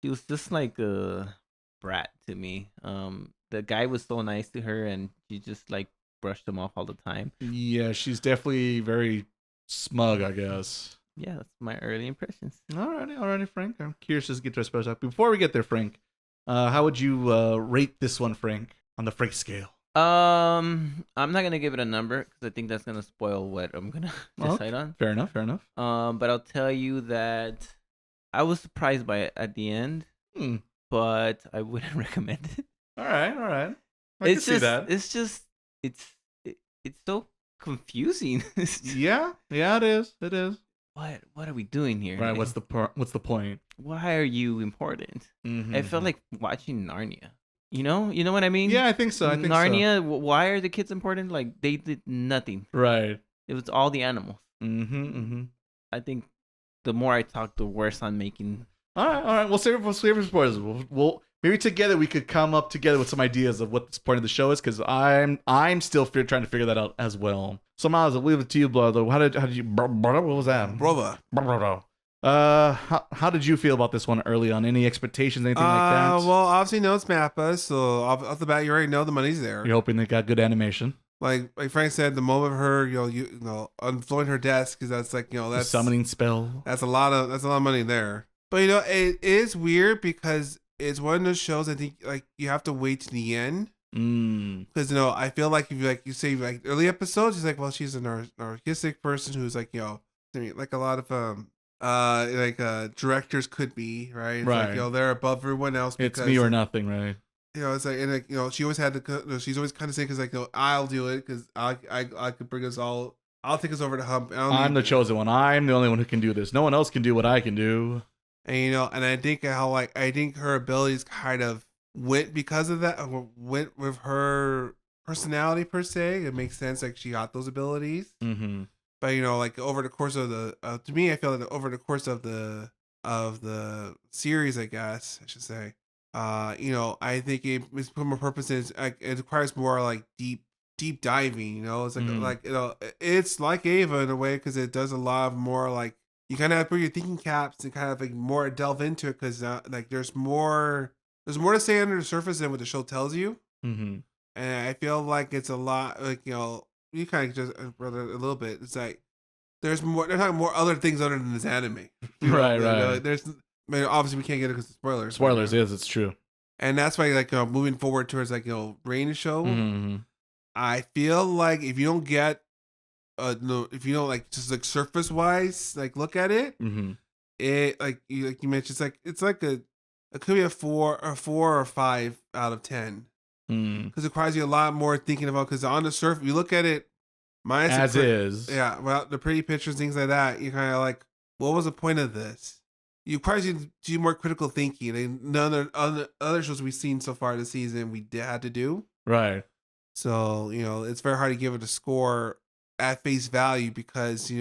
She was just like a brat to me. The guy was so nice to her, and she just like brushed him off all the time. Yeah, she's definitely very smug, I guess. Yeah, that's my early impressions. Alrighty, Frank. I'm curious to get to our special talk. Before we get there, Frank, how would you rate this one, Frank, on the Frank scale? I'm not gonna give it a number, because I think that's gonna spoil what I'm gonna decide on. Fair enough. But I'll tell you that I was surprised by it at the end, but I wouldn't recommend it. All right. I can see that. It's so confusing. Yeah, it is. What are we doing here? Right. What's the point? Why are you important? It felt like watching Narnia. You know what I mean? Yeah, I think so. Narnia. Why are the kids important? Like, they did nothing. Right. It was all the animals. I think the more I talk, the worse I'm making. All right. We'll save it for spoilers. We'll maybe together we could come up together with some ideas of what the point of the show is, because I'm still trying to figure that out as well. So Miles, I'll leave it to you, brother. How did you? What was that, brother? How did you feel about this one early on? Any expectations, anything like that? Well, obviously, no, it's Mappa, so off the bat, you already know the money's there. You're hoping they got good animation. Like Frank said, the moment of her, you know, unflowing her desk, because that's like, that's the summoning spell. That's a lot of money there. But it is weird, because it's one of those shows I think like you have to wait to the end. Because I feel like if you say like early episodes, it's like, well, she's a narcissistic person who's like, like a lot of directors could be, right? It's right. Like, they're above everyone else. Because, it's me or nothing, right? It's like, and like, she always had to. She's always kind of saying, because like, I'll do it, because I could bring us all I'll take us over the hump. I'm the chosen one. I'm the only one who can do this. No one else can do what I can do. And and I think I think her abilities kind of went because of that. Went with her personality per se. It makes sense, like she got those abilities. Mm-hmm. But like over the course of the, to me, I feel like over the course of the series, I guess I should say, I think it's put more purpose in. It requires more like deep diving. It's like it's like Ava in a way because it does a lot of more like you kind of have to put your thinking caps and kind of like more delve into it because like there's more to say under the surface than what the show tells you. Mm-hmm. And I feel like it's a lot like you kind of just brother a little bit. It's like there's more. They're talking more other things other than this anime. Right. There's. Obviously we can't get it because of spoilers. Spoilers, yes, it's true. And that's why like moving forward towards like Rain show. Mm-hmm. I feel like if you don't get, if you don't like just like surface wise like look at it, mm-hmm. It like you mentioned it's like it could be a 4 or 5 out of 10 because it requires you a lot more thinking about because on the surface you look at it. As is. Yeah, well, the pretty pictures, things like that, you're kind of like, what was the point of this? You requires you to do more critical thinking, and none of other shows we've seen so far this season we had to do. Right. So, it's very hard to give it a score at face value because,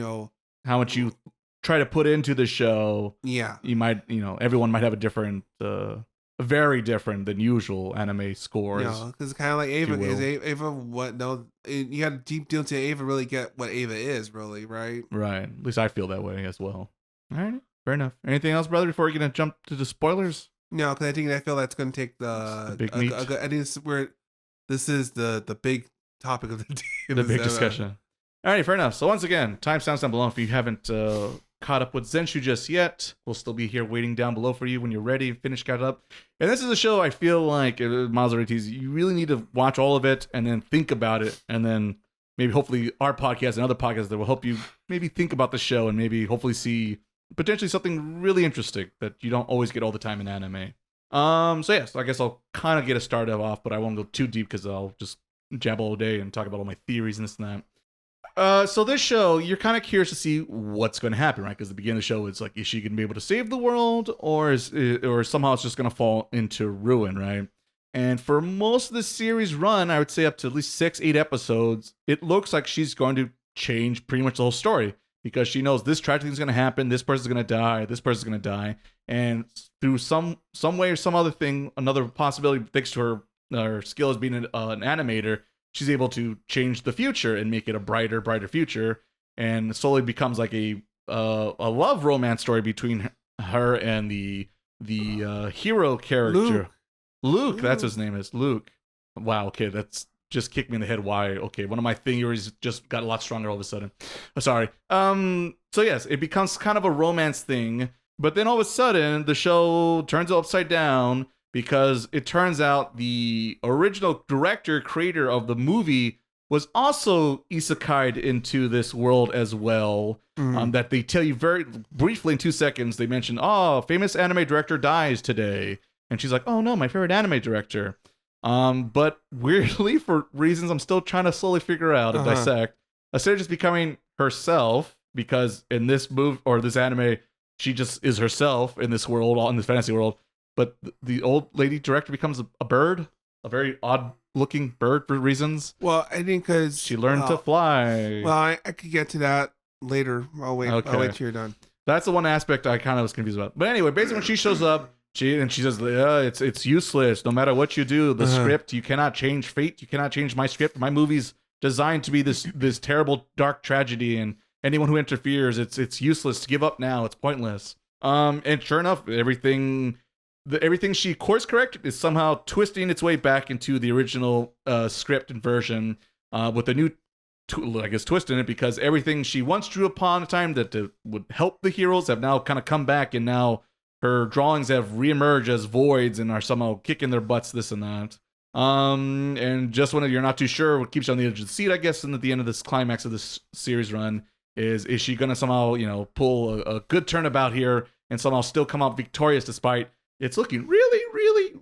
how much you try to put into the show. Yeah. You might, everyone might have a different, very different than usual anime scores. Because kind of like Ava is Ava. What? No, you got to deep deal to Ava really get what Ava is really, right? Right. At least I feel that way as well. All right. Fair enough. Anything else, brother? Before we're gonna jump to the spoilers. No, because I feel that's gonna take the big meat. I think this is the big topic of the day. The big discussion. All right. Fair enough. So once again, timestamps down below if you haven't caught up with Zenshu just yet. We'll still be here waiting down below for you when you're ready, finish, caught up. And this is a show I feel like, Mazaritis, you really need to watch all of it and then think about it. And then maybe hopefully our podcast and other podcasts that will help you maybe think about the show and maybe hopefully see potentially something really interesting that you don't always get all the time in anime. So I guess I'll kind of get a start off, but I won't go too deep because I'll just jabble all day and talk about all my theories and this and that. So this show, you're kind of curious to see what's going to happen, right? Because the beginning of the show, it's like, is she going to be able to save the world, or somehow it's just going to fall into ruin, right? And for most of the series run, I would say up to at least 6-8 episodes, it looks like she's going to change pretty much the whole story because she knows this tragedy is going to happen, this person's going to die, this person's going to die, and through some way or some other thing, another possibility, thanks to her skill as being an animator, she's able to change the future and make it a brighter future, and slowly becomes like a love romance story between her and the hero character. Luke, that's his name is Luke. Wow, okay, that's just kicked me in the head. Why? Okay, one of my theories just got a lot stronger all of a sudden. Sorry. So yes, it becomes kind of a romance thing, but then all of a sudden the show turns upside down. Because it turns out the original creator of the movie was also isekai'd into this world as well. That they tell you very briefly in 2 seconds. They mention, famous anime director dies today. And she's like, oh no, my favorite anime director. But weirdly, for reasons I'm still trying to slowly figure out and dissect, instead of just becoming herself, because in this this anime, she just is herself in this world, in this fantasy world. But the old lady director becomes a bird, a very odd-looking bird for reasons. Well, I think because she learned to fly. Well, I could get to that later. I'll wait. Okay. I'll wait till you're done. That's the one aspect I kind of was confused about. But anyway, basically when she shows up, she says, it's useless. No matter what you do, the script, you cannot change fate. You cannot change my script. My movie's designed to be this terrible dark tragedy, and anyone who interferes, it's useless. Give up now. It's pointless. And sure enough, everything she course corrected is somehow twisting its way back into the original script and version with a new, twist in it, because everything she once drew upon a time that would help the heroes have now kind of come back, and now her drawings have reemerged as voids and are somehow kicking their butts, this and that. And just when you're not too sure, what keeps you on the edge of the seat, I guess, and at the end of this climax of this series run is she going to somehow, pull a good turnabout here and somehow still come out victorious despite it's looking really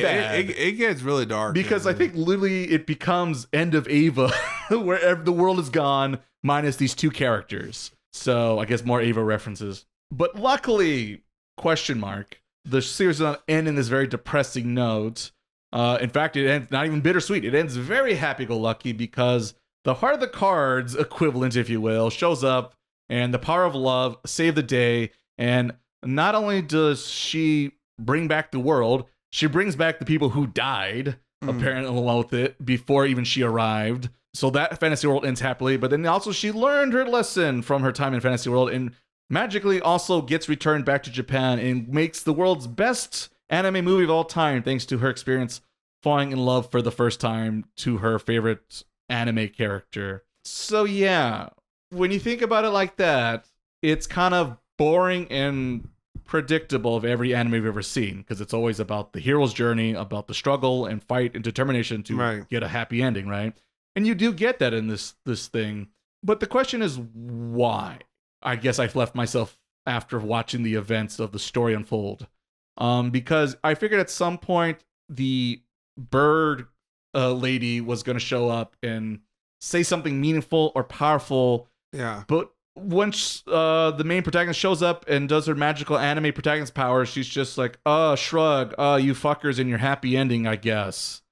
bad. It gets really dark. Because I think literally it becomes end of Ava, where the world is gone, minus these two characters. So I guess more Ava references. But luckily, question mark, the series does not end in this very depressing note. In fact, it ends not even bittersweet. It ends very happy-go-lucky because the Heart of the Cards equivalent, if you will, shows up, and the power of love save the day. And not only does she bring back the world, she brings back the people who died, apparently along with it, before even she arrived. So that fantasy world ends happily. But then also she learned her lesson from her time in fantasy world and magically also gets returned back to Japan and makes the world's best anime movie of all time, thanks to her experience falling in love for the first time to her favorite anime character. So yeah, when you think about it like that, it's kind of boring and predictable of every anime we've ever seen, because it's always about the hero's journey, about the struggle and fight and determination to get a happy ending, right? And you do get that in this thing. But the question is why? I guess I've left myself after watching the events of the story unfold. Because I figured at some point the bird lady was going to show up and say something meaningful or powerful. Yeah. But once the main protagonist shows up and does her magical anime protagonist power, she's just like, shrug, you fuckers and your happy ending, I guess.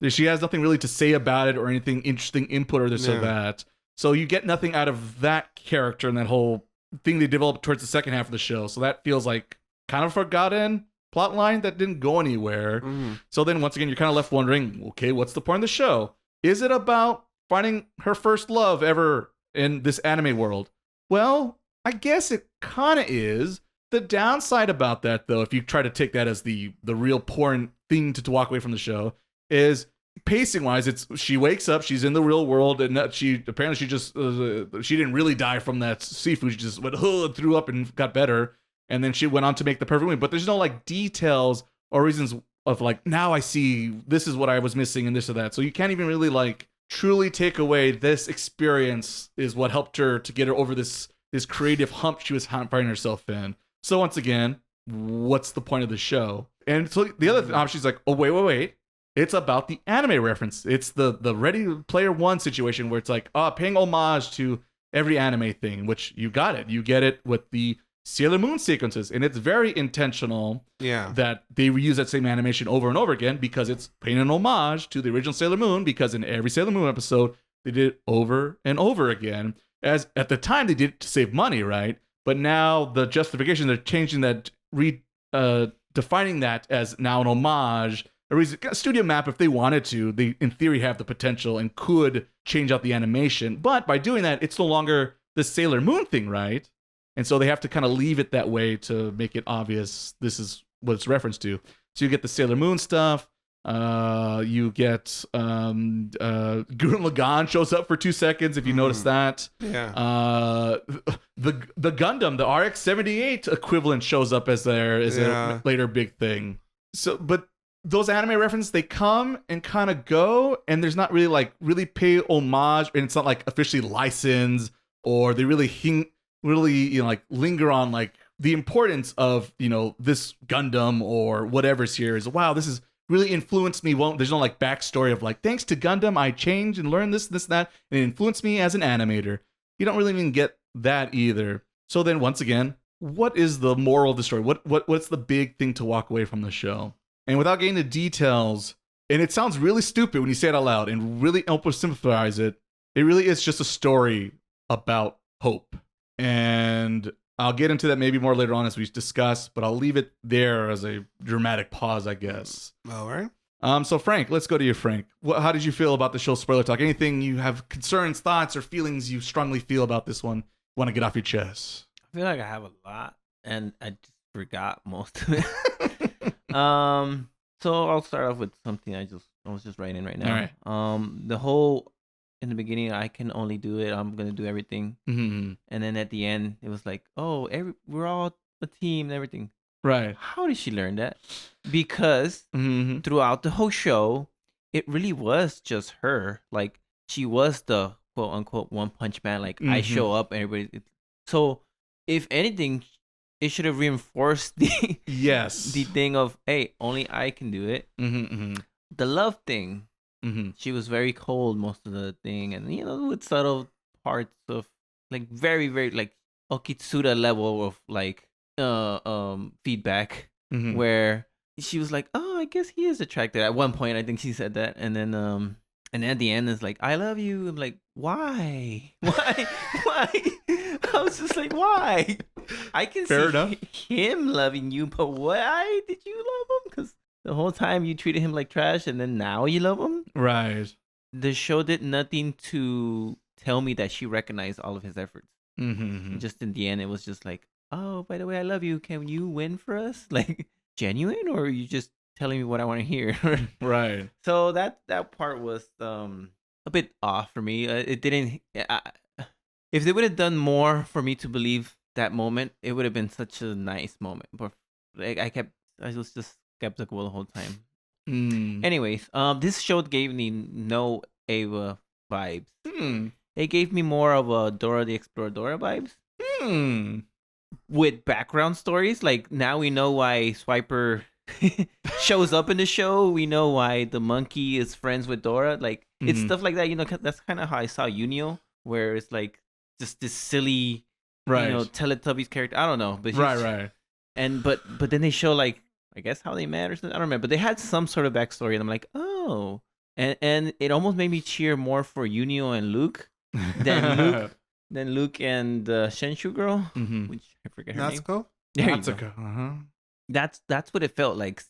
She has nothing really to say about it or anything interesting input or this or that. So you get nothing out of that character and that whole thing they developed towards the second half of the show. So that feels like kind of forgotten plot line that didn't go anywhere. So then once again, you're kind of left wondering, okay, what's the point of the show? Is it about finding her first love ever in this anime world? Well, I guess it kind of is. The downside about that, though, if you try to take that as the real important thing to walk away from the show, is pacing wise, it's she wakes up, she's in the real world, and she just she didn't really die from that seafood. She just went and threw up and got better, and then she went on to make the perfect movie. But there's no like details or reasons of like, now I see this is what I was missing and this or that. So you can't even really like truly take away this experience is what helped her to get her over this creative hump she was finding herself in. So once again, what's the point of the show? And so the other option, she's like, oh wait. It's about the anime reference. It's the Ready Player One situation where it's like, paying homage to every anime thing, which you got it. You get it with the Sailor Moon sequences. And it's very intentional that they reuse that same animation over and over again because it's paying an homage to the original Sailor Moon, because in every Sailor Moon episode, they did it over and over again. As at the time, they did it to save money, right? But now the justification, they're changing that, defining that as now an homage. A studio map, if they wanted to, they in theory have the potential and could change out the animation. But by doing that, it's no longer the Sailor Moon thing, right? And so they have to kind of leave it that way to make it obvious this is what it's referenced to. So you get the Sailor Moon stuff. You get Gurren Lagann shows up for 2 seconds if you notice that. Yeah. The Gundam, the RX-78 equivalent shows up as a later big thing. So, but those anime references, they come and kind of go, and there's not really like really pay homage, and it's not like officially licensed, or they really like linger on like the importance of this Gundam or whatever's here is, wow, this has really influenced me. Well, there's no like backstory of like, thanks to Gundam I changed and learned this, that, and it influenced me as an animator. You don't really even get that either. So then once again, what is the moral of the story? What's the big thing to walk away from the show? And without getting the details, and it sounds really stupid when you say it out loud and really oversimplify it, it really is just a story about hope. And I'll get into that maybe more later on as we discuss, but I'll leave it there as a dramatic pause, I guess. All right. So Frank, let's go to you, Frank. How did you feel about the show Spoiler Talk? Anything you have concerns, thoughts, or feelings you strongly feel about this one? Want to get off your chest? I feel like I have a lot, and I just forgot most of it. So I'll start off with something I was just writing right now. All right. The whole in the beginning, I can only do it. I'm gonna do everything. Mm-hmm. And then at the end, it was like, oh, we're all a team and everything. Right. How did she learn that? Because throughout the whole show, it really was just her. Like, she was the quote unquote One Punch Man. Like, I show up and everybody. So if anything, it should have reinforced the the thing of, hey, only I can do it. The love thing, she was very cold most of the thing, and with subtle parts of like very very like Okitsura level of like feedback Mhm. where she was like, "Oh, I guess he is attracted." At one point, I think she said that, and then at the end, it's like, "I love you." I'm like, "Why? Why? Why?" I was just like, "Why?" I can Fair see enough. him loving you, but why did you love him? Because the whole time you treated him like trash, and then now you love him. Right. The show did nothing to tell me that she recognized all of his efforts. Mm-hmm. Just in the end, it was just like, "Oh, by the way, I love you. Can you win for us?" Like, genuine, or are you just telling me what I want to hear? Right. So that part was a bit off for me. It didn't. If they would have done more for me to believe that moment, it would have been such a nice moment. But like, I was just skeptical the whole time. Mm. Anyways, this show gave me no Ava vibes. Hmm. It gave me more of a Dora the Exploradora vibes. Hmm. With background stories. Like, now we know why Swiper shows up in the show. We know why the monkey is friends with Dora. Like, it's Mhm. stuff like that. That's kind of how I saw Yunio, where it's like just this silly, Right. Teletubbies character. I don't know, but Right. And but then they show like, I guess, how they met or something. I don't remember. But they had some sort of backstory, and I'm like, oh, and it almost made me cheer more for Yunio and Luke than Luke and the Zenshu girl, Mm-hmm. which I forget her name. Natsuko? There you That's go. uh-huh. That's what it felt like.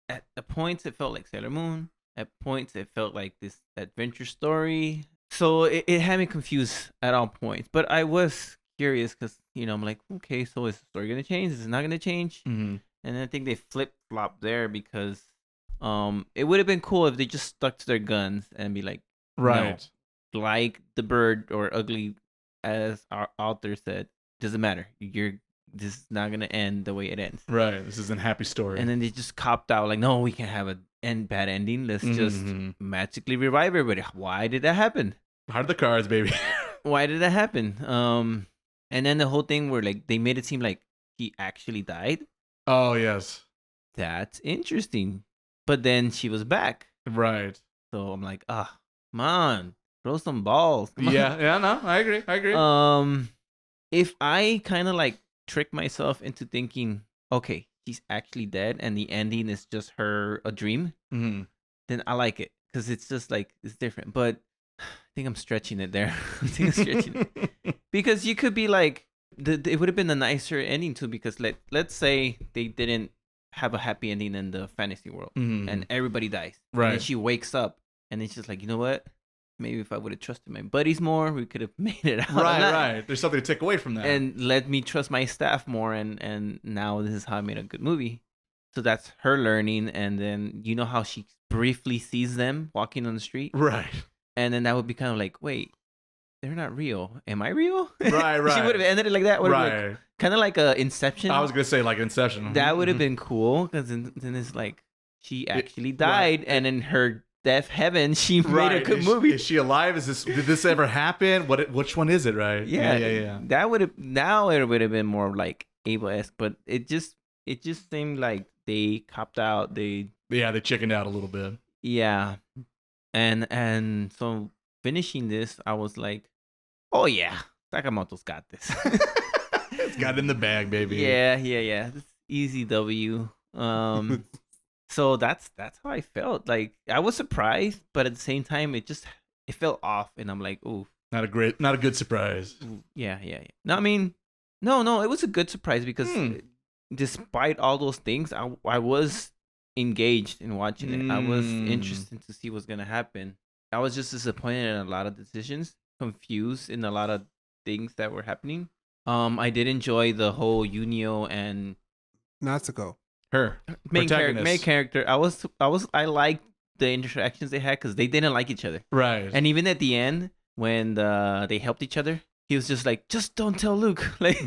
At points it felt like Sailor Moon. At points it felt like this adventure story. So it had me confused at all points. But I was curious because I'm like, okay, so is the story gonna change? Is it not gonna change? Mm-hmm. And I think they flip flop there because it would have been cool if they just stuck to their guns and be like, Right. no, like the bird or ugly, as our author said, doesn't matter. This is not gonna end the way it ends. Right. This isn't a happy story. And then they just copped out like, no, we can't have a bad ending. Let's just Mhm. magically revive everybody. Why did that happen? Heart of the cards, baby. Why did that happen? And then the whole thing where like they made it seem like he actually died. Oh yes. That's interesting. But then she was back. Right. So I'm like, come on, throw some balls. Come on. Yeah. No, I agree. If I kind of like trick myself into thinking, okay, she's actually dead, and the ending is just a dream, Mm-hmm. then I like it because it's just like it's different. But I think I'm stretching it there. I think I'm stretching it because you could be like, it would have been a nicer ending too. Because let's say they didn't have a happy ending in the fantasy world, Mhm. and everybody dies, Right. and she wakes up, and it's just like, you know what? Maybe if I would have trusted my buddies more, we could have made it out. Right. There's something to take away from that. And let me trust my staff more, and now this is how I made a good movie. So that's her learning, and then you know how she briefly sees them walking on the street, right. and then that would be kind of like, wait, they're not real. Am I real? Right. She would have ended it like that. Right. Kind of like a Inception. I was gonna say like Inception. That would have Mhm. been cool because then it's like she actually died, right. and in her death heaven, she made a Right. good Is- movie. Is she alive? Did this ever happen? Which one is it? Right. Yeah. That would have now it would have been more like Ava-esque, but it just seemed like they copped out. They chickened out a little bit. and so finishing this, I was like, oh yeah, Sakamoto's got this. It's got it in the bag, baby. Yeah. It's easy W. So that's how I felt. Like I was surprised, but at the same time, it felt off, and I'm like, ooh. Not a good surprise. Yeah. No, I mean, no, it was a good surprise because despite all those things, I was engaged in watching it. I was interested to see what's gonna happen. I was just disappointed in a lot of decisions, confused in a lot of things that were happening. I did enjoy the whole Yunio and Natsuko. Her main protagonist. character. I liked the interactions they had because they didn't like each other. Right. And even at the end, when they helped each other, he was just like, "Just don't tell Luke." Like,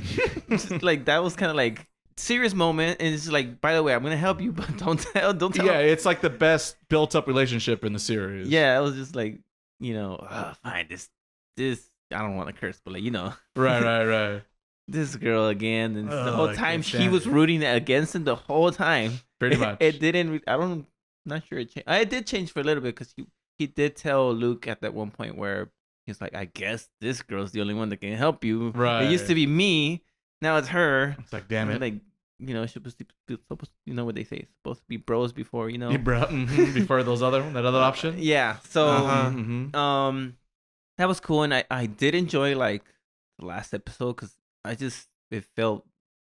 just, like that was kind of like serious moment, and it's like, by the way, I'm gonna help you, but don't tell. Yeah, it's like the best built-up relationship in the series. Yeah, I was just like, fine. This I don't want to curse, but like, Right. this girl again, and the Oh, whole I time can't she stand was it. rooting against him the whole time. Pretty much. It didn't. Not sure it changed. It did change for a little bit because he did tell Luke at that one point where he's like, I guess this girl's the only one that can help you. Right. It used to be me. Now it's her. It's like, damn it. Like, supposed what they say? It's supposed to be bros before, Before that other option. Yeah. So, that was cool, and I did enjoy like the last episode because it felt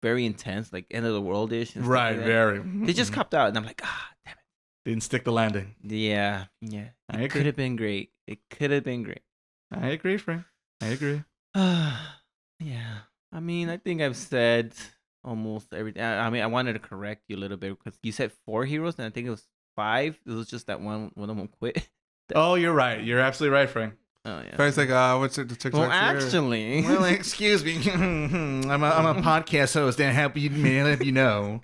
very intense, like end of the world ish. Right. Very. They just copped out, and I'm like, damn it. Didn't stick the landing. Yeah. It could have been great. I agree, Frank. I agree. Yeah. I mean, I think I've said almost everything. I mean, I wanted to correct you a little bit because you said 4 heroes, and I think it was 5. It was just that one of them quit. Oh, you're right. You're absolutely right, Frank. Oh yeah. Frank's like, what's it? The well, actually, well, excuse me. I'm a podcast host, and help you know.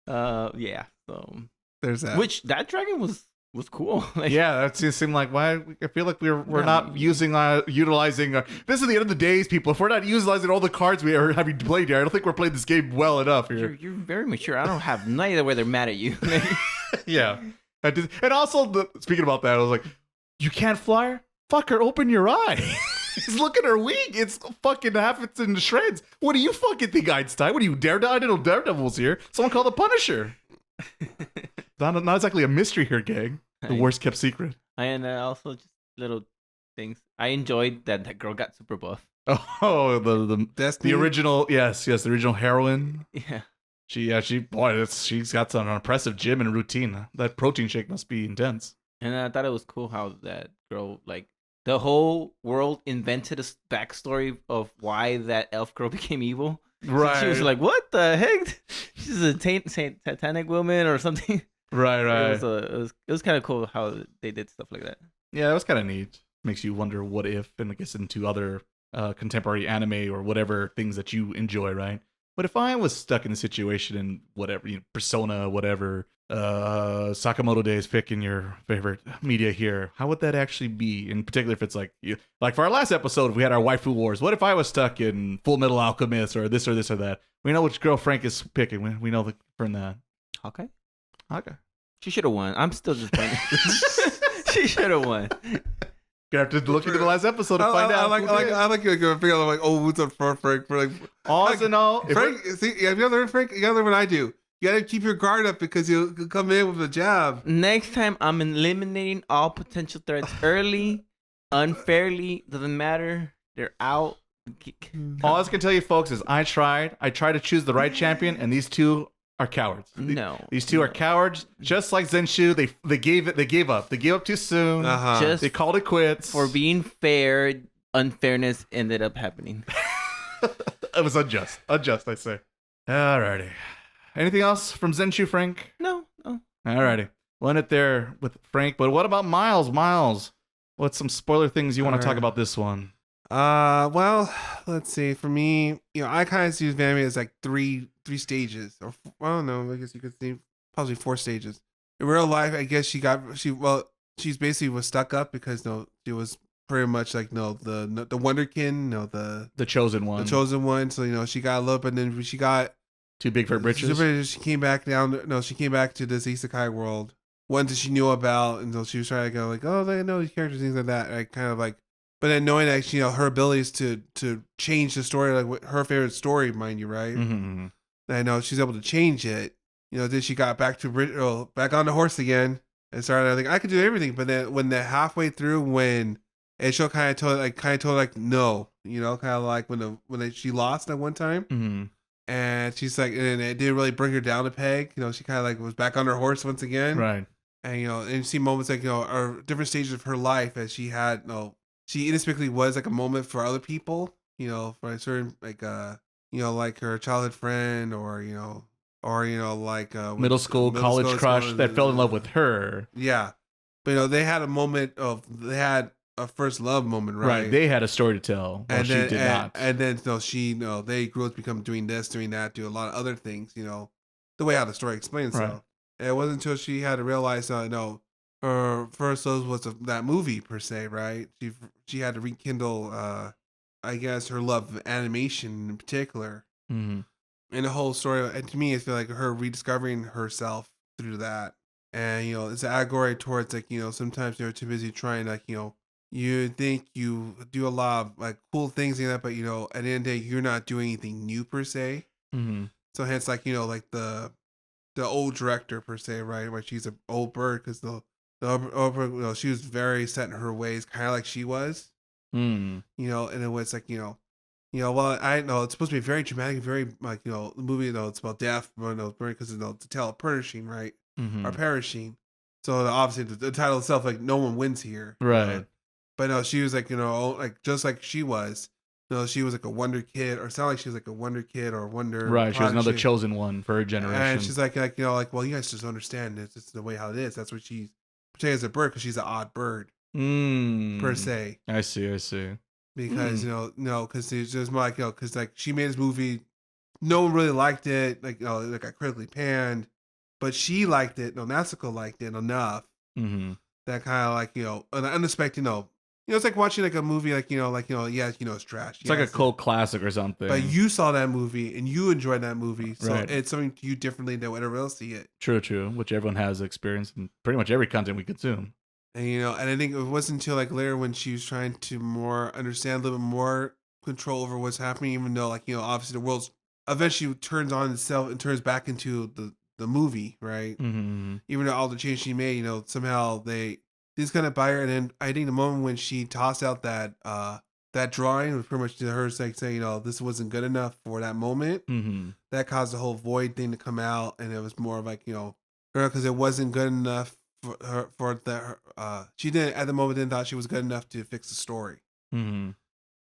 Yeah. So there's that. Which that dragon was cool. Like, yeah, that just seemed like why I feel like we're not utilizing. This is the end of the days, people. If we're not utilizing all the cards we are having played here, I don't think we're playing this game well enough here. You're very mature. I don't have neither where they're mad at you. Yeah, and also speaking about that, I was like, you can't fly her? Fucker, open your eye. Just look at her wing. It's fucking it's in shreds. What do you fucking think, Einstein? What are you, Daredevil? I didn't know Daredevil's here. Someone called the Punisher. Not exactly a mystery here, gang. The worst kept secret. And also just little things. I enjoyed that girl got super buff. Oh, the original, yes, the original heroine. Yeah. She's got some impressive gym and routine. That protein shake must be intense. And I thought it was cool how that girl, like, the whole world invented a backstory of why that elf girl became evil. Right. So she was like, what the heck? She's a satanic woman or something. Right. It was kind of cool how they did stuff like that. Yeah, it was kind of neat. Makes you wonder what if, and I guess into other contemporary anime or whatever things that you enjoy, right? But if I was stuck in a situation in whatever, Persona, whatever, Sakamoto Days, picking your favorite media here, how would that actually be? In particular, if it's like for our last episode, we had our waifu wars. What if I was stuck in Full Metal Alchemist or this or that? We know which girl Frank is picking. We know from that. Okay. She should have won. I'm still just playing. She should have won. Gonna have to look into the last episode to find out. I like you figure out like, what's up for Frank? For like, all in all, Frank. See, you gotta learn, Frank. You gotta learn what I do. You gotta keep your guard up because you'll come in with a jab. Next time, I'm eliminating all potential threats early, unfairly. Doesn't matter. They're out. All I was gonna tell you, folks, is I tried to choose the right champion, and these two are cowards. These two are cowards. Just like Zenshu, they gave up. They gave up too soon. Just they called it quits. For being fair, unfairness ended up happening. It was unjust. I say. Alrighty. Anything else from Zenshu, Frank? No. Alrighty. We'll end it there with Frank. But what about Miles? Miles, what's some spoiler things you want to talk about this one? Well, let's see. For me, I kind of see Vanity as like three stages, or I don't know. I guess you could see possibly 4 stages. In real life, I guess she's basically was stuck up because she was pretty much like the Wonderkin, the chosen one, So she got a little, but then she got too big for her britches. She came back down. No, she came back to this isekai world. One that she knew about, and so she was trying to go like, oh, they know these characters, things like that. Like kind of like. But then knowing that her abilities to change the story, like her favorite story, mind you, right? Mm-hmm. I know she's able to change it. Then she got back on the horse again and started. I think I could do everything. But then when halfway through, when Aisho kind of told no, kind of like when she lost at one time, mm-hmm. and she's like, and it didn't really bring her down a peg. She kind of like was back on her horse once again, right? And and you see moments like or different stages of her life as she had she inexplicably was like a moment for other people, for a certain like like her childhood friend or like middle school, college crush that fell in love with her. Yeah, but they had a moment they had a first love moment, right? Right. They had a story to tell, and she did not. And then they grew up to become doing this, doing that, do a lot of other things. The way how the story explains itself. And it wasn't until she had to realize her first love was that movie per se, right? She had to rekindle, I guess, her love of animation in particular, mm-hmm. and the whole story. And to me, I feel like her rediscovering herself through that, and it's an allegory towards like sometimes they're too busy trying like you think you do a lot of like cool things in that, but at the end of the day, you're not doing anything new per se. Mm-hmm. So hence, like like the old director per se, right? Where she's an old bird because the old bird, she was very set in her ways, kind of like she was. Mm. And it was like well, I know it's supposed to be very dramatic, very like the movie, it's about death, because the tale of perishing, right? Mm-hmm. Or perishing. So obviously the title itself, like no one wins here, Right? But no, she was like like just like she was. She was like a wonder kid, or sound like she was like a wonder kid or wonder. Right. She was another prodigy. chosen one for her generation. And she's like well, you guys just understand it's just the way how it is. That's what she's portrayed as a bird because she's an odd bird per se. I see. Because because it's just more like because like she made this movie, no one really liked it. Like it got critically panned, but she liked it. Natsuko liked it enough that kind of like an unexpected. It's like watching like a movie like it's trash. It's like a cult classic or something. But you saw that movie and you enjoyed that movie, so Right. it's something to you differently than whatever else see it. True. Which everyone has experienced in pretty much every content we consume. And and I think it wasn't until like later when she was trying to more understand a little bit more control over what's happening, even though like obviously the world's eventually turns on itself and turns back into the movie, right? Mm-hmm. Even though all the changes she made, somehow they just kind of buy her. And then I think the moment when she tossed out that drawing was pretty much to her like saying this wasn't good enough for that moment. Mm-hmm. That caused the whole void thing to come out, and it was more of like because it wasn't good enough for her she didn't at the moment didn't thought she was good enough to fix the story. Mm-hmm.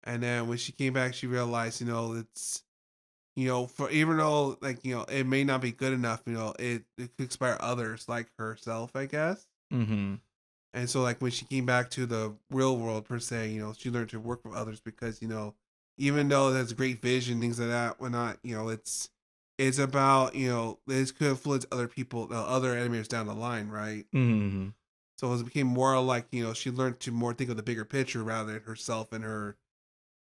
And then when she came back, she realized it's for even though like it may not be good enough, it could inspire others like herself, I guess. Mm-hmm. And so like when she came back to the real world per se, she learned to work with others because even though there's great vision, things like that, whatnot, it's about this could influence other people, other animators down the line, right? Mm-hmm. So it became more like she learned to more think of the bigger picture rather than herself and her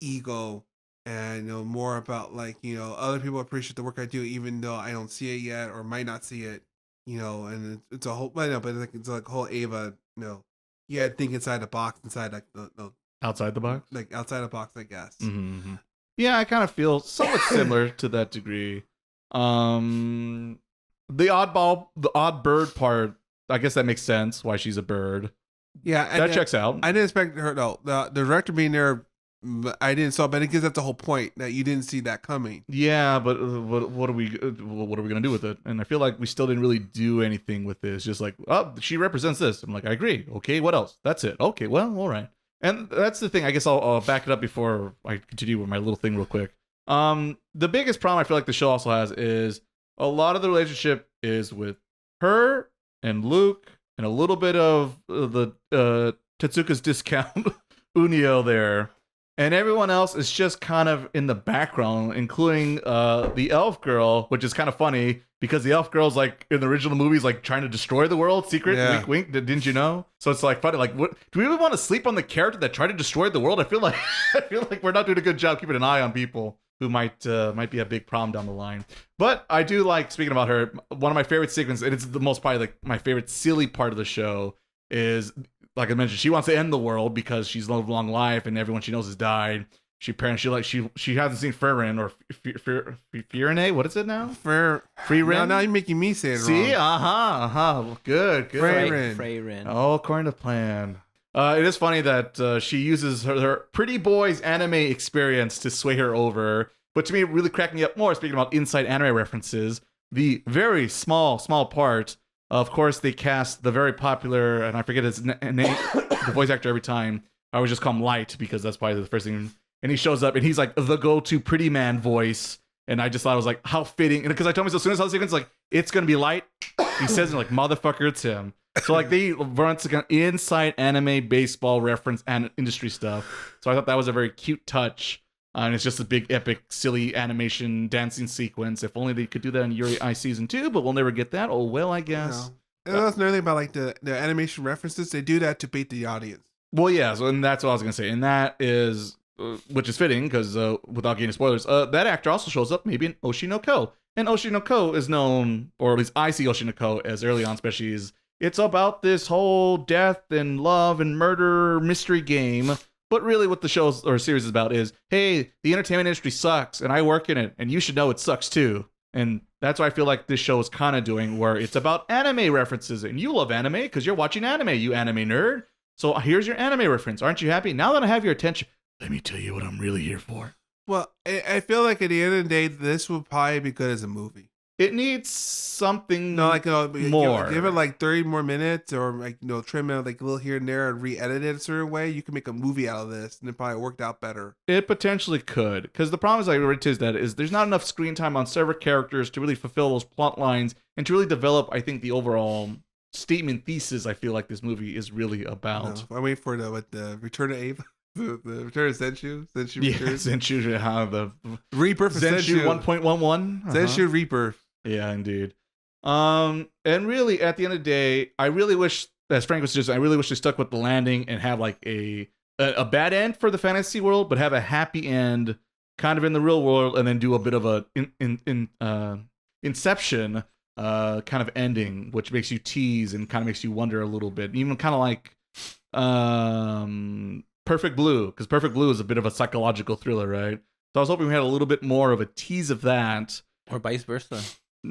ego, and more about like other people appreciate the work I do even though I don't see it yet or might not see it, and it's a whole but it's like a whole Ava think inside the box, inside like the Outside the box, like outside the box, I guess. Mm-hmm. Yeah, I kind of feel somewhat similar to that degree. The odd bird part, I guess that makes sense why she's a bird. Yeah, that checks out. I didn't expect her. No, the director being there, I didn't saw, but I guess that's the whole point that you didn't see that coming. Yeah, but what are we gonna do with it? And I feel like we still didn't really do anything with this. Just like, oh, she represents this. I'm like, I agree. Okay, what else? That's it. Okay, well, all right. And that's the thing. I guess I'll back it up before I continue with my little thing real quick. The biggest problem I feel like the show also has is a lot of the relationship is with her and Luke and a little bit of the Tetsuka's discount Unio there. And everyone else is just kind of in the background, including the elf girl, which is kind of funny because the elf girl's like in the original movies, like trying to destroy the world. Secret, yeah. Wink, wink. Didn't you know? So it's like funny. Like, what do we even want to sleep on the character that tried to destroy the world? I feel like we're not doing a good job keeping an eye on people who might be a big problem down the line. But I do like, speaking about her, one of my favorite sequences, and it's the most probably like my favorite silly part of the show is, like I mentioned, she wants to end the world because she's lived a long life and everyone she knows has died. She hasn't seen Furin or Furine. What is it now? Freerin. Now you're making me say it wrong. See, good. Freyrin. Oh, according to plan. It is funny that she uses her pretty boys anime experience to sway her over. But to me, it really cracked me up more. Speaking about inside anime references, the very small part. Of course, they cast the very popular, and I forget his name, the voice actor every time. I would just call him Light because that's probably the first thing. And he shows up, and he's like the go-to pretty man voice. And I just thought it was like, how fitting. And because I told me, so as soon as I saw the sequence, like, it's going to be Light. He says it like, motherfucker, it's him. So like they run inside anime, baseball reference, and industry stuff. So I thought that was a very cute touch. And it's just a big, epic, silly animation dancing sequence. If only they could do that in Yuri Ice Season 2, but we'll never get that. Oh, well, I guess. And that's another thing about like the animation references. They do that to bait the audience. Well, yeah, so and that's what I was going to say. And that is, which is fitting, because without getting spoilers, that actor also shows up maybe in Oshinoko. And Oshinoko is known, or at least I see Oshinoko as early on, especially it's about this whole death and love and murder mystery game. But really what the show or series is about is, hey, the entertainment industry sucks and I work in it and you should know it sucks too. And that's what I feel like this show is kind of doing, where it's about anime references. And you love anime because you're watching anime, you anime nerd. So here's your anime reference. Aren't you happy? Now that I have your attention, let me tell you what I'm really here for. Well, I feel like at the end of the day, this will probably be good as a movie. It needs something more. more. Give it like 30 more minutes, or like trim it like a little here and there and re-edit it a certain way. You can make a movie out of this, and it probably worked out better. It potentially could, because the problem is, I already teased that, is there's not enough screen time on several characters to really fulfill those plot lines and to really develop, I think, the overall statement thesis. I feel like this movie is really about. I wait for the Return of Ava. The Return of Zenshu. Yeah, Zenshu, the Rebirth of Zenshu Zenshu 1.11. Zenshu Rebirth. Yeah, indeed. And really, at the end of the day, I really wish, as Frank was just, I really wish they stuck with the landing and have like a bad end for the fantasy world, but have a happy end, kind of in the real world, and then do a bit of a Inception kind of ending, which makes you tease and kind of makes you wonder a little bit, even kind of like Perfect Blue, because Perfect Blue is a bit of a psychological thriller, right? So I was hoping we had a little bit more of a tease of that, or vice versa.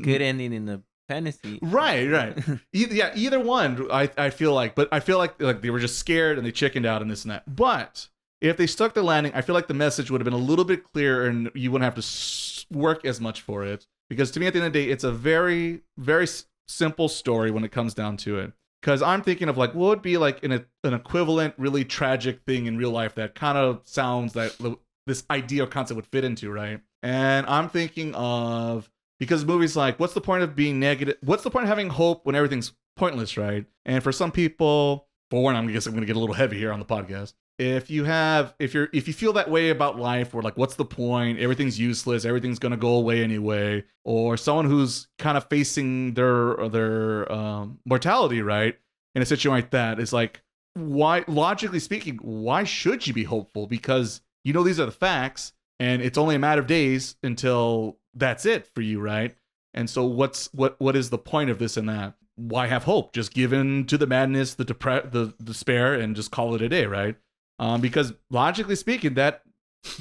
Good ending in the fantasy. Right. Either one. I feel like, but I feel like they were just scared and they chickened out and this and that. But if they stuck the landing, I feel like the message would have been a little bit clearer and you wouldn't have to work as much for it. Because to me, at the end of the day, it's a very, very simple story when it comes down to it. Because I'm thinking of like, what would be like an equivalent, really tragic thing in real life that kind of sounds that this idea or concept would fit into, right? And I'm thinking of, because movies like, what's the point of being negative? What's the point of having hope when everything's pointless, right? And for some people, for one, I guess I'm going to get a little heavy here on the podcast. If you feel that way about life, where like, what's the point? Everything's useless. Everything's going to go away anyway. Or someone who's kind of facing their mortality, right? In a situation like that, it's like, why, logically speaking, why should you be hopeful? Because you know these are the facts, and it's only a matter of days until that's it for you, right? And so what is the point of this and that? Why have hope? Just give in to the madness, the despair, and just call it a day, right? Because logically speaking, that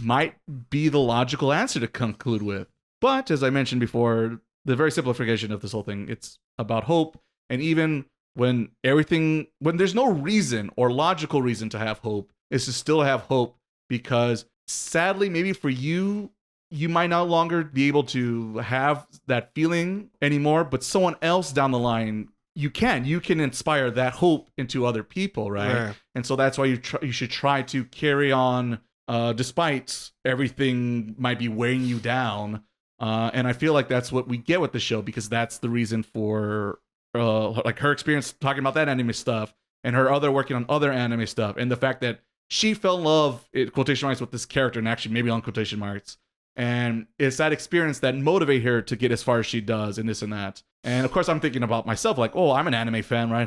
might be the logical answer to conclude with. But as I mentioned before, the very simplification of this whole thing, it's about hope. And even when there's no reason or logical reason to have hope, is to still have hope, because sadly, maybe for you, you might no longer be able to have that feeling anymore, but someone else down the line, you can inspire that hope into other people, right? Yeah. And so that's why you should try to carry on, despite everything might be weighing you down. And I feel like that's what we get with the show, because that's the reason for like her experience talking about that anime stuff, and her other working on other anime stuff, and the fact that she fell in love, quotation marks, with this character, and actually maybe on quotation marks. And it's that experience that motivate her to get as far as she does, and this and that. And of course, I'm thinking about myself, like, oh, I'm an anime fan, right?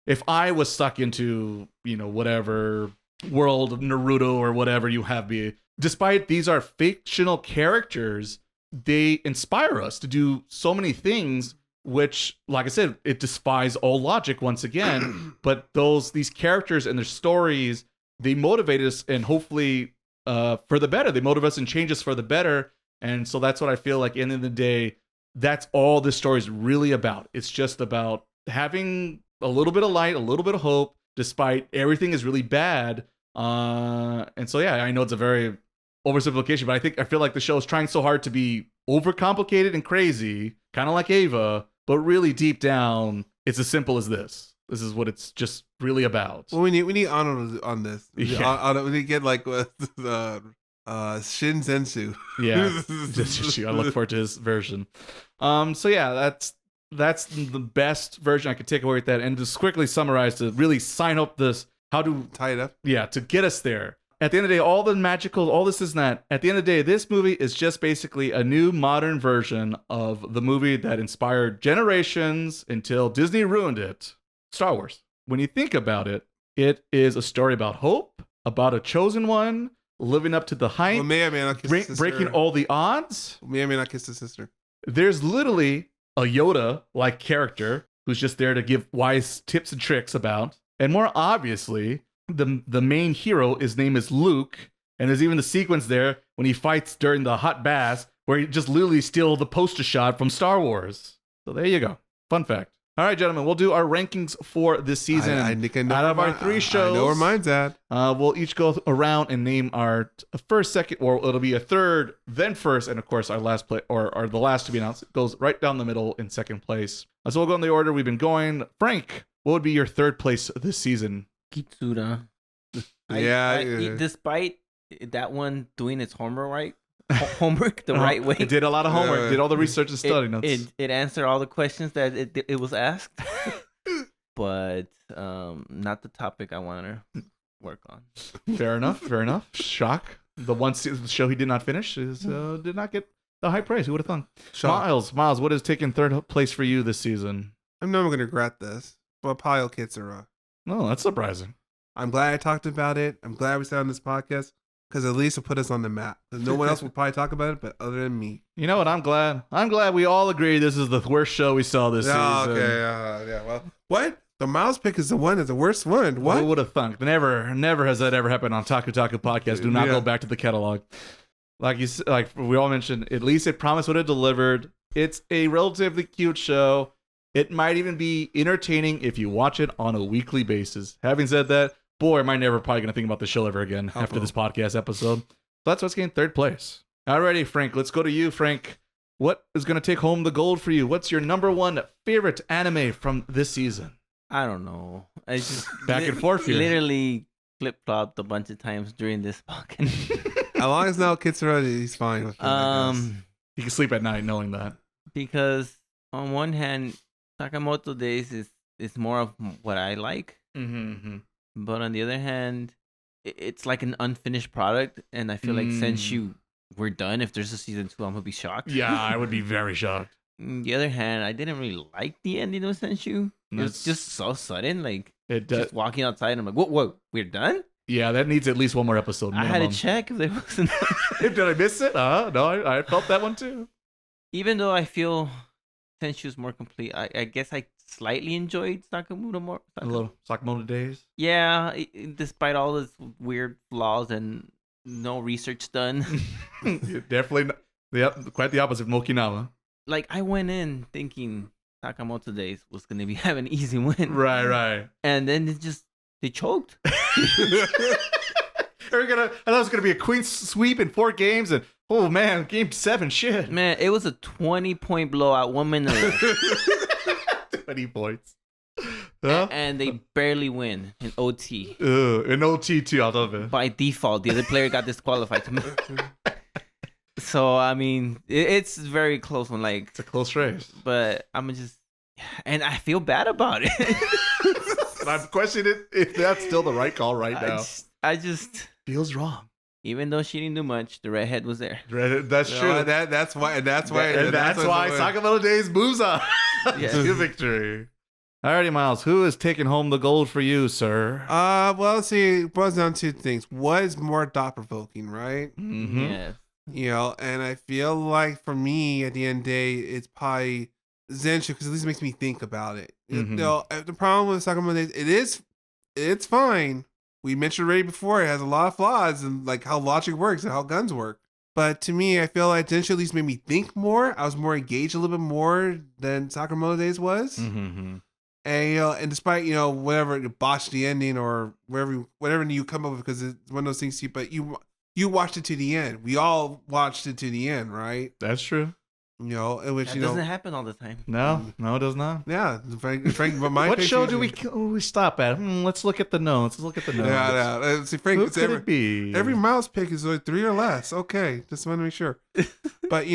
If I was stuck into, whatever world of Naruto or whatever you have be, despite these are fictional characters, they inspire us to do so many things, which, like I said, it defies all logic once again. But these characters and their stories, they motivate us, and hopefully for the better. They motivate us and change us for the better. And so that's what I feel like, at the end of the day, that's all this story is really about. It's just about having a little bit of light, a little bit of hope, despite everything is really bad. And so, yeah, I know it's a very oversimplification, but I feel like the show is trying so hard to be overcomplicated and crazy, kind of like Ava, but really deep down, it's as simple as this. This is what it's just really about. Well, we need Anno on this. Yeah. We need to get like Shin Zenshu. Yeah, I look forward to his version. So yeah, that's the best version I could take away with that. And just quickly summarize, to really sign up this, how to tie it up. Yeah, to get us there. At the end of the day, all the magical, all this is that. At the end of the day, this movie is just basically a new modern version of the movie that inspired generations until Disney ruined it. Star Wars. When you think about it, it is a story about hope, about a chosen one, living up to the hype, well, may I may not kiss breaking all the odds. May I may not kiss the sister. There's literally a Yoda-like character who's just there to give wise tips and tricks about. And more obviously, the main hero, his name is Luke, and there's even the sequence there when he fights during the hot bath where he just literally steals the poster shot from Star Wars. So there you go. Fun fact. All right, gentlemen, we'll do our rankings for this season. I think I know out of our 3 shows, I know where mine's at. we'll each go around and name our first, second, or it'll be a third, then first, and of course our last play or the last to be announced goes right down the middle in second place. So we'll go in the order we've been going. Frank, what would be your third place this season? Okitsura. Yeah. Despite that one doing its homework the right way. It did a lot of homework. Did all the research and study. It answered all the questions that it was asked. But not the topic I want to work on. Fair enough. Shock. The one show he did not finish did not get the high praise. Who would have thought? Shock. Miles, what has taken third place for you this season? I'm never going to regret this. But probably Okitsura. No, that's surprising. I'm glad I talked about it. I'm glad we started on this podcast because at least it put us on the map. No one else will probably talk about it, but other than me. You know what? I'm glad we all agree this is the worst show we saw this season. Okay. Yeah. Well, what? The Miles pick is the one that's the worst one. What? Who would have thunk? Never has that ever happened on Taku Taku Podcast. Do not go back to the catalog. Like we all mentioned, at least it promised what it delivered. It's a relatively cute show. It might even be entertaining if you watch it on a weekly basis. Having said that, boy, am I never probably going to think about the show ever again after this podcast episode. So that's what's getting third place. Alrighty, Frank, let's go to you, Frank. What is going to take home the gold for you? What's your number one favorite anime from this season? I don't know. I just back and forth here. Literally flip-flopped a bunch of times during this podcast. As long as now Okitsura, he's fine with it. He can sleep at night knowing that. Because on one hand, Sakamoto Days is more of what I like. Mm-hmm. But on the other hand, it's like an unfinished product. And I feel like Zenshu, we're done. If there's a season 2, I'm going to be shocked. Yeah, I would be very shocked. On the other hand, I didn't really like the ending of Zenshu. It was just so sudden. Like, just walking outside, and I'm like, whoa, we're done? Yeah, that needs at least one more episode. Minimum. I had to check if there wasn't. Did I miss it? No, I felt that one too. Even though I feel Zenshu's more complete, I guess I slightly enjoyed Sakamoto more. A little Sakamoto Days. Yeah, despite all its weird flaws and no research done. Definitely, quite the opposite from Okinawa. Like, I went in thinking Sakamoto Days was going to be having an easy win. Right. And then they choked. I thought it was going to be a queen sweep in 4 games, and oh man, game 7, shit. Man, it was a 20-point blowout, 1 minute left. 20 points. And they barely win in OT. In OT too, I love it. By default, the other player got disqualified. So, I mean, it's very close one. Like, it's a close race. But and I feel bad about it. And I'm questioning if that's still the right call right now. I just feels wrong. Even though she didn't do much, the redhead was there. That's true. That's why Sakamoto Days moves on to victory. Alrighty, Miles. Who is taking home the gold for you, sir? Well, see, it boils down to 2 things. What is more thought provoking, right? Mm-hmm. Yes. And I feel like for me, at the end of the day, it's probably Zenshu because at least it makes me think about it. Mm-hmm. The problem with Sakamoto Days, it's fine. We mentioned already before, it has a lot of flaws and like how logic works and how guns work. But to me, I feel like Zenshu at least made me think more. I was more engaged a little bit more than Sakamoto Days was. Mm-hmm. And despite whatever you botched the ending or whatever you come up with because it's one of those things. But you watched it to the end. We all watched it to the end, right? That's true. In which that doesn't happen all the time. No, it does not. Yeah, Frank. But my what show do we stop at? Let's look at the notes. Yeah. See, Frank, who could it be? Every Miles pick is like 3 or less. Okay, just want to make sure. But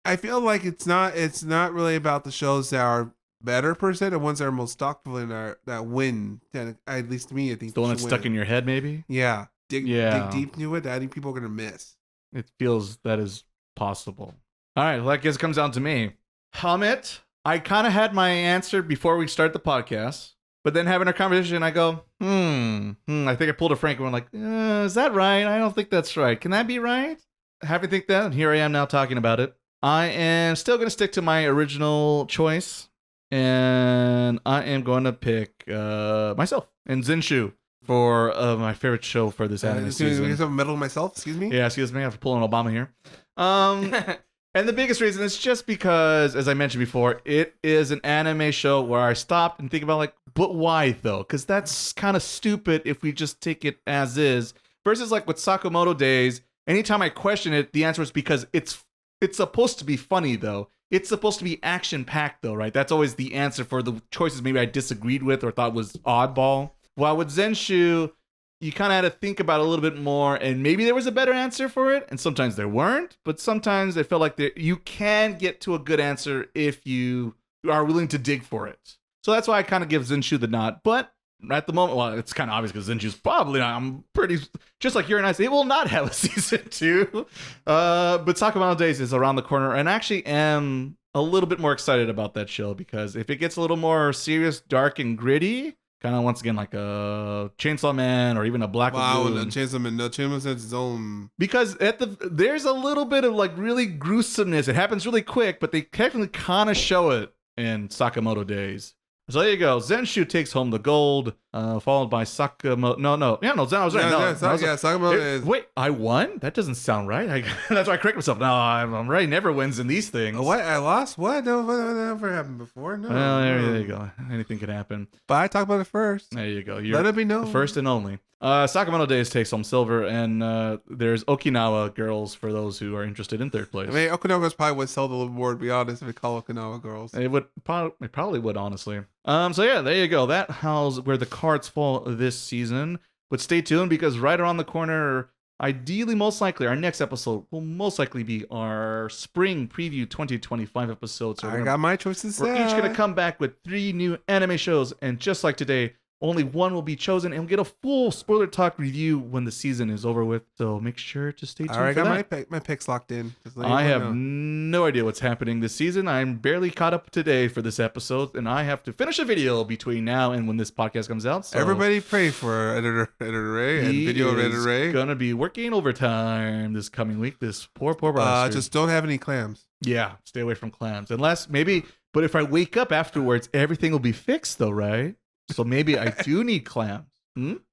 I feel like it's not really about the shows that are better per se. The ones that are most thoughtful and that win. At least to me, I think the one that's stuck in your head, maybe. Yeah. Dig deep into it. I think people are gonna miss. It feels that is possible. All right, well, I guess it comes down to me. Hamid, I kind of had my answer before we start the podcast, but then having a conversation, I go, I think I pulled a Frank and I'm like, is that right? I don't think that's right. Can that be right? Having think that, and here I am now talking about it. I am still going to stick to my original choice. And I am going to pick myself and Zenshu for my favorite show for this anime season. Because I'm medal myself, excuse me? Yeah, excuse me. I have to pull an Obama here. And the biggest reason is just because, as I mentioned before, it is an anime show where I stopped and think about like, but why though? Because that's kind of stupid if we just take it as is. Versus like with Sakamoto Days, anytime I question it, the answer is because it's supposed to be funny though. It's supposed to be action-packed though, right? That's always the answer for the choices maybe I disagreed with or thought was oddball. While with Zenshu, you kind of had to think about it a little bit more, and maybe there was a better answer for it, and sometimes there weren't, but sometimes I felt like you can get to a good answer if you are willing to dig for it. So that's why I kind of give Zenshu the nod. But at the moment, well, it's kind of obvious because Zenshu's probably not, I'm pretty, just like you're and I say, it will not have a season 2. But Sakamoto Days is around the corner, and I actually am a little bit more excited about that show because if it gets a little more serious, dark, and gritty, kind of once again like a Chainsaw Man or even a Black Lagoon. Wow, Chainsaw Man has its own. Because there's a little bit of like really gruesomeness. It happens really quick, but they technically kind of show it in Sakamoto Days. So there you go. Zenshu takes home the gold, followed by Sakamoto. No. Yeah, no, I was right. Sakamoto is. Wait, I won? That doesn't sound right. That's why I correct myself. No, I'm right. Never wins in these things. What? I lost? What? No, that never happened before. No. Well, there you go. Anything could happen. But I talked about it first. There you go. Let it be known. The first and only. Sakamoto Days takes home silver, and there's Okinawa girls for those who are interested in third place. I mean, Okinawa girls probably would sell the more, to be honest, if we call Okinawa girls. It probably would, honestly. So yeah, there you go. That how's where the cards fall this season. But stay tuned because right around the corner, ideally, most likely, our next episode will most likely be our spring preview 2025 episode. So I got my choices. We're each gonna come back with 3 new anime shows, and just like today, only one will be chosen, and we'll get a full spoiler talk review when the season is over with. So make sure to stay tuned. All right, for I that. got my picks locked in. I have no idea what's happening this season. I'm barely caught up today for this episode, and I have to finish a video between now and when this podcast comes out. So everybody pray for editor Ray and video editor Ray. Gonna be working overtime this coming week. This poor bastard. Just don't have any clams. Yeah, stay away from clams, unless maybe. But if I wake up afterwards, everything will be fixed, though, right? So maybe I do need clams.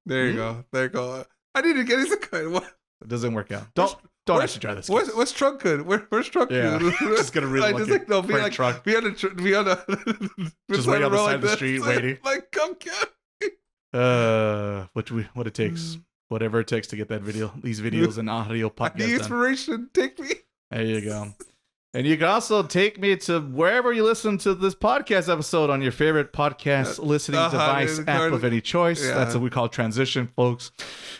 There you go. There you go. I need to get his good. What? It doesn't work out. Don't actually try this. What's Trunk good? Where's Trunk good? Just gonna really be on a truck. Be on a just waiting on the side of the street, waiting. Like, come get me. What it takes. Whatever it takes to get that video. These videos and audio podcasts. The inspiration. Take me. There you go. And you can also take me to wherever you listen to this podcast episode on your favorite podcast listening device app of any choice. Yeah. That's what we call transition, folks.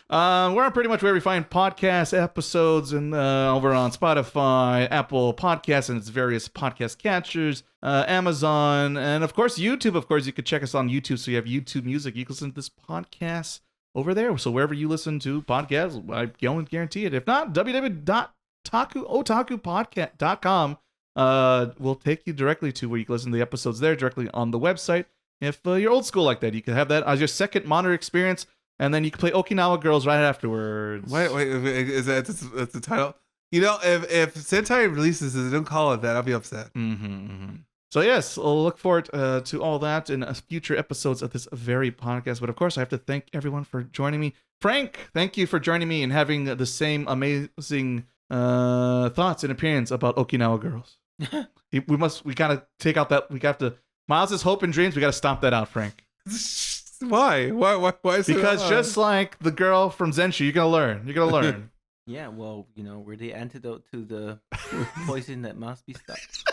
We're on pretty much where we find podcast episodes and over on Spotify, Apple Podcasts, and its various podcast catchers, Amazon, and of course, YouTube. Of course, you could check us on YouTube. So you have YouTube Music. You can listen to this podcast over there. So wherever you listen to podcasts, I guarantee it. If not, otakupodcast.com will take you directly to where you can listen to the episodes there directly on the website. If you're old school like that, you can have that as your second monitor experience, and then you can play Okinawa Girls right afterwards. Wait, is that's the title? You know, if Sentai releases it, don't call it that. I'll be upset. So yes, I'll look forward to all that in future episodes of this very podcast. But of course, I have to thank everyone for joining me. Frank, thank you for joining me and having the same amazing thoughts and opinions about Okinawa Girls. we gotta take out that. We got to Miles' hope and dreams. We gotta stomp that out, Frank. Why is because just like the girl from Zenshu, you're gonna learn. Yeah, well, we're the antidote to the poison that must be stopped.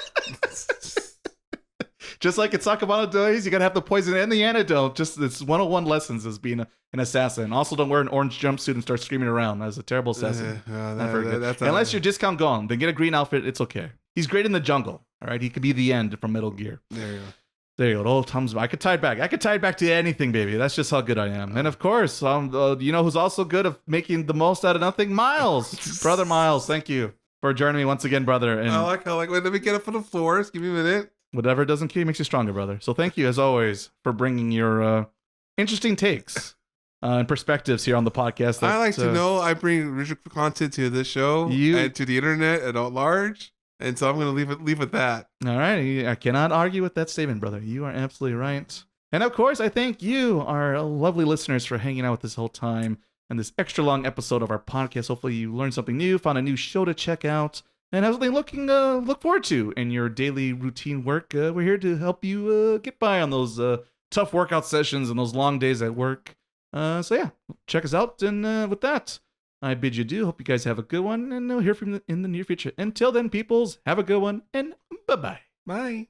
Just like at Sakamoto Days, you gotta have the poison and the antidote. Just it's 101 lessons as being an assassin. Also, don't wear an orange jumpsuit and start screaming around as a terrible assassin. Unless your discount gone, then get a green outfit. It's okay. He's great in the jungle. All right, he could be the end from Metal Gear. There you go. Old Tom's. I could tie it back. I could tie it back to anything, baby. That's just how good I am. And of course, you know who's also good at making the most out of nothing? Miles, brother Miles. Thank you for joining me once again, brother. And I like. Wait, let me get up on the floors. Give me a minute. Whatever doesn't kill you makes you stronger, brother. So thank you, as always, for bringing your interesting takes and perspectives here on the podcast. I like to know I bring original content to this show and to the internet at large. And so I'm going to leave with that. All right. I cannot argue with that statement, brother. You are absolutely right. And of course, I thank you, our lovely listeners, for hanging out with this whole time and this extra long episode of our podcast. Hopefully you learned something new, found a new show to check out, and have something look forward to in your daily routine work. We're here to help you get by on those tough workout sessions and those long days at work. So yeah, check us out. And with that, I bid you adieu. Hope you guys have a good one, and we'll hear from you in the near future. Until then, peoples, have a good one, and bye-bye. Bye.